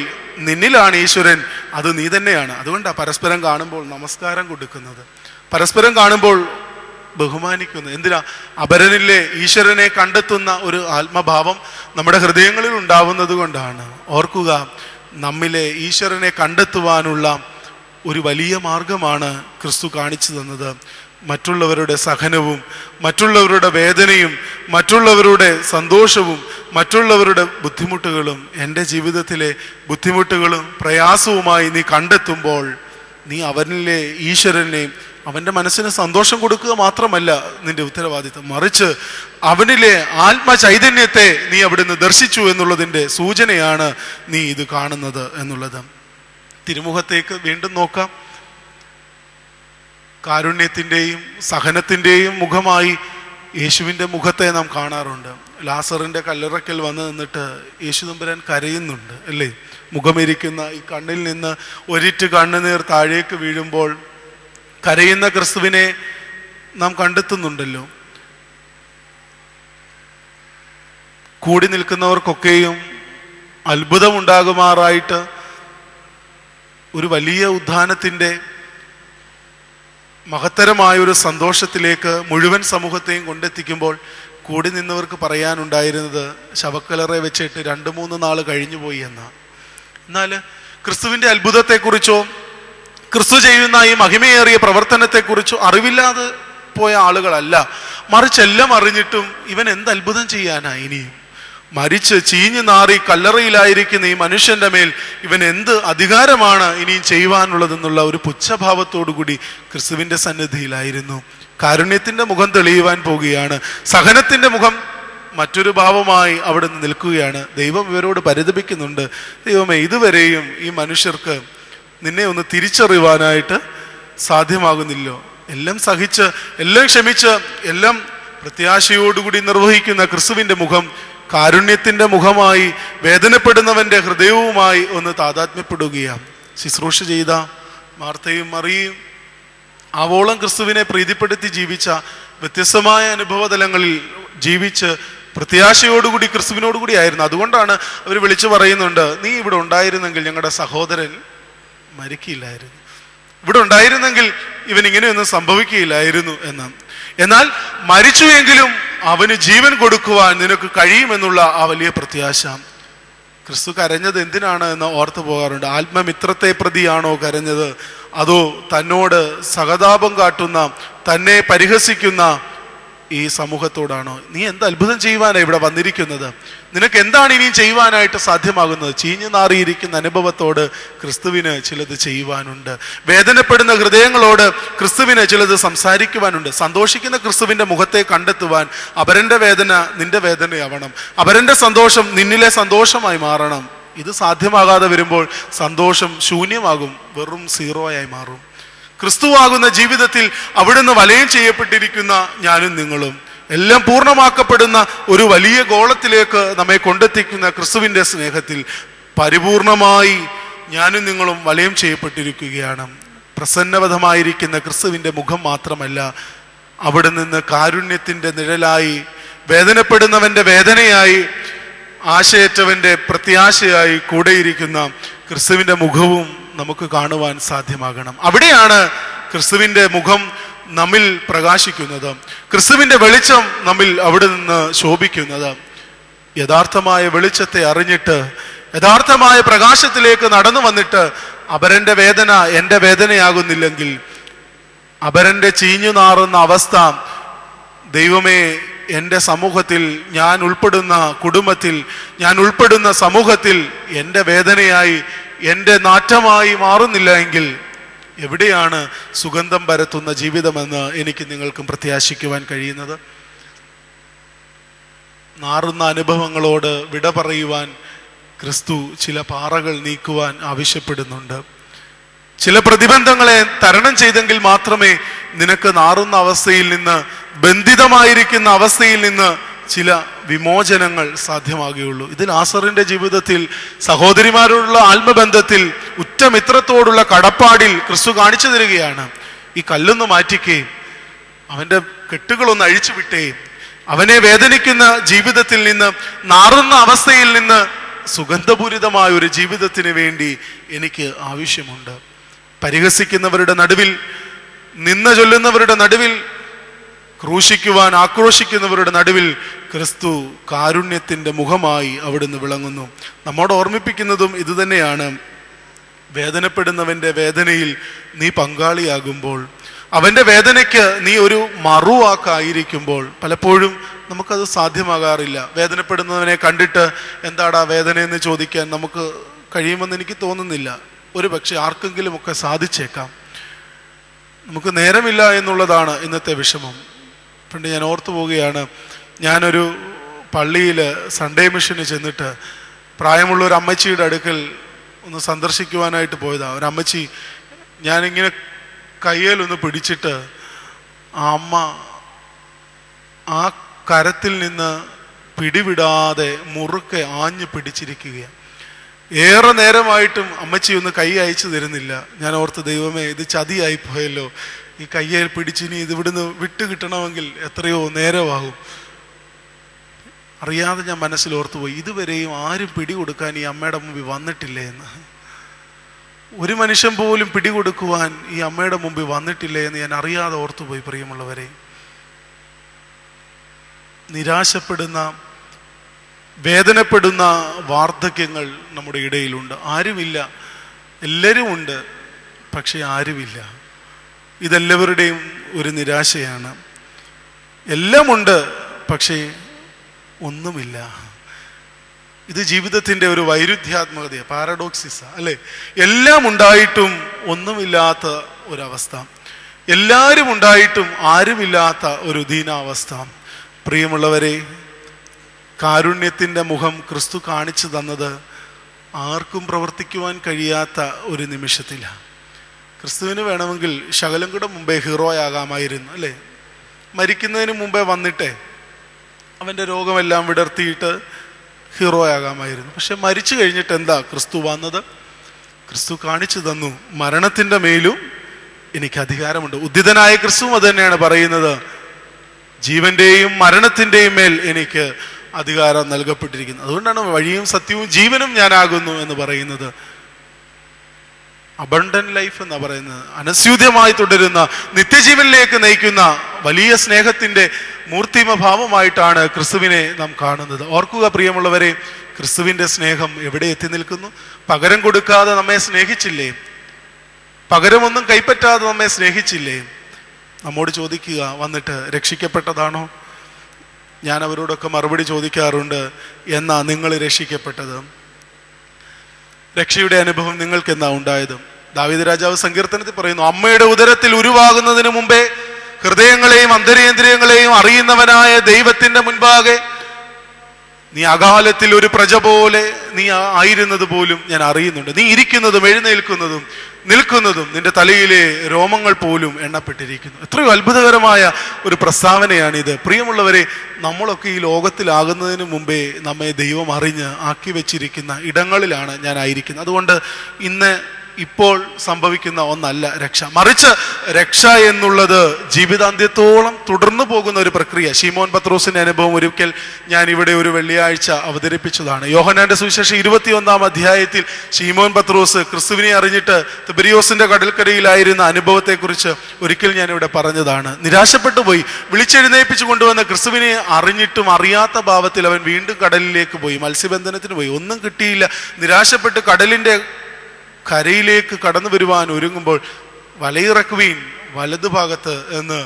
നിന്നിലാണ് ഈശ്വരൻ, അത് നീ തന്നെയാണ്. അതുകൊണ്ടാണ് പരസ്പരം കാണുമ്പോൾ നമസ്കാരം കൊടുക്കുന്നത്, പരസ്പരം കാണുമ്പോൾ ബഹുമാനിക്കുന്നു. എന്തിനാ? അപരനിലെ ഈശ്വരനെ കണ്ടെത്തുന്ന ഒരു ആത്മഭാവം നമ്മുടെ ഹൃദയങ്ങളിൽ ഉണ്ടാവുന്നത് കൊണ്ടാണ്. ഓർക്കുക, നമ്മിലെ ഈശ്വരനെ കണ്ടെത്തുവാനുള്ള ഒരു വലിയ മാർഗമാണ് ക്രിസ്തു കാണിച്ചു തന്നത്. മറ്റുള്ളവരുടെ സഹനവും മറ്റുള്ളവരുടെ വേദനയും മറ്റുള്ളവരുടെ സന്തോഷവും മറ്റുള്ളവരുടെ ബുദ്ധിമുട്ടുകളും എൻ്റെ ജീവിതത്തിലെ ബുദ്ധിമുട്ടുകളും പ്രയാസവുമായി നീ കണ്ടെത്തുമ്പോൾ നീ അവനിലെ ഈശ്വരനെ, അവൻ്റെ മനസ്സിന് സന്തോഷം കൊടുക്കുക മാത്രമല്ല നിന്റെ ഉത്തരവാദിത്തം, മറിച്ച് അവനിലെ ആത്മചൈതന്യത്തെ നീ അവിടുന്ന് ദർശിച്ചു എന്നുള്ളതിൻ്റെ സൂചനയാണ് നീ ഇത് കാണുന്നത് എന്നുള്ളത്. തിരുമുഖത്തേക്ക് വീണ്ടും നോക്കാം. കാരുണ്യത്തിൻ്റെയും സഹനത്തിൻ്റെയും മുഖമായി യേശുവിൻ്റെ മുഖത്തെ നാം കാണാറുണ്ട്. ലാസറിൻ്റെ കല്ലറയ്ക്കൽ വന്ന് നിന്നിട്ട് യേശു തമ്പുരാൻ കരയുന്നുണ്ട് അല്ലേ? മുഖമിരിക്കുന്ന ഈ കണ്ണിൽ നിന്ന് ഒരിറ്റ് കണ്ണുനീർ താഴേക്ക് വീഴുമ്പോൾ കരയുന്ന ക്രിസ്തുവിനെ നാം കണ്ടെത്തുന്നുണ്ടല്ലോ. കൂടി നിൽക്കുന്നവർക്കൊക്കെയും അത്ഭുതമുണ്ടാകുമാറായിട്ട് ഒരു വലിയ ഉദ്ധാനത്തിൻ്റെ മഹത്തരമായ ഒരു സന്തോഷത്തിലേക്ക് മുഴുവൻ സമൂഹത്തെയും കൊണ്ടെത്തിക്കുമ്പോൾ കൂടി നിന്നവർക്ക് പറയാനുണ്ടായിരുന്നത് ശവക്കലറെ വെച്ചിട്ട് 2-3 നാൾ കഴിഞ്ഞു പോയി എന്നാണ്. എന്നാൽ ക്രിസ്തുവിൻ്റെ അത്ഭുതത്തെക്കുറിച്ചോ ക്രിസ്തു ചെയ്യുന്ന ഈ മഹിമയേറിയ പ്രവർത്തനത്തെക്കുറിച്ചോ അറിവില്ലാതെ പോയ ആളുകളല്ല, മറിച്ച് എല്ലാം അറിഞ്ഞിട്ടും ഇവൻ എന്ത് അത്ഭുതം ചെയ്യാനാ ഇനിയും, മരിച്ച് ചീഞ്ഞു നാറി കല്ലറയിലായിരിക്കുന്ന ഈ മനുഷ്യന്റെ മേൽ ഇവൻ എന്ത് അധികാരമാണ് ഇനിയും ചെയ്യുവാനുള്ളതെന്നുള്ള ഒരു പുച്ഛഭാവത്തോടുകൂടി ക്രിസ്തുവിന്റെ സന്നിധിയിലായിരുന്നു. കാരുണ്യത്തിന്റെ മുഖം തെളിയുവാൻ പോകുകയാണ്. സഹനത്തിന്റെ മുഖം മറ്റൊരു ഭാവമായി അവിടെ നിന്ന് നിൽക്കുകയാണ്. ദൈവം ഇവരോട് പരിതപിക്കുന്നുണ്ട്. ദൈവമേ, ഇതുവരെയും ഈ മനുഷ്യർക്ക് നിന്നെ ഒന്ന് തിരിച്ചറിയുവാനായിട്ട് സാധ്യമാകുന്നില്ലോ. എല്ലാം സഹിച്ച്, എല്ലാം ക്ഷമിച്ച്, എല്ലാം പ്രത്യാശയോടുകൂടി നിർവഹിക്കുന്ന ക്രിസ്തുവിന്റെ മുഖം കാരുണ്യത്തിന്റെ മുഖമായി വേദനപ്പെടുന്നവന്റെ ഹൃദയവുമായി ഒന്ന് താതാത്മ്യപ്പെടുകയാണ്. ശുശ്രൂഷ ചെയ്ത മാർത്തയും മറിയയും ആവോളം ക്രിസ്തുവിനെ പ്രീതിപ്പെടുത്തി ജീവിച്ച വ്യത്യസ്തമായ അനുഭവതലങ്ങളിൽ ജീവിച്ച് പ്രത്യാശയോടുകൂടി ക്രിസ്തുവിനോടുകൂടി ആയിരുന്നു. അതുകൊണ്ടാണ് അവർ വിളിച്ചു പറയുന്നുണ്ട്, നീ ഇവിടെ ഉണ്ടായിരുന്നെങ്കിൽ ഞങ്ങളുടെ സഹോദരൻ മരിക്കില്ലായിരുന്നു, ഇവിടെ ഉണ്ടായിരുന്നെങ്കിൽ ഇവൻ ഇങ്ങനെയൊന്നും സംഭവിക്കുകയില്ലായിരുന്നു എന്ന്. എന്നാൽ മരിച്ചുവെങ്കിലും അവന് ജീവൻ കൊടുക്കുവാൻ നിനക്ക് കഴിയുമെന്നുള്ള ആ വലിയ പ്രത്യാശ. ക്രിസ്തു കരഞ്ഞത് എന്തിനാണ് എന്ന് ഓർത്തു പോകാറുണ്ട്. ആത്മമിത്രത്തെ പ്രതിയാണോ കരഞ്ഞത്, അതോ തന്നോട് സഹതാപം കാട്ടുന്ന, തന്നെ പരിഹസിക്കുന്ന ഈ സമൂഹത്തോടാണോ? നീ എന്ത് അത്ഭുതം ചെയ്യുവാനാണ് ഇവിടെ വന്നിരിക്കുന്നത്? നിനക്ക് എന്താണ് ഇനിയും ചെയ്യുവാനായിട്ട് സാധ്യമാകുന്നത്? ചീഞ്ഞു നാറിയിരിക്കുന്ന അനുഭവത്തോട് ക്രിസ്തുവിന് ചിലത് ചെയ്യുവാനുണ്ട്. വേദനപ്പെടുന്ന ഹൃദയങ്ങളോട് ക്രിസ്തുവിന് ചിലത് സംസാരിക്കുവാനുണ്ട്. സന്തോഷിക്കുന്ന ക്രിസ്തുവിന്റെ മുഖത്തെ കണ്ടെത്തുവാൻ അപരന്റെ വേദന നിന്റെ വേദനയാവണം, അപരന്റെ സന്തോഷം നിന്നിലെ സന്തോഷമായി മാറണം. ഇത് സാധ്യമാകാതെ വരുമ്പോൾ സന്തോഷം ശൂന്യമാകും, വെറും സീറോയായി മാറും. ക്രിസ്തുവാകുന്ന ജീവിതത്തിൽ അവിടുന്ന് വലയം ചെയ്യപ്പെട്ടിരിക്കുന്ന ഞാനും നിങ്ങളും എല്ലാം പൂർണ്ണമാക്കപ്പെടുന്ന ഒരു വലിയ ഗോളത്തിലേക്ക് നമ്മെ കൊണ്ടെത്തിക്കുന്ന ക്രിസ്തുവിന്റെ സ്നേഹത്തിൽ പരിപൂർണമായി ഞാനും നിങ്ങളും വലയം ചെയ്യപ്പെട്ടിരിക്കുകയാണ്. പ്രസന്നവധമായിരിക്കുന്ന ക്രിസ്തുവിന്റെ മുഖം മാത്രമല്ല, അവിടെ നിന്ന് കാരുണ്യത്തിന്റെ നിഴലായി, വേദനപ്പെടുന്നവന്റെ വേദനയായി, ആശയറ്റവന്റെ പ്രത്യാശയായി കൂടെയിരിക്കുന്ന ക്രിസ്തുവിന്റെ മുഖവും നമുക്ക് കാണുവാൻ സാധ്യമാകണം. അവിടെയാണ് ക്രിസ്തുവിന്റെ മുഖം നമ്മിൽ പ്രകാശിക്കുന്നത്, ക്രിസ്തുവിന്റെ വെളിച്ചം നമ്മിൽ അവിടെ നിന്ന് ശോഭിക്കുന്നത്. യഥാർത്ഥമായ വെളിച്ചത്തെ അറിഞ്ഞിട്ട് യഥാർത്ഥമായ പ്രകാശത്തിലേക്ക് നടന്നു വന്നിട്ട് അപരന്റെ വേദന എൻ്റെ വേദനയാകുന്നില്ലെങ്കിൽ, അപരന്റെ ചീഞ്ഞു നാറുന്ന അവസ്ഥ ദൈവമേ എൻ്റെ സമൂഹത്തിൽ, ഞാൻ ഉൾപ്പെടുന്ന കുടുംബത്തിൽ, ഞാൻ ഉൾപ്പെടുന്ന സമൂഹത്തിൽ എൻ്റെ വേദനയായി, എൻ്റെ നാറ്റമായി മാറുന്നില്ല എങ്കിൽ എവിടെയാണ് സുഗന്ധം പരത്തുന്ന ജീവിതമെന്ന് എനിക്ക് നിങ്ങൾക്കും പ്രത്യാശിക്കുവാൻ കഴിയുന്നത്? നാറുന്ന അനുഭവങ്ങളോട് വിട പറയുവാൻ ക്രിസ്തു ചില പാറകൾ നീക്കുവാൻ ആവശ്യപ്പെടുന്നുണ്ട്. ചില പ്രതിബന്ധങ്ങളെ തരണം ചെയ്തെങ്കിൽ മാത്രമേ നിനക്ക് നാറുന്ന അവസ്ഥയിൽ നിന്ന്, ബന്ധിതമായിരിക്കുന്ന അവസ്ഥയിൽ നിന്ന് ചില വിമോചനങ്ങൾ സാധ്യമാകുകയുള്ളൂ. ഇത് ലാസറിന്റെ ജീവിതത്തിൽ സഹോദരിമാരോടുള്ള ആത്മബന്ധത്തിൽ, ഉറ്റമിത്രത്തോടുള്ള കടപ്പാടിൽ ക്രിസ്തു കാണിച്ചു തരികയാണ്. ഈ കല്ലൊന്ന് മാറ്റിക്കേ, അവന്റെ കെട്ടുകളൊന്ന് അഴിച്ചുവിട്ടേ, അവനെ വേദനിക്കുന്ന ജീവിതത്തിൽ നിന്ന്, നാറുന്ന അവസ്ഥയിൽ നിന്ന് സുഗന്ധപൂരിതമായ ഒരു ജീവിതത്തിന് വേണ്ടി എനിക്ക് ആവശ്യമുണ്ട്. പരിഹസിക്കുന്നവരുടെ നടുവിൽ, നിന്ന ചൊല്ലുന്നവരുടെ നടുവിൽ, ക്രൂശിക്കുവാൻ ആക്രോശിക്കുന്നവരുടെ നടുവിൽ ക്രിസ്തു കാരുണ്യത്തിന്റെ മുഖമായി അവിടുന്ന് വിളങ്ങുന്നു. നമ്മോട് ഓർമ്മിപ്പിക്കുന്നതും ഇതുതന്നെയാണ്. വേദനപ്പെടുന്നവന്റെ വേദനയിൽ നീ പങ്കാളിയാകുമ്പോൾ, അവന്റെ വേദനയ്ക്ക് നീ ഒരു മറുവാക്കായിരിക്കുമ്പോൾ, പലപ്പോഴും നമുക്കത് സാധ്യമാകാറില്ല. വേദനപ്പെടുന്നവനെ കണ്ടിട്ട് എന്താടാ വേദന എന്ന് ചോദിക്കാൻ നമുക്ക് കഴിയുമെന്ന് എനിക്ക് തോന്നുന്നില്ല. ഒരു പക്ഷെ ആർക്കെങ്കിലുമൊക്കെ സാധിച്ചേക്കാം. നമുക്ക് നേരമില്ല എന്നുള്ളതാണ് ഇന്നത്തെ വിഷമം. പണ്ട് ഞാൻ ഓർത്തു പോവുകയാണ്, ഞാനൊരു പള്ളിയിൽ സൺഡേ മിഷന് ചെന്നിട്ട് പ്രായമുള്ള ഒരു അമ്മച്ചിയുടെ അടുക്കൽ ഒന്ന് സന്ദർശിക്കുവാനായിട്ട് പോയതാണ്. ഒരു അമ്മച്ചി, ഞാനിങ്ങനെ കയ്യിലൊന്ന് പിടിച്ചിട്ട് ആ അമ്മ ആ കരത്തിൽ നിന്ന് പിടിവിടാതെ മുറുക്കെ ആഞ്ഞു പിടിച്ചിരിക്കുകയാണ്. ഏറെ നേരമായിട്ടും അമ്മച്ചി ഒന്ന് കൈ അയച്ചു തരുന്നില്ല. ഞാൻ ഓർത്ത്, ദൈവമേ, ഇത് ചതിയായി പോയല്ലോ, ഈ കയ്യിൽ പിടിച്ചിനി ഇത് ഇവിടുന്ന് വിട്ടു കിട്ടണമെങ്കിൽ എത്രയോ നേരമാകും. അറിയാതെ ഞാൻ മനസ്സിൽ ഓർത്തുപോയി, ഇതുവരെയും ആരും പിടികൊടുക്കാൻ ഈ അമ്മയുടെ മുമ്പിൽ വന്നിട്ടില്ലേ എന്ന്. ഒരു മനുഷ്യൻ പോലും പിടികൊടുക്കുവാൻ ഈ അമ്മയുടെ മുമ്പിൽ വന്നിട്ടില്ലേ എന്ന് ഞാൻ അറിയാതെ ഓർത്തുപോയി. പ്രിയമുള്ളവരെ, നിരാശപ്പെടുന്ന, വേദനപ്പെടുന്ന വാർദ്ധക്യങ്ങൾ നമ്മുടെ ഇടയിലുണ്ട്. ആരുമില്ല, എല്ലാവരും ഉണ്ട്, പക്ഷെ ആരുമില്ല. ഇതെല്ലാവരുടെയും ഒരു നിരാശയാണ്. എല്ലാമുണ്ട്, പക്ഷേ ഒന്നുമില്ല. ഇത് ജീവിതത്തിൻ്റെ ഒരു വൈരുദ്ധ്യാത്മകതയാണ്, പാരഡോക്സിസാ അല്ലേ? എല്ലാം ഉണ്ടായിട്ടും ഒന്നുമില്ലാത്ത ഒരവസ്ഥ, എല്ലാവരും ഉണ്ടായിട്ടും ആരുമില്ലാത്ത ഒരു ദീനാവസ്ഥ. പ്രിയമുള്ളവരെ, കാരുണ്യത്തിൻ്റെ മുഖം ക്രിസ്തു കാണിച്ചു തന്നത് ആർക്കും പ്രവർത്തിക്കുവാൻ കഴിയാത്ത ഒരു നിമിഷത്തിലാണ്. ക്രിസ്തുവിന് വേണമെങ്കിൽ ശകലം കൂടെ മുമ്പേ ഹീറോയാകാമായിരുന്നു അല്ലേ? മരിക്കുന്നതിന് മുമ്പേ വന്നിട്ടേ അവൻ്റെ രോഗമെല്ലാം വിടർത്തിയിട്ട് ഹീറോയാകാമായിരുന്നു. പക്ഷെ മരിച്ചു കഴിഞ്ഞിട്ട് എന്താ ക്രിസ്തു വന്നത്? ക്രിസ്തു കാണിച്ചു തന്നു, മരണത്തിൻ്റെ മേലും എനിക്ക് അധികാരമുണ്ട്. ഉദ്ധിതനായ ക്രിസ്തു അത് തന്നെയാണ് പറയുന്നത്, ജീവന്റെയും മരണത്തിൻ്റെയും മേൽ എനിക്ക് അധികാരം നൽകപ്പെട്ടിരിക്കുന്നത്. അതുകൊണ്ടാണ് വഴിയും സത്യവും ജീവനും ഞാനാകുന്നു എന്ന് പറയുന്നത്. അബണ്ടന്റ് ലൈഫ് എന്നാ പറയുന്നത്. അനസ്യൂതമായി തുടരുന്ന നിത്യജീവനിലേക്ക് നയിക്കുന്ന വലിയ സ്നേഹത്തിന്റെ മൂർത്തിമഭാവമായിട്ടാണ് ക്രിസ്തുവിനെ നാം കാണുന്നത്. ഓർക്കുക പ്രിയമുള്ളവരെ, ക്രിസ്തുവിന്റെ സ്നേഹം എവിടെ എത്തി നിൽക്കുന്നു? പകരം കൊടുക്കാതെ നമ്മെ സ്നേഹിച്ചില്ലേ? പകരമൊന്നും കൈപ്പറ്റാതെ നമ്മെ സ്നേഹിച്ചില്ലേ? നമ്മോട് ചോദിക്കുക, വന്നിട്ട് രക്ഷിക്കപ്പെട്ടതാണോ? ഞാൻ അവരോടൊക്കെ മറുപടി ചോദിക്കാറുണ്ട്, എന്നാ നിങ്ങൾ രക്ഷിക്കപ്പെട്ടത്? രക്ഷയുടെ അനുഭവം നിങ്ങൾക്ക് എന്നാ ഉണ്ടായത്? ദാവീദ് രാജാവ് സങ്കീർത്തനത്തിൽ പറയുന്നു, അമ്മയുടെ ഉദരത്തിൽ ഉരുവാകുന്നതിന് മുമ്പേ ഹൃദയങ്ങളെയും അന്തരേന്ദ്രിയങ്ങളെയും അറിയുന്നവനായ ദൈവത്തിന്റെ മുൻപാകെ നീ അകാലത്തിൽ ഒരു പ്രജ പോലെ നീ ആയിരുന്നത് പോലും ഞാൻ അറിയുന്നുണ്ട്. നീ ഇരിക്കുന്നതും എഴുന്നേൽക്കുന്നതും നിൽക്കുന്നതും നിന്റെ തലയിലെ രോമങ്ങൾ പോലും എണ്ണപ്പെട്ടിരിക്കുന്നു. എത്രയോ അത്ഭുതകരമായ ഒരു പ്രസ്താവനയാണിത്. പ്രിയമുള്ളവരെ, നമ്മളൊക്കെ ഈ ലോകത്തിലാകുന്നതിന് മുമ്പേ നമ്മെ ദൈവം അറിഞ്ഞ് ആക്കി വെച്ചിരിക്കുന്ന ഇടങ്ങളിലാണ് ഞാൻ ആയിരിക്കുന്നത്. അതുകൊണ്ട് ഇപ്പോൾ സംഭവിക്കുന്ന ഒന്നല്ല രക്ഷ, മറിച്ച് രക്ഷ എന്നുള്ളത് ജീവിതാന്ത്യത്തോളം തുടർന്നു പോകുന്ന ഒരു പ്രക്രിയ. ശീമോൻ പത്രോസിന്റെ അനുഭവം ഒരിക്കൽ ഞാൻ ഇവിടെ ഒരു വെള്ളിയാഴ്ച അവതരിപ്പിച്ചതാണ്. യോഹന്നാന്റെ സുവിശേഷം 21-ാം അധ്യായത്തിൽ ശീമോൻ പത്രോസ് ക്രിസ്തുവിനെ അറിഞ്ഞിട്ട് തിബരിയോസിന്റെ കടൽക്കരയിലായിരുന്ന അനുഭവത്തെക്കുറിച്ച് ഒരിക്കൽ ഞാൻ ഇവിടെ പറഞ്ഞതാണ്. നിരാശപ്പെട്ടു പോയി. വിളിച്ചെഴുന്നേൽപ്പിച്ചു കൊണ്ടുവന്ന ക്രിസ്തുവിനെ അറിഞ്ഞിട്ടും അറിയാത്ത ഭാവത്തിൽ അവൻ വീണ്ടും കടലിലേക്ക് പോയി, മത്സ്യബന്ധനത്തിന് പോയി. ഒന്നും കിട്ടിയില്ല. നിരാശപ്പെട്ട് കടലിന്റെ കരയിലേക്ക് കടന്നു വരുവാൻ ഒരുങ്ങുമ്പോൾ വലയിറക്കുവീൻ വലതുഭാഗത്ത് എന്ന്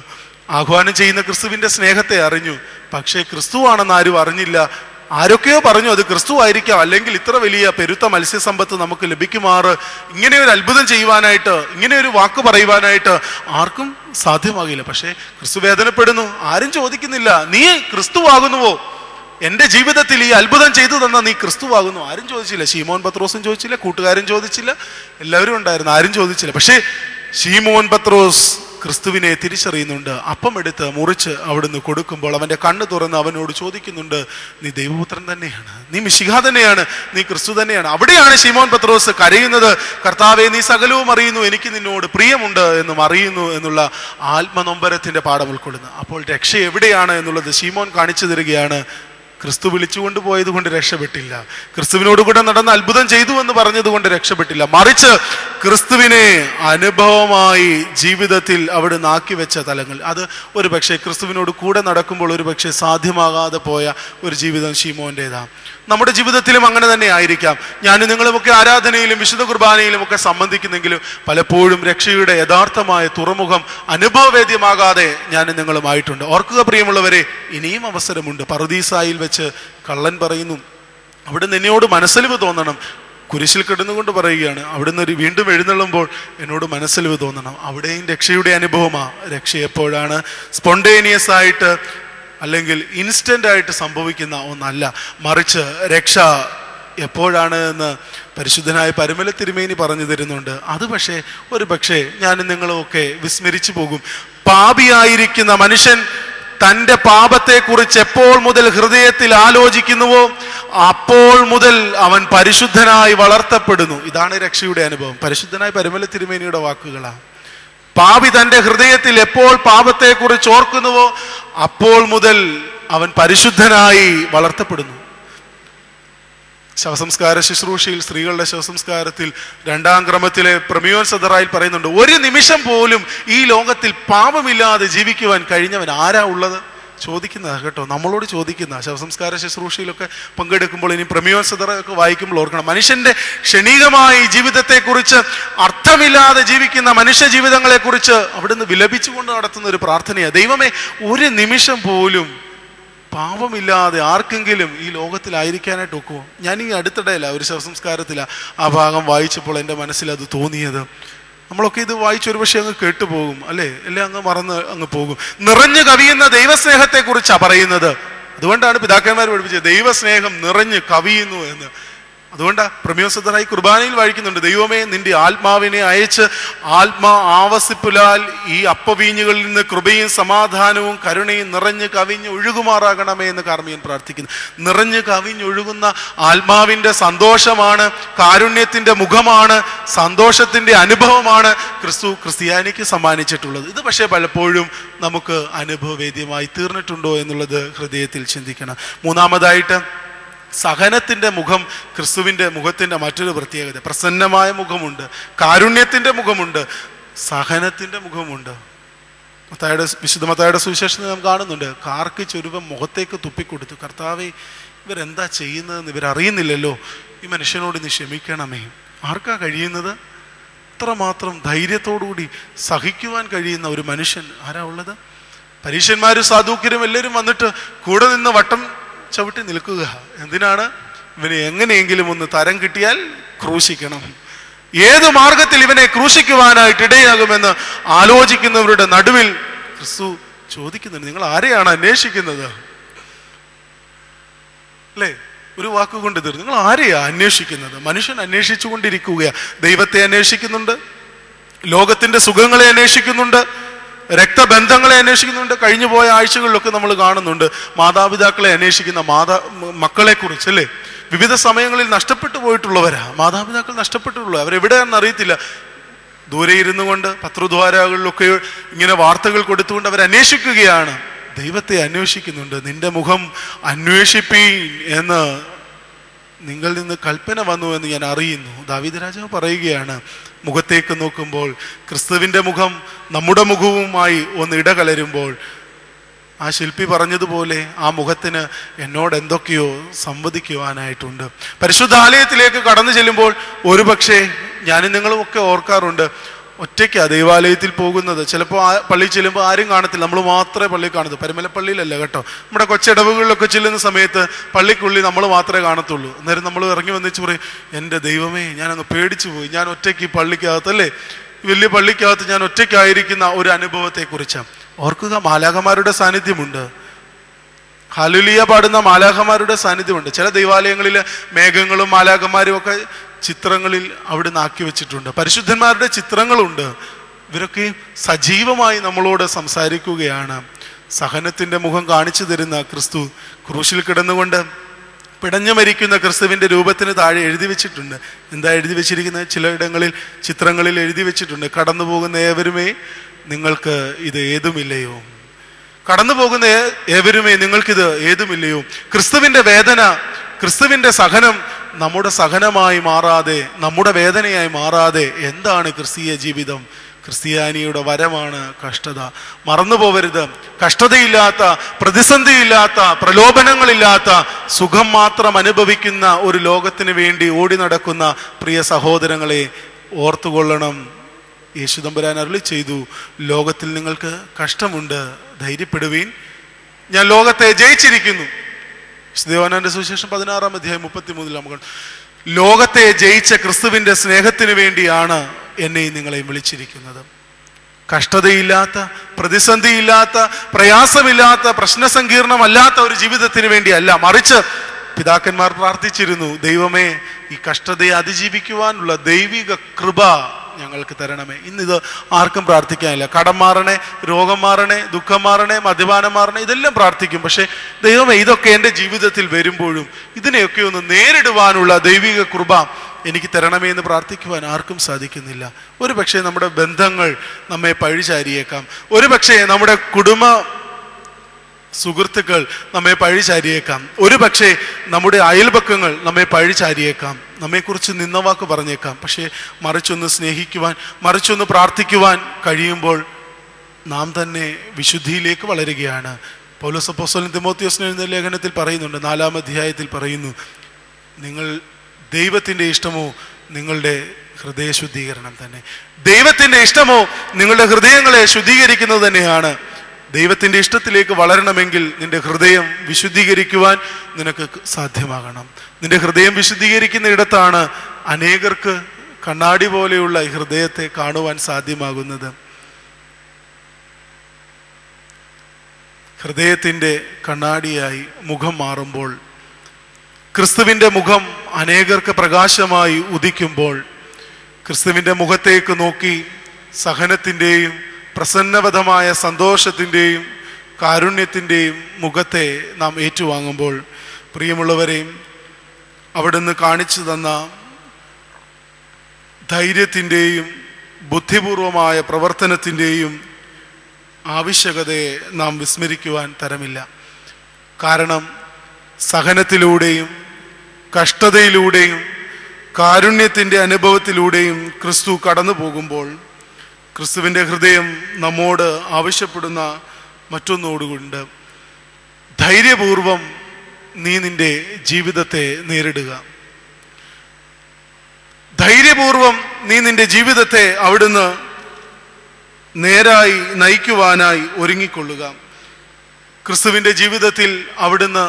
ആഹ്വാനം ചെയ്യുന്ന ക്രിസ്തുവിന്റെ സ്നേഹത്തെ അറിഞ്ഞു. പക്ഷേ ക്രിസ്തുവാണെന്ന് ആരും അറിഞ്ഞില്ല. ആരൊക്കെയോ പറഞ്ഞു അത് ക്രിസ്തു ആയിരിക്കാം, അല്ലെങ്കിൽ ഇത്ര വലിയ പെരുത്ത മത്സ്യസമ്പത്ത് നമുക്ക് ലഭിക്കുമാറ് ഇങ്ങനെ ഒരു അത്ഭുതം ചെയ്യുവാനായിട്ട്, ഇങ്ങനെ ഒരു വാക്ക് പറയുവാനായിട്ട് ആർക്കും സാധ്യമാകില്ല. പക്ഷേ ക്രിസ്തു വേദനപ്പെടുന്നു. ആരും ചോദിക്കുന്നില്ല, നീ ക്രിസ്തുവാകുന്നുവോ? എൻ്റെ ജീവിതത്തിൽ ഈ അത്ഭുതം ചെയ്തു തന്ന നീ ക്രിസ്തുവാകുന്നു? ആരും ചോദിച്ചില്ല. ശീമോൻ പത്രോസും ചോദിച്ചില്ല, കൂട്ടുകാരും ചോദിച്ചില്ല, എല്ലാവരും ഉണ്ടായിരുന്നു, ആരും ചോദിച്ചില്ല. പക്ഷേ ശീമോൻ പത്രോസ് ക്രിസ്തുവിനെ തിരിച്ചറിയുന്നുണ്ട്. അപ്പം എടുത്ത് മുറിച്ച് അവിടുന്ന് കൊടുക്കുമ്പോൾ അവൻ്റെ കണ്ണ് തുറന്ന് അവനോട് ചോദിക്കുന്നുണ്ട്, നീ ദൈവപുത്രൻ തന്നെയാണ്, നീ മിശിഹ തന്നെയാണ്, നീ ക്രിസ്തു തന്നെയാണ്. അവിടെയാണ് ശീമോൻ പത്രോസ് കരയുന്നത്. കർത്താവേ, നീ സകലവും അറിയുന്നു, എനിക്ക് നിന്നോട് പ്രിയമുണ്ട് എന്നും അറിയുന്നു എന്നുള്ള ആത്മനൊമ്പരത്തിന്റെ പാഠം ഉൾക്കൊള്ളുന്നു. അപ്പോൾ രക്ഷ എവിടെയാണ് എന്നുള്ളത് ശീമോൻ കാണിച്ചു തരികയാണ്. ക്രിസ്തു വിളിച്ചുകൊണ്ട് പോയത് കൊണ്ട് രക്ഷപ്പെട്ടില്ല, ക്രിസ്തുവിനോട് കൂടെ നടന്ന് അത്ഭുതം ചെയ്തു എന്ന് പറഞ്ഞത് കൊണ്ട് രക്ഷപ്പെട്ടില്ല, മറിച്ച് ക്രിസ്തുവിനെ അനുഭവമായി ജീവിതത്തിൽ അവിടെ നാക്കി വെച്ച തലങ്ങൾ. അത് ഒരു പക്ഷേ ക്രിസ്തുവിനോട് കൂടെ നടക്കുമ്പോൾ ഒരു പക്ഷേ സാധ്യമാകാതെ പോയ ഒരു ജീവിതം ശീമോൻ്റെതാണ്. നമ്മുടെ ജീവിതത്തിലും അങ്ങനെ തന്നെ ആയിരിക്കാം. ഞാനും നിങ്ങളുമൊക്കെ ആരാധനയിലും വിശുദ്ധ കുർബാനയിലും ഒക്കെ സംബന്ധിക്കുന്നെങ്കിലും പലപ്പോഴും രക്ഷയുടെ യഥാർത്ഥമായ തുറമുഖം അനുഭവവേദ്യമാകാതെ ഞാനും നിങ്ങളുമായിട്ടുണ്ട്. ഓർക്കുക പ്രിയമുള്ളവരെ, ഇനിയും അവസരമുണ്ട്. പറുദീസായിൽ വെച്ച് കള്ളൻ പറയുന്നു, അവിടെ നിന്നോട് മനസ്സലിവ് തോന്നണം. കുരിശിൽ കിടന്നുകൊണ്ട് പറയുകയാണ്, അവിടുന്ന് വീണ്ടും എഴുന്നള്ളുമ്പോൾ എന്നോട് മനസ്സലിവ് തോന്നണം. അവിടെയും രക്ഷയുടെ അനുഭവമാണ്. രക്ഷ എപ്പോഴാണ്? സ്പോണ്ടേനിയസ് ആയിട്ട് അല്ലെങ്കിൽ ഇൻസ്റ്റന്റ് ആയിട്ട് സംഭവിക്കുന്ന ഒന്നല്ല, മറിച്ച് രക്ഷ എപ്പോഴാണ് എന്ന് പരിശുദ്ധനായ പരമല തിരുമേനി പറഞ്ഞു തരുന്നുണ്ട്. അത് പക്ഷേ ഒരു പക്ഷേ ഞാനും നിങ്ങളുമൊക്കെ വിസ്മരിച്ചു പോകും. പാപിയായിരിക്കുന്ന മനുഷ്യൻ തൻ്റെ പാപത്തെക്കുറിച്ച് എപ്പോൾ മുതൽ ഹൃദയത്തിൽ ആലോചിക്കുന്നുവോ അപ്പോൾ മുതൽ അവൻ പരിശുദ്ധനായി വളർത്തപ്പെടുന്നു. ഇതാണ് രക്ഷയുടെ അനുഭവം. പരിശുദ്ധനായ പരമല തിരുമേനിയുടെ വാക്കുകളാണ്. പാപി തൻ്റെ ഹൃദയത്തിൽ എപ്പോൾ പാപത്തെക്കുറിച്ച് ഓർക്കുന്നുവോ അപ്പോൾ മുതൽ അവൻ പരിശുദ്ധനായി വളർത്തപ്പെടുന്നു. ശവസംസ്കാര ശുശ്രൂഷയിൽ, സ്ത്രീകളുടെ ശവസംസ്കാരത്തിൽ 2-ാം ക്രമത്തിലെ പ്രമിയോൻ സദറായിൽ പറയുന്നുണ്ട്, ഒരു നിമിഷം പോലും ഈ ലോകത്തിൽ പാപമില്ലാതെ ജീവിക്കുവാൻ കഴിഞ്ഞവൻ ആരാ ഉള്ളത്? ചോദിക്കുന്നതാണ് കേട്ടോ, നമ്മളോട് ചോദിക്കുന്ന. ശവസംസ്കാര ശുശ്രൂഷയിലൊക്കെ പങ്കെടുക്കുമ്പോൾ, ഇനി പ്രമിയോൻ സദറൊക്കെ വായിക്കുമ്പോൾ ഓർക്കണം, മനുഷ്യന്റെ ക്ഷണികമായ ഈ ജീവിതത്തെക്കുറിച്ച്, അർത്ഥമില്ലാതെ ജീവിക്കുന്ന മനുഷ്യ ജീവിതങ്ങളെക്കുറിച്ച് അവിടുന്ന് വിലപിച്ചുകൊണ്ട് നടത്തുന്ന ഒരു പ്രാർത്ഥനയാണ്. ദൈവമേ, ഒരു നിമിഷം പോലും പാപമില്ലാതെ ആർക്കെങ്കിലും ഈ ലോകത്തിലായിരിക്കാനായിട്ട് ഒക്കുമോ? ഞാൻ ഈ അടുത്തിടെയല്ല, ഒരു ശവസംസ്കാരത്തിലാണ് ആ ഭാഗം വായിച്ചപ്പോൾ എൻ്റെ മനസ്സിൽ അത് തോന്നിയത്. നമ്മളൊക്കെ ഇത് വായിച്ചൊരു പക്ഷേ അങ്ങ് കേട്ടുപോകും, അല്ലേ? എല്ലാം അങ്ങ് മറന്ന് അങ്ങ് പോകും. നിറഞ്ഞു കവിയുന്ന ദൈവസ്നേഹത്തെക്കുറിച്ചാണ് പറയുന്നത്. അതുകൊണ്ടാണ് പിതാക്കന്മാർ പഠിപ്പിച്ചത് ദൈവസ്നേഹം നിറഞ്ഞു കവിയുന്നു എന്ന്. അതുകൊണ്ടാണ് പ്രമിയോൻ സദറായി കുർബാനയിൽ വായിക്കുന്നുണ്ട്, ദൈവമേ, നിന്റെ ആത്മാവിനെ അയച്ച് ആത്മാ ആവസിപ്പുലാൽ ഈ അപ്പവീഞ്ഞുകളിൽ നിന്ന് കൃപയും സമാധാനവും കരുണയും നിറഞ്ഞ് കവിഞ്ഞ് ഒഴുകുമാറാകണമേ എന്ന് കാർമികൻ പ്രാർത്ഥിക്കുന്നു. നിറഞ്ഞ് കവിഞ്ഞൊഴുകുന്ന ആത്മാവിൻ്റെ സന്തോഷമാണ്, കാരുണ്യത്തിൻ്റെ മുഖമാണ്, സന്തോഷത്തിൻ്റെ അനുഭവമാണ് ക്രിസ്ത്യാനിക്ക് സമ്മാനിച്ചിട്ടുള്ളത്. ഇത് പക്ഷേ പലപ്പോഴും നമുക്ക് അനുഭവവേദ്യമായി തീർന്നിട്ടുണ്ടോ എന്നുള്ളത് ഹൃദയത്തിൽ ചിന്തിക്കണം. മൂന്നാമതായിട്ട്, സഹനത്തിൻ്റെ മുഖം ക്രിസ്തുവിൻ്റെ മുഖത്തിൻ്റെ മറ്റൊരു പ്രത്യേകത. പ്രസന്നമായ മുഖമുണ്ട്, കാരുണ്യത്തിൻ്റെ മുഖമുണ്ട്, സഹനത്തിൻ്റെ മുഖമുണ്ട്. വിശുദ്ധ മത്തായിയുടെ സുവിശേഷത്തിൽ നാം കാണുന്നുണ്ട്, കാർക്ക് ചൊരുവം മുഖത്തേക്ക് തുപ്പിക്കൊടുത്തു. കർത്താവേ, ഇവരെന്താ ചെയ്യുന്നതെന്ന് ഇവരറിയുന്നില്ലല്ലോ, ഈ മനുഷ്യനോട് നീ ക്ഷമിക്കണമേ. ആർക്കാ കഴിയുന്നത്? അത്രമാത്രം ധൈര്യത്തോടുകൂടി സഹിക്കുവാൻ കഴിയുന്ന ഒരു മനുഷ്യൻ ആരാ ഉള്ളത്? പരീശന്മാരും സാധൂക്യരും എല്ലാവരും വന്നിട്ട് കൂടെ നിന്ന് വട്ടം ചവിട്ടി നിൽക്കുക. എന്തിനാണ്? ഇവനെ എങ്ങനെയെങ്കിലും ഒന്ന് തരം കിട്ടിയാൽ ക്രൂശിക്കണം, ഏത് മാർഗത്തിൽ ഇവനെ ക്രൂശിക്കുവാനായിട്ട് ഇടയാകുമെന്ന് ആലോചിക്കുന്നവരുടെ നടുവിൽ ക്രിസ്തു ചോദിക്കുന്നുണ്ട്, നിങ്ങൾ ആരെയാണ് അന്വേഷിക്കുന്നത്? അല്ലേ? ഒരു വാക്കുകൊണ്ട് തീർന്നു. നിങ്ങൾ ആരെയാ അന്വേഷിക്കുന്നത്? മനുഷ്യൻ അന്വേഷിച്ചു കൊണ്ടിരിക്കുകയാ. ദൈവത്തെ അന്വേഷിക്കുന്നുണ്ട്, ലോകത്തിന്റെ സുഖങ്ങളെ അന്വേഷിക്കുന്നുണ്ട്, രക്തബന്ധങ്ങളെ അന്വേഷിക്കുന്നുണ്ട്. കഴിഞ്ഞു പോയ ആഴ്ചകളിലൊക്കെ നമ്മൾ കാണുന്നുണ്ട് മാതാപിതാക്കളെ അന്വേഷിക്കുന്ന മക്കളെ കുറിച്ച്, അല്ലേ? വിവിധ സമയങ്ങളിൽ നഷ്ടപ്പെട്ടു പോയിട്ടുള്ളവരാ മാതാപിതാക്കൾ, നഷ്ടപ്പെട്ടിട്ടുള്ളവർ. അവരെവിടെയാണെന്ന് അറിയത്തില്ല. ദൂരെ ഇരുന്നു കൊണ്ട് പത്രദ്വാരകളിലൊക്കെ ഇങ്ങനെ വാർത്തകൾ കൊടുത്തുകൊണ്ട് അവർ അന്വേഷിക്കുകയാണ്, ദൈവത്തെ അന്വേഷിക്കുന്നുണ്ട്. നിന്റെ മുഖം അന്വേഷിപ്പീൻ എന്ന് നിങ്ങളിൽ നിന്ന് കൽപ്പന വന്നു എന്ന് ഞാൻ അറിയുന്നു. ദാവീദ് രാജാവ് പറയുകയാണ്, മുഖത്തേക്ക് നോക്കുമ്പോൾ ക്രിസ്തുവിൻ്റെ മുഖം നമ്മുടെ മുഖവുമായി ഒന്ന് ഇടകലരുമ്പോൾ ആ ശില്പി പറഞ്ഞതുപോലെ ആ മുഖത്തിന് എന്നോട് എന്തൊക്കെയോ സംവദിക്കുവാനായിട്ടുണ്ട്. പരിശുദ്ധാലയത്തിലേക്ക് കടന്നു ചെല്ലുമ്പോൾ ഒരുപക്ഷെ ഞാനും നിങ്ങളും ഒക്കെ ഓർക്കാറുണ്ട്, ഒറ്റയ്ക്കാണ് ദൈവാലയത്തിൽ പോകുന്നത്. ചിലപ്പോൾ ആ പള്ളിയിൽ ചെല്ലുമ്പോൾ ആരും കാണത്തില്ല, നമ്മൾ മാത്രമേ പള്ളിയിൽ കാണത്തുള്ളൂ. പരിമലപ്പള്ളിയിലല്ല കേട്ടോ, നമ്മുടെ കൊച്ചിടവുകളിലൊക്കെ ചെല്ലുന്ന സമയത്ത് പള്ളിക്കുള്ളിൽ നമ്മൾ മാത്രമേ കാണത്തുള്ളൂ. അന്നേരം നമ്മൾ ഇറങ്ങി വന്നിച്ച് പറയും, എൻ്റെ ദൈവമേ, ഞാനങ്ങ് പേടിച്ചു പോയി, ഞാൻ ഒറ്റയ്ക്ക് ഈ പള്ളിക്കകത്തല്ലേ, വലിയ പള്ളിക്കകത്ത് ഞാൻ ഒറ്റയ്ക്കായിരിക്കുന്ന ഒരു അനുഭവത്തെക്കുറിച്ചാണ്. ഓർക്കുക, മാലാഖമാരുടെ സാന്നിധ്യമുണ്ട്, ഹല്ലേലൂയ പാടുന്ന മാലാഖമാരുടെ സാന്നിധ്യമുണ്ട്. ചില ദൈവാലയങ്ങളിൽ മേഘങ്ങളും മാലാഖമാരും ഒക്കെ ചിത്രങ്ങളിൽ അവിടുന്ന് ആക്കി വെച്ചിട്ടുണ്ട്. പരിശുദ്ധന്മാരുടെ ചിത്രങ്ങളുണ്ട്. ഇവരൊക്കെ സജീവമായി നമ്മളോട് സംസാരിക്കുകയാണ്. സഹനത്തിൻ്റെ മുഖം കാണിച്ചു തരുന്ന ക്രിസ്തു ക്രൂശിൽ കിടന്നുകൊണ്ട് പിടഞ്ഞു മരിക്കുന്ന ക്രിസ്തുവിൻ്റെ രൂപത്തിന് താഴെ എഴുതി വെച്ചിട്ടുണ്ട്. എന്താ എഴുതി വെച്ചിരിക്കുന്നത്? ചിലയിടങ്ങളിൽ ചിത്രങ്ങളിൽ എഴുതി വെച്ചിട്ടുണ്ട്, കടന്നു പോകുന്ന ഏവരുമേ നിങ്ങൾക്ക് ഇത് ഏതുമില്ലയോ, കടന്നു പോകുന്ന ഏവരുമേ നിങ്ങൾക്കിത് ഏതുമില്ലയോ. ക്രിസ്തുവിൻ്റെ വേദന, ക്രിസ്തുവിൻ്റെ സഹനം നമ്മുടെ സഹനമായി മാറാതെ, നമ്മുടെ വേദനയായി മാറാതെ എന്താണ് ക്രിസ്തീയ ജീവിതം? ക്രിസ്ത്യാനിയുടെ വരമാണ് കഷ്ടത. മറന്നു പോവരുത്, കഷ്ടതയില്ലാത്ത, പ്രതിസന്ധിയില്ലാത്ത, പ്രലോഭനങ്ങളില്ലാത്ത, സുഖം മാത്രം അനുഭവിക്കുന്ന ഒരു ലോകത്തിന് വേണ്ടി ഓടി നടക്കുന്ന പ്രിയ സഹോദരങ്ങളെ ഓർത്തുകൊള്ളണം. യേശു തമ്പുരാൻ അരുളി ചെയ്തു, ലോകത്തിൽ നിങ്ങൾക്ക് കഷ്ടമുണ്ട്, ധൈര്യപ്പെടുവീൻ, ഞാൻ ലോകത്തെ ജയിച്ചിരിക്കുന്നു. യോഹന്നാന്റെ സുവിശേഷം 16-ാം അധ്യായം 33 നമുക്ക് ലോകത്തെ ജയിച്ച ക്രിസ്തുവിൻ്റെ സ്നേഹത്തിന് വേണ്ടിയാണ് എന്നെയും നിങ്ങളെയും വിളിച്ചിരിക്കുന്നത്. കഷ്ടതയില്ലാത്ത, പ്രതിസന്ധിയില്ലാത്ത, പ്രയാസമില്ലാത്ത, പ്രശ്നസങ്കീർണമല്ലാത്ത ഒരു ജീവിതത്തിന് വേണ്ടിയല്ല, മറിച്ച് പിതാക്കന്മാർ പ്രാർത്ഥിച്ചിരുന്നു, ദൈവമേ, ഈ കഷ്ടതയെ അതിജീവിക്കുവാനുള്ള ദൈവിക കൃപ ഞങ്ങൾക്ക് തരണമേ. ഇന്നിത് ആർക്കും പ്രാർത്ഥിക്കാനില്ല. കടം മാറണേ, രോഗം മാറണേ, ദുഃഖം മാറണേ, മദ്യപാനം മാറണേ, ഇതെല്ലാം പ്രാർത്ഥിക്കും. പക്ഷെ ദൈവമേ, ഇതൊക്കെ എൻ്റെ ജീവിതത്തിൽ വരുമ്പോഴും ഇതിനെയൊക്കെ ഒന്ന് നേരിടുവാനുള്ള ദൈവിക കൃപ എനിക്ക് തരണമേ എന്ന് പ്രാർത്ഥിക്കുവാൻ ആർക്കും സാധിക്കുന്നില്ല. ഒരു പക്ഷേ നമ്മുടെ ബന്ധങ്ങൾ നമ്മെ പഴിചാരിയേക്കാം, ഒരു പക്ഷേ നമ്മുടെ കുടുംബ സുഹൃത്തുക്കൾ നമ്മെ പഴിചാരിയേക്കാം, ഒരു പക്ഷേ നമ്മുടെ അയൽപക്കങ്ങൾ നമ്മെ പഴിചാരിയേക്കാം, നമ്മെക്കുറിച്ച് നിന്നവാക്ക് പറഞ്ഞേക്കാം. പക്ഷേ മറിച്ചൊന്ന് സ്നേഹിക്കുവാൻ, മറിച്ചൊന്ന് പ്രാർത്ഥിക്കുവാൻ കഴിയുമ്പോൾ നാം തന്നെ വിശുദ്ധിയിലേക്ക് വളരുകയാണ്. പൗലോസ് അപ്പോസ്തലൻ തിമോത്തിയോസിന് എഴുതിയ ലേഖനത്തിൽ പറയുന്നുണ്ട്, 4-ാം അധ്യായത്തിൽ പറയുന്നു, നിങ്ങൾ ദൈവത്തിൻ്റെ ഇഷ്ടമോ നിങ്ങളുടെ ഹൃദയ ശുദ്ധീകരണം തന്നെ. ദൈവത്തിൻ്റെ ഇഷ്ടമോ നിങ്ങളുടെ ഹൃദയങ്ങളെ ശുദ്ധീകരിക്കുന്നത് തന്നെയാണ്. ദൈവത്തിൻ്റെ ഇഷ്ടത്തിലേക്ക് വളരണമെങ്കിൽ നിന്റെ ഹൃദയം വിശുദ്ധീകരിക്കുവാൻ നിനക്ക് സാധ്യമാകണം. നിന്റെ ഹൃദയം വിശുദ്ധീകരിക്കുന്ന ഇടത്താണ് അനേകർക്ക് കണ്ണാടി പോലെയുള്ള ഈ ഹൃദയത്തെ കാണുവാൻ സാധ്യമാകുന്നത്. ഹൃദയത്തിൻ്റെ കണ്ണാടിയായി മുഖം മാറുമ്പോൾ, ക്രിസ്തുവിൻ്റെ മുഖം അനേകർക്ക് പ്രകാശമായി ഉദിക്കുമ്പോൾ, ക്രിസ്തുവിൻ്റെ മുഖത്തേക്ക് നോക്കി സഹനത്തിൻ്റെയും പ്രസന്നവതമായ സന്തോഷത്തിൻ്റെയും കാരുണ്യത്തിൻ്റെയും മുഖത്തെ നാം ഏറ്റുവാങ്ങുമ്പോൾ, പ്രിയമുള്ളവരെയും അവിടുന്ന് കാണിച്ചു തന്ന ധൈര്യത്തിൻ്റെയും ബുദ്ധിപൂർവമായ പ്രവർത്തനത്തിൻ്റെയും ആവശ്യകതയെ നാം വിസ്മരിക്കുവാൻ തരമില്ല. കാരണം സഹനത്തിലൂടെയും കഷ്ടതയിലൂടെയും കാരുണ്യത്തിൻ്റെ അനുഭവത്തിലൂടെയും ക്രിസ്തു കടന്നു പോകുമ്പോൾ ക്രിസ്തുവിൻ്റെ ഹൃദയം നമ്മോട് ആവശ്യപ്പെടുന്ന മറ്റൊന്നോടുകൊണ്ട്, ധൈര്യപൂർവം നീ നിന്റെ ജീവിതത്തെ നേരിടുക. ധൈര്യപൂർവം നീ നിന്റെ ജീവിതത്തെ അവിടുന്ന് നേരായി നയിക്കുവാനായി ഒരുങ്ങിക്കൊള്ളുക. ക്രിസ്തുവിൻ്റെ ജീവിതത്തിൽ അവിടുന്ന്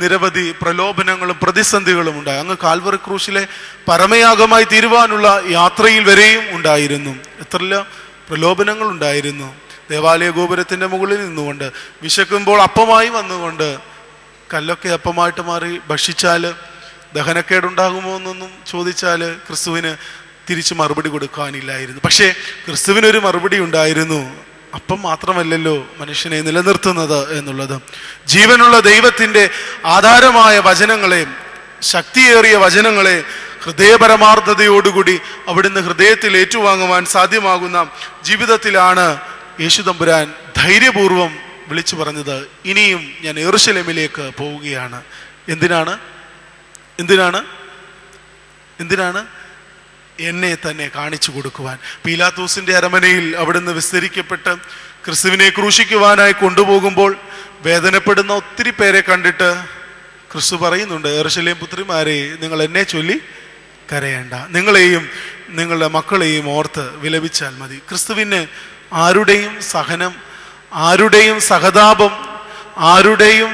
നിരവധി പ്രലോഭനങ്ങളും പ്രതിസന്ധികളും ഉണ്ടായി. അങ്ങ് കാൽവറി ക്രൂശിലെ പരമയാഗമായി തീരുവാനുള്ള യാത്രയിൽ വരെയും ഉണ്ടായിരുന്നു. എത്രയെല്ലാം പ്രലോഭനങ്ങൾ ഉണ്ടായിരുന്നു. ദേവാലയ ഗോപുരത്തിൻ്റെ മുകളിൽ നിന്നുകൊണ്ട്, വിശക്കുമ്പോൾ അപ്പമായി വന്നുകൊണ്ട്, കല്ലൊക്കെ അപ്പമായിട്ട് മാറി ഭക്ഷിച്ചാൽ ദഹനക്കേടുണ്ടാകുമോ എന്നൊന്നും ചോദിച്ചാൽ ക്രിസ്തുവിന് തിരിച്ച് മറുപടി കൊടുക്കാനില്ലായിരുന്നു. പക്ഷേ ക്രിസ്തുവിനൊരു മറുപടി ഉണ്ടായിരുന്നു. അപ്പം മാത്രമല്ലല്ലോ മനുഷ്യനെ നിലനിർത്തുന്നത് എന്നുള്ളത്. ജീവനുള്ള ദൈവത്തിൻ്റെ ആധാരമായ വചനങ്ങളെ, ശക്തിയേറിയ വചനങ്ങളെ ഹൃദയപരമാർത്ഥതയോടുകൂടി അവിടുന്ന് ഹൃദയത്തിൽ ഏറ്റുവാങ്ങുവാൻ സാധ്യമാകുന്ന ജീവിതത്തിലാണ് യേശു തമ്പുരാൻ ധൈര്യപൂർവം വിളിച്ചു പറഞ്ഞത്, ഇനിയും ഞാൻ യെരൂശലേമിലേക്ക് പോവുകയാണ്. എന്തിനാണ്? എന്നെ തന്നെ കാണിച്ചു കൊടുക്കുവാൻ. പീലാത്തോസിന്റെ അരമനയിൽ അവിടുന്ന് വിസ്തരിക്കപ്പെട്ട് ക്രിസ്തുവിനെ ക്രൂശിക്കുവാനായി കൊണ്ടുപോകുമ്പോൾ വേദനപ്പെടുന്ന ഒത്തിരി പേരെ കണ്ടിട്ട് ക്രിസ്തു പറയുന്നുണ്ട്, യെരൂശലേം പുത്രിമാരെ, നിങ്ങൾ എന്നെ ചൊല്ലി കരയേണ്ട, നിങ്ങളെയും നിങ്ങളുടെ മക്കളെയും ഓർത്ത് വിലപിച്ചാൽ മതി. ക്രിസ്തുവിന് ആരുടെയും സഹനം, ആരുടെയും സഹതാപം, ആരുടെയും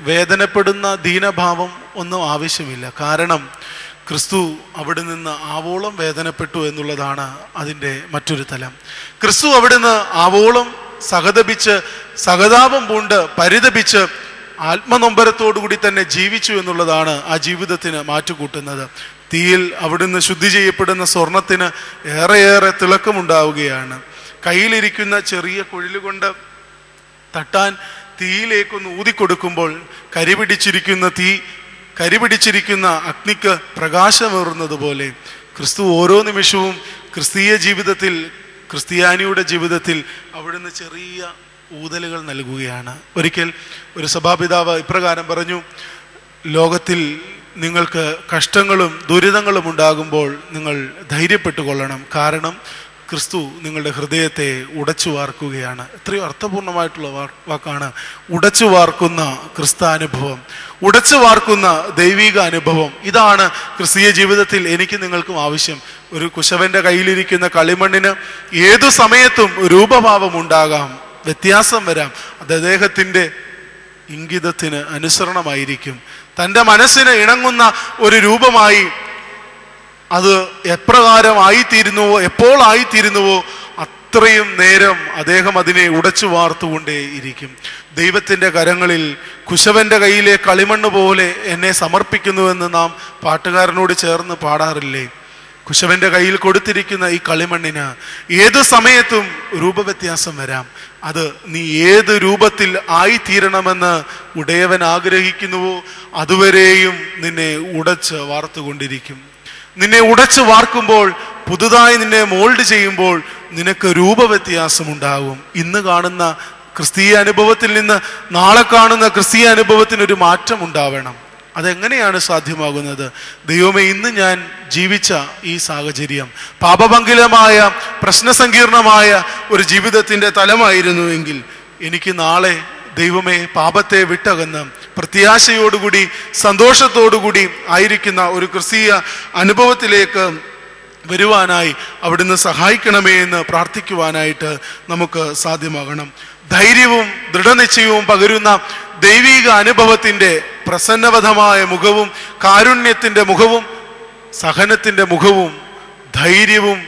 വേദനപ്പെടുന്ന ദീനഭാവം ഒന്നും ആവശ്യമില്ല. കാരണം ക്രിസ്തു അവിടെ നിന്ന് ആവോളം വേദനപ്പെട്ടു എന്നുള്ളതാണ് അതിൻ്റെ മറ്റൊരു തലം. ക്രിസ്തു അവിടുന്ന് ആവോളം സഹതപിച്ച്, സഹതാപം പൂണ്ട് പരിതപിച്ച് ആത്മനൊമ്പരത്തോടുകൂടി തന്നെ ജീവിച്ചു എന്നുള്ളതാണ് ആ ജീവിതത്തിന് മാറ്റുകൂട്ടുന്നത്. തീയിൽ അവിടുന്ന് ശുദ്ധി ചെയ്യപ്പെടുന്ന സ്വർണത്തിന് ഏറെയേറെ തിളക്കമുണ്ടാവുകയാണ്. കയ്യിലിരിക്കുന്ന ചെറിയ കുഴലുകൊണ്ട് തട്ടാൻ തീയിലേക്കൊന്ന് ഊതിക്കൊടുക്കുമ്പോൾ കരിപിടിച്ചിരിക്കുന്ന അഗ്നിക്ക് പ്രകാശമേറുന്നത് പോലെ ക്രിസ്തു ഓരോ നിമിഷവും ക്രിസ്തീയ ജീവിതത്തിൽ, ക്രിസ്ത്യാനിയുടെ ജീവിതത്തിൽ അവിടുന്ന് ചെറിയ ഊതലുകൾ നൽകുകയാണ്. ഒരിക്കൽ ഒരു സഭാപിതാവ് ഇപ്രകാരം പറഞ്ഞു, ലോകത്തിൽ നിങ്ങൾക്ക് കഷ്ടങ്ങളും ദുരിതങ്ങളും ഉണ്ടാകുമ്പോൾ നിങ്ങൾ ധൈര്യപ്പെട്ടുകൊള്ളണം. കാരണം ക്രിസ്തു നിങ്ങളുടെ ഹൃദയത്തെ ഉടച്ചു വാർക്കുകയാണ്. എത്രയോ അർത്ഥപൂർണമായിട്ടുള്ള വാക്കാണ് ഉടച്ചു വാർക്കുന്ന ക്രിസ്താനുഭവം, ഉടച്ചു വാർക്കുന്ന ദൈവിക അനുഭവം. ഇതാണ് ക്രിസ്തീയ ജീവിതത്തിൽ എനിക്ക് നിങ്ങൾക്കും ആവശ്യം. ഒരു കുശവന്റെ കയ്യിലിരിക്കുന്ന കളിമണ്ണിന് ഏതു സമയത്തും രൂപഭാവം ഉണ്ടാകാം, വ്യത്യാസം വരാം. അത് അദ്ദേഹത്തിൻ്റെ ഇംഗിതത്തിന് അനുസരണമായിരിക്കും. തൻ്റെ മനസ്സിന് ഇണങ്ങുന്ന ഒരു രൂപമായി അത് എപ്രകാരം ആയിത്തീരുന്നുവോ, എപ്പോൾ ആയിത്തീരുന്നുവോ അത്രയും നേരം അദ്ദേഹം അതിനെ ഉടച്ചു വാർത്തുകൊണ്ടേ ഇരിക്കും. ദൈവത്തിൻ്റെ കരങ്ങളിൽ കുശവന്റെ കയ്യിലെ കളിമണ്ണ് പോലെ എന്നെ സമർപ്പിക്കുന്നുവെന്ന് നാം പാട്ടുകാരനോട് ചേർന്ന് പാടാറില്ലേ? കുശവന്റെ കയ്യിൽ കൊടുത്തിരിക്കുന്ന ഈ കളിമണ്ണിന് ഏത് സമയത്തും രൂപവ്യത്യാസം വരാം. അത് നീ ഏത് രൂപത്തിൽ ആയിത്തീരണമെന്ന് ഉടയവൻ ആഗ്രഹിക്കുന്നുവോ അതുവരെയും നിന്നെ ഉടച്ച് വാർത്തുകൊണ്ടിരിക്കും. നിന്നെ ഉടച്ച് വാർക്കുമ്പോൾ, പുതുതായി നിന്നെ മോൾഡ് ചെയ്യുമ്പോൾ നിനക്ക് രൂപവ്യത്യാസം ഉണ്ടാകും. ഇന്ന് കാണുന്ന ക്രിസ്തീയ അനുഭവത്തിൽ നിന്ന് നാളെ കാണുന്ന ക്രിസ്തീയ അനുഭവത്തിനൊരു മാറ്റം ഉണ്ടാവണം. അതെങ്ങനെയാണ് സാധ്യമാകുന്നത്? ദൈവമേ, ഇന്ന് ഞാൻ ജീവിച്ച ഈ സാഹചര്യം പാപഭംഗിലമായ പ്രശ്നസങ്കീർണമായ ഒരു ജീവിതത്തിൻ്റെ തലമായിരുന്നുവെങ്കിൽ എനിക്ക് നാളെ ദൈവമേ പാപത്തെ വിട്ടകന്ന് പ്രത്യാശയോടുകൂടി സന്തോഷത്തോടുകൂടി ആയിരിക്കുന്ന ഒരു ക്രിസ്തീയ അനുഭവത്തിലേക്ക് വരുവാനായി അവിടുന്ന് സഹായിക്കണമേ എന്ന് പ്രാർത്ഥിക്കുവാനായിട്ട് നമുക്ക് സാധ്യമാകണം. ധൈര്യവും ദൃഢനിശ്ചയവും പകരുന്ന ദൈവിക അനുഭവത്തിൻ്റെ പ്രസന്നവധമായ മുഖവും കാരുണ്യത്തിൻ്റെ മുഖവും സഹനത്തിൻ്റെ മുഖവും ധൈര്യവും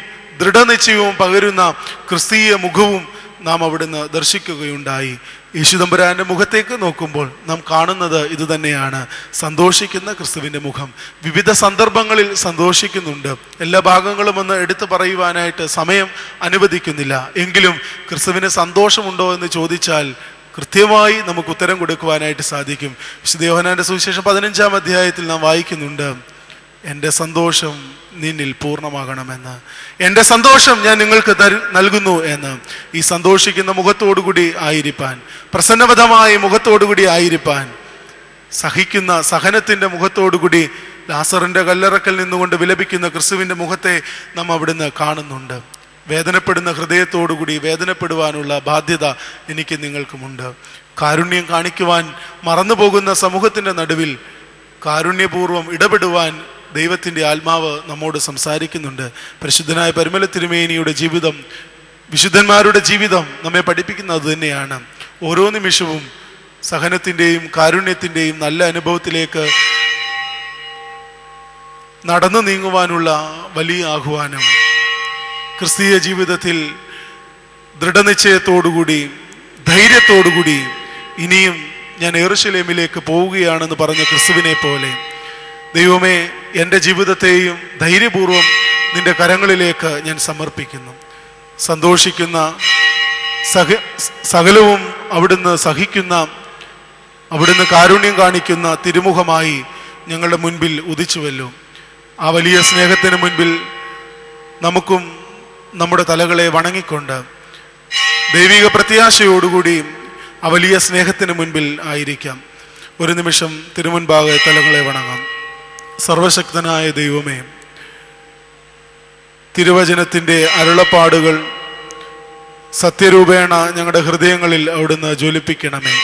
ദൃഢനിശ്ചയവും പകരുന്ന ക്രിസ്തീയ മുഖവും നാം അവിടുന്ന് ദർശിക്കുകയുണ്ടായി. യേശുദമ്പുരാന്റെ മുഖത്തേക്ക് നോക്കുമ്പോൾ നാം കാണുന്നത് ഇത് തന്നെയാണ്, സന്തോഷിക്കുന്ന ക്രിസ്തുവിൻ്റെ മുഖം. വിവിധ സന്ദർഭങ്ങളിൽ സന്തോഷിക്കുന്നുണ്ട്. എല്ലാ ഭാഗങ്ങളും ഒന്ന് എടുത്തു പറയുവാനായിട്ട് സമയം അനുവദിക്കുന്നില്ല. എങ്കിലും ക്രിസ്തുവിന് സന്തോഷമുണ്ടോ എന്ന് ചോദിച്ചാൽ കൃത്യമായി നമുക്ക് ഉത്തരം കൊടുക്കുവാനായിട്ട് സാധിക്കും. വിശുദ്ധ യോഹന്നാന്റെ സുവിശേഷം 15-ാം അധ്യായത്തിൽ നാം വായിക്കുന്നുണ്ട്, എൻ്റെ സന്തോഷം നിന്നിൽ പൂർണ്ണമാകണമെന്ന്, എൻ്റെ സന്തോഷം ഞാൻ നിങ്ങൾക്ക് നൽകുന്നു എന്ന്. ഈ സന്തോഷിക്കുന്ന മുഖത്തോടുകൂടി ആയിരിക്കാൻ, പ്രസന്നവധമായ മുഖത്തോടുകൂടി ആയിരിക്കാൻ, സഹിക്കുന്ന സഹനത്തിൻ്റെ മുഖത്തോടുകൂടി ലാസറിൻ്റെ കല്ലറക്കൽ നിന്നുകൊണ്ട് വിലപിക്കുന്ന ക്രിസ്തുവിൻ്റെ മുഖത്തെ നാം അവിടുന്ന് കാണുന്നുണ്ട്. വേദനപ്പെടുന്ന ഹൃദയത്തോടുകൂടി വേദനപ്പെടുവാനുള്ള ബാധ്യത എനിക്ക് നിങ്ങൾക്കുമുണ്ട്. കാരുണ്യം കാണിക്കുവാൻ മറന്നുപോകുന്ന സമൂഹത്തിൻ്റെ നടുവിൽ കാരുണ്യപൂർവ്വം ഇടപെടുവാൻ ദൈവത്തിൻ്റെ ആത്മാവ് നമ്മോട് സംസാരിക്കുന്നുണ്ട്. പരിശുദ്ധനായ പരിമല തിരുമേനിയുടെ ജീവിതം, വിശുദ്ധന്മാരുടെ ജീവിതം നമ്മെ പഠിപ്പിക്കുന്നത് തന്നെയാണ്. ഓരോ നിമിഷവും സഹനത്തിൻ്റെയും കാരുണ്യത്തിൻ്റെയും നല്ല അനുഭവത്തിലേക്ക് നടന്നു നീങ്ങുവാനുള്ള വലിയ ആഹ്വാനം. ക്രിസ്തീയ ജീവിതത്തിൽ ദൃഢനിശ്ചയത്തോടുകൂടി ധൈര്യത്തോടുകൂടി ഇനിയും ഞാൻ യെരൂശലേമിലേക്ക് പോവുകയാണെന്ന് പറഞ്ഞ ക്രിസ്തുവിനെ പോലെ ദൈവമേ, എൻ്റെ ജീവിതത്തെയും ധൈര്യപൂർവ്വം നിന്റെ കരങ്ങളിലേക്ക് ഞാൻ സമർപ്പിക്കുന്നു. സന്തോഷിക്കുന്ന സകലവും അവിടുന്ന് സഹിക്കുന്ന, അവിടുന്ന് കാരുണ്യം കാണിക്കുന്ന തിരുമുഖമായി ഞങ്ങളുടെ മുൻപിൽ ഉദിച്ചുവല്ലോ. ആ വലിയ സ്നേഹത്തിന് മുൻപിൽ നമുക്കും നമ്മുടെ തലകളെ വണങ്ങിക്കൊണ്ട് ദൈവിക പ്രത്യാശയോടുകൂടി ആ വലിയ സ്നേഹത്തിന് മുൻപിൽ ആയിരിക്കാം. ഒരു നിമിഷം തിരുമുൻപാകെ തലകളെ വണങ്ങാം. സർവശക്തനായ ദൈവമേ, തിരുവചനത്തിൻ്റെ അരുളപ്പാടുകൾ സത്യരൂപേണ ഞങ്ങളുടെ ഹൃദയങ്ങളിൽ അവിടുന്ന് ജ്വലിപ്പിക്കണമേ.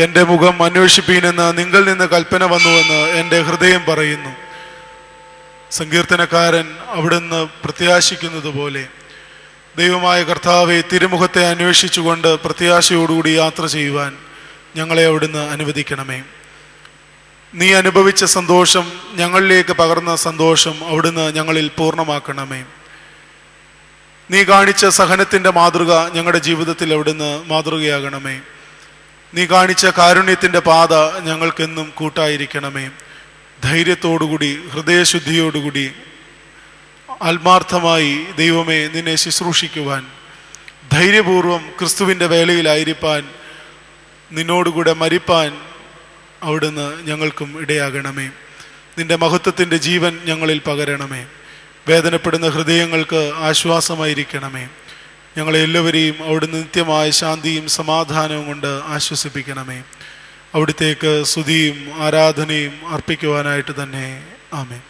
എൻ്റെ മുഖം അന്വേഷിപ്പീനെന്ന് നിങ്ങൾ നിന്ന് കൽപ്പന വന്നുവെന്ന് എൻ്റെ ഹൃദയം പറയുന്നു. സങ്കീർത്തനക്കാരൻ അവിടുന്ന് പ്രത്യാശിക്കുന്നത് പോലെ ദൈവമായ കർത്താവെ, തിരുമുഖത്തെ അന്വേഷിച്ചുകൊണ്ട് പ്രത്യാശയോടുകൂടി യാത്ര ചെയ്യുവാൻ ഞങ്ങളെ അവിടുന്ന് അനുവദിക്കണമേ. നീ അനുഭവിച്ച സന്തോഷം, ഞങ്ങളിലേക്ക് പകർന്ന സന്തോഷം അവിടുന്ന് ഞങ്ങളിൽ പൂർണ്ണമാക്കണമേ. നീ കാണിച്ച സഹനത്തിൻ്റെ മാതൃക ഞങ്ങളുടെ ജീവിതത്തിൽ അവിടുന്ന് മാതൃകയാകണമേ. നീ കാണിച്ച കാരുണ്യത്തിൻ്റെ പാത ഞങ്ങൾക്കെന്നും കൂട്ടായിരിക്കണമേ. ധൈര്യത്തോടുകൂടി ഹൃദയശുദ്ധിയോടുകൂടി ആത്മാർത്ഥമായി ദൈവമേ നിന്നെ ശുശ്രൂഷിക്കുവാൻ, ധൈര്യപൂർവം ക്രിസ്തുവിൻ്റെ വേലയിലായിരിക്കാൻ, നിന്നോടുകൂടെ മരിപ്പാൻ അവിടുന്ന് ഞങ്ങൾക്കും ഇടയാകണമേ. നിന്റെ മഹത്വത്തിൻ്റെ ജീവൻ ഞങ്ങളിൽ പകരണമേ. വേദനപ്പെടുന്ന ഹൃദയങ്ങൾക്ക് ആശ്വാസമായിരിക്കണമേ. ഞങ്ങളെ എല്ലാവരെയും അവിടുന്ന് നിത്യമായ ശാന്തിയും സമാധാനവും കൊണ്ട് ആശ്വസിപ്പിക്കണമേ. അവിടുത്തേക്ക് സ്തുതിയും ആരാധനയും അർപ്പിക്കുവാനായിട്ട് തന്നെ. ആമേൻ.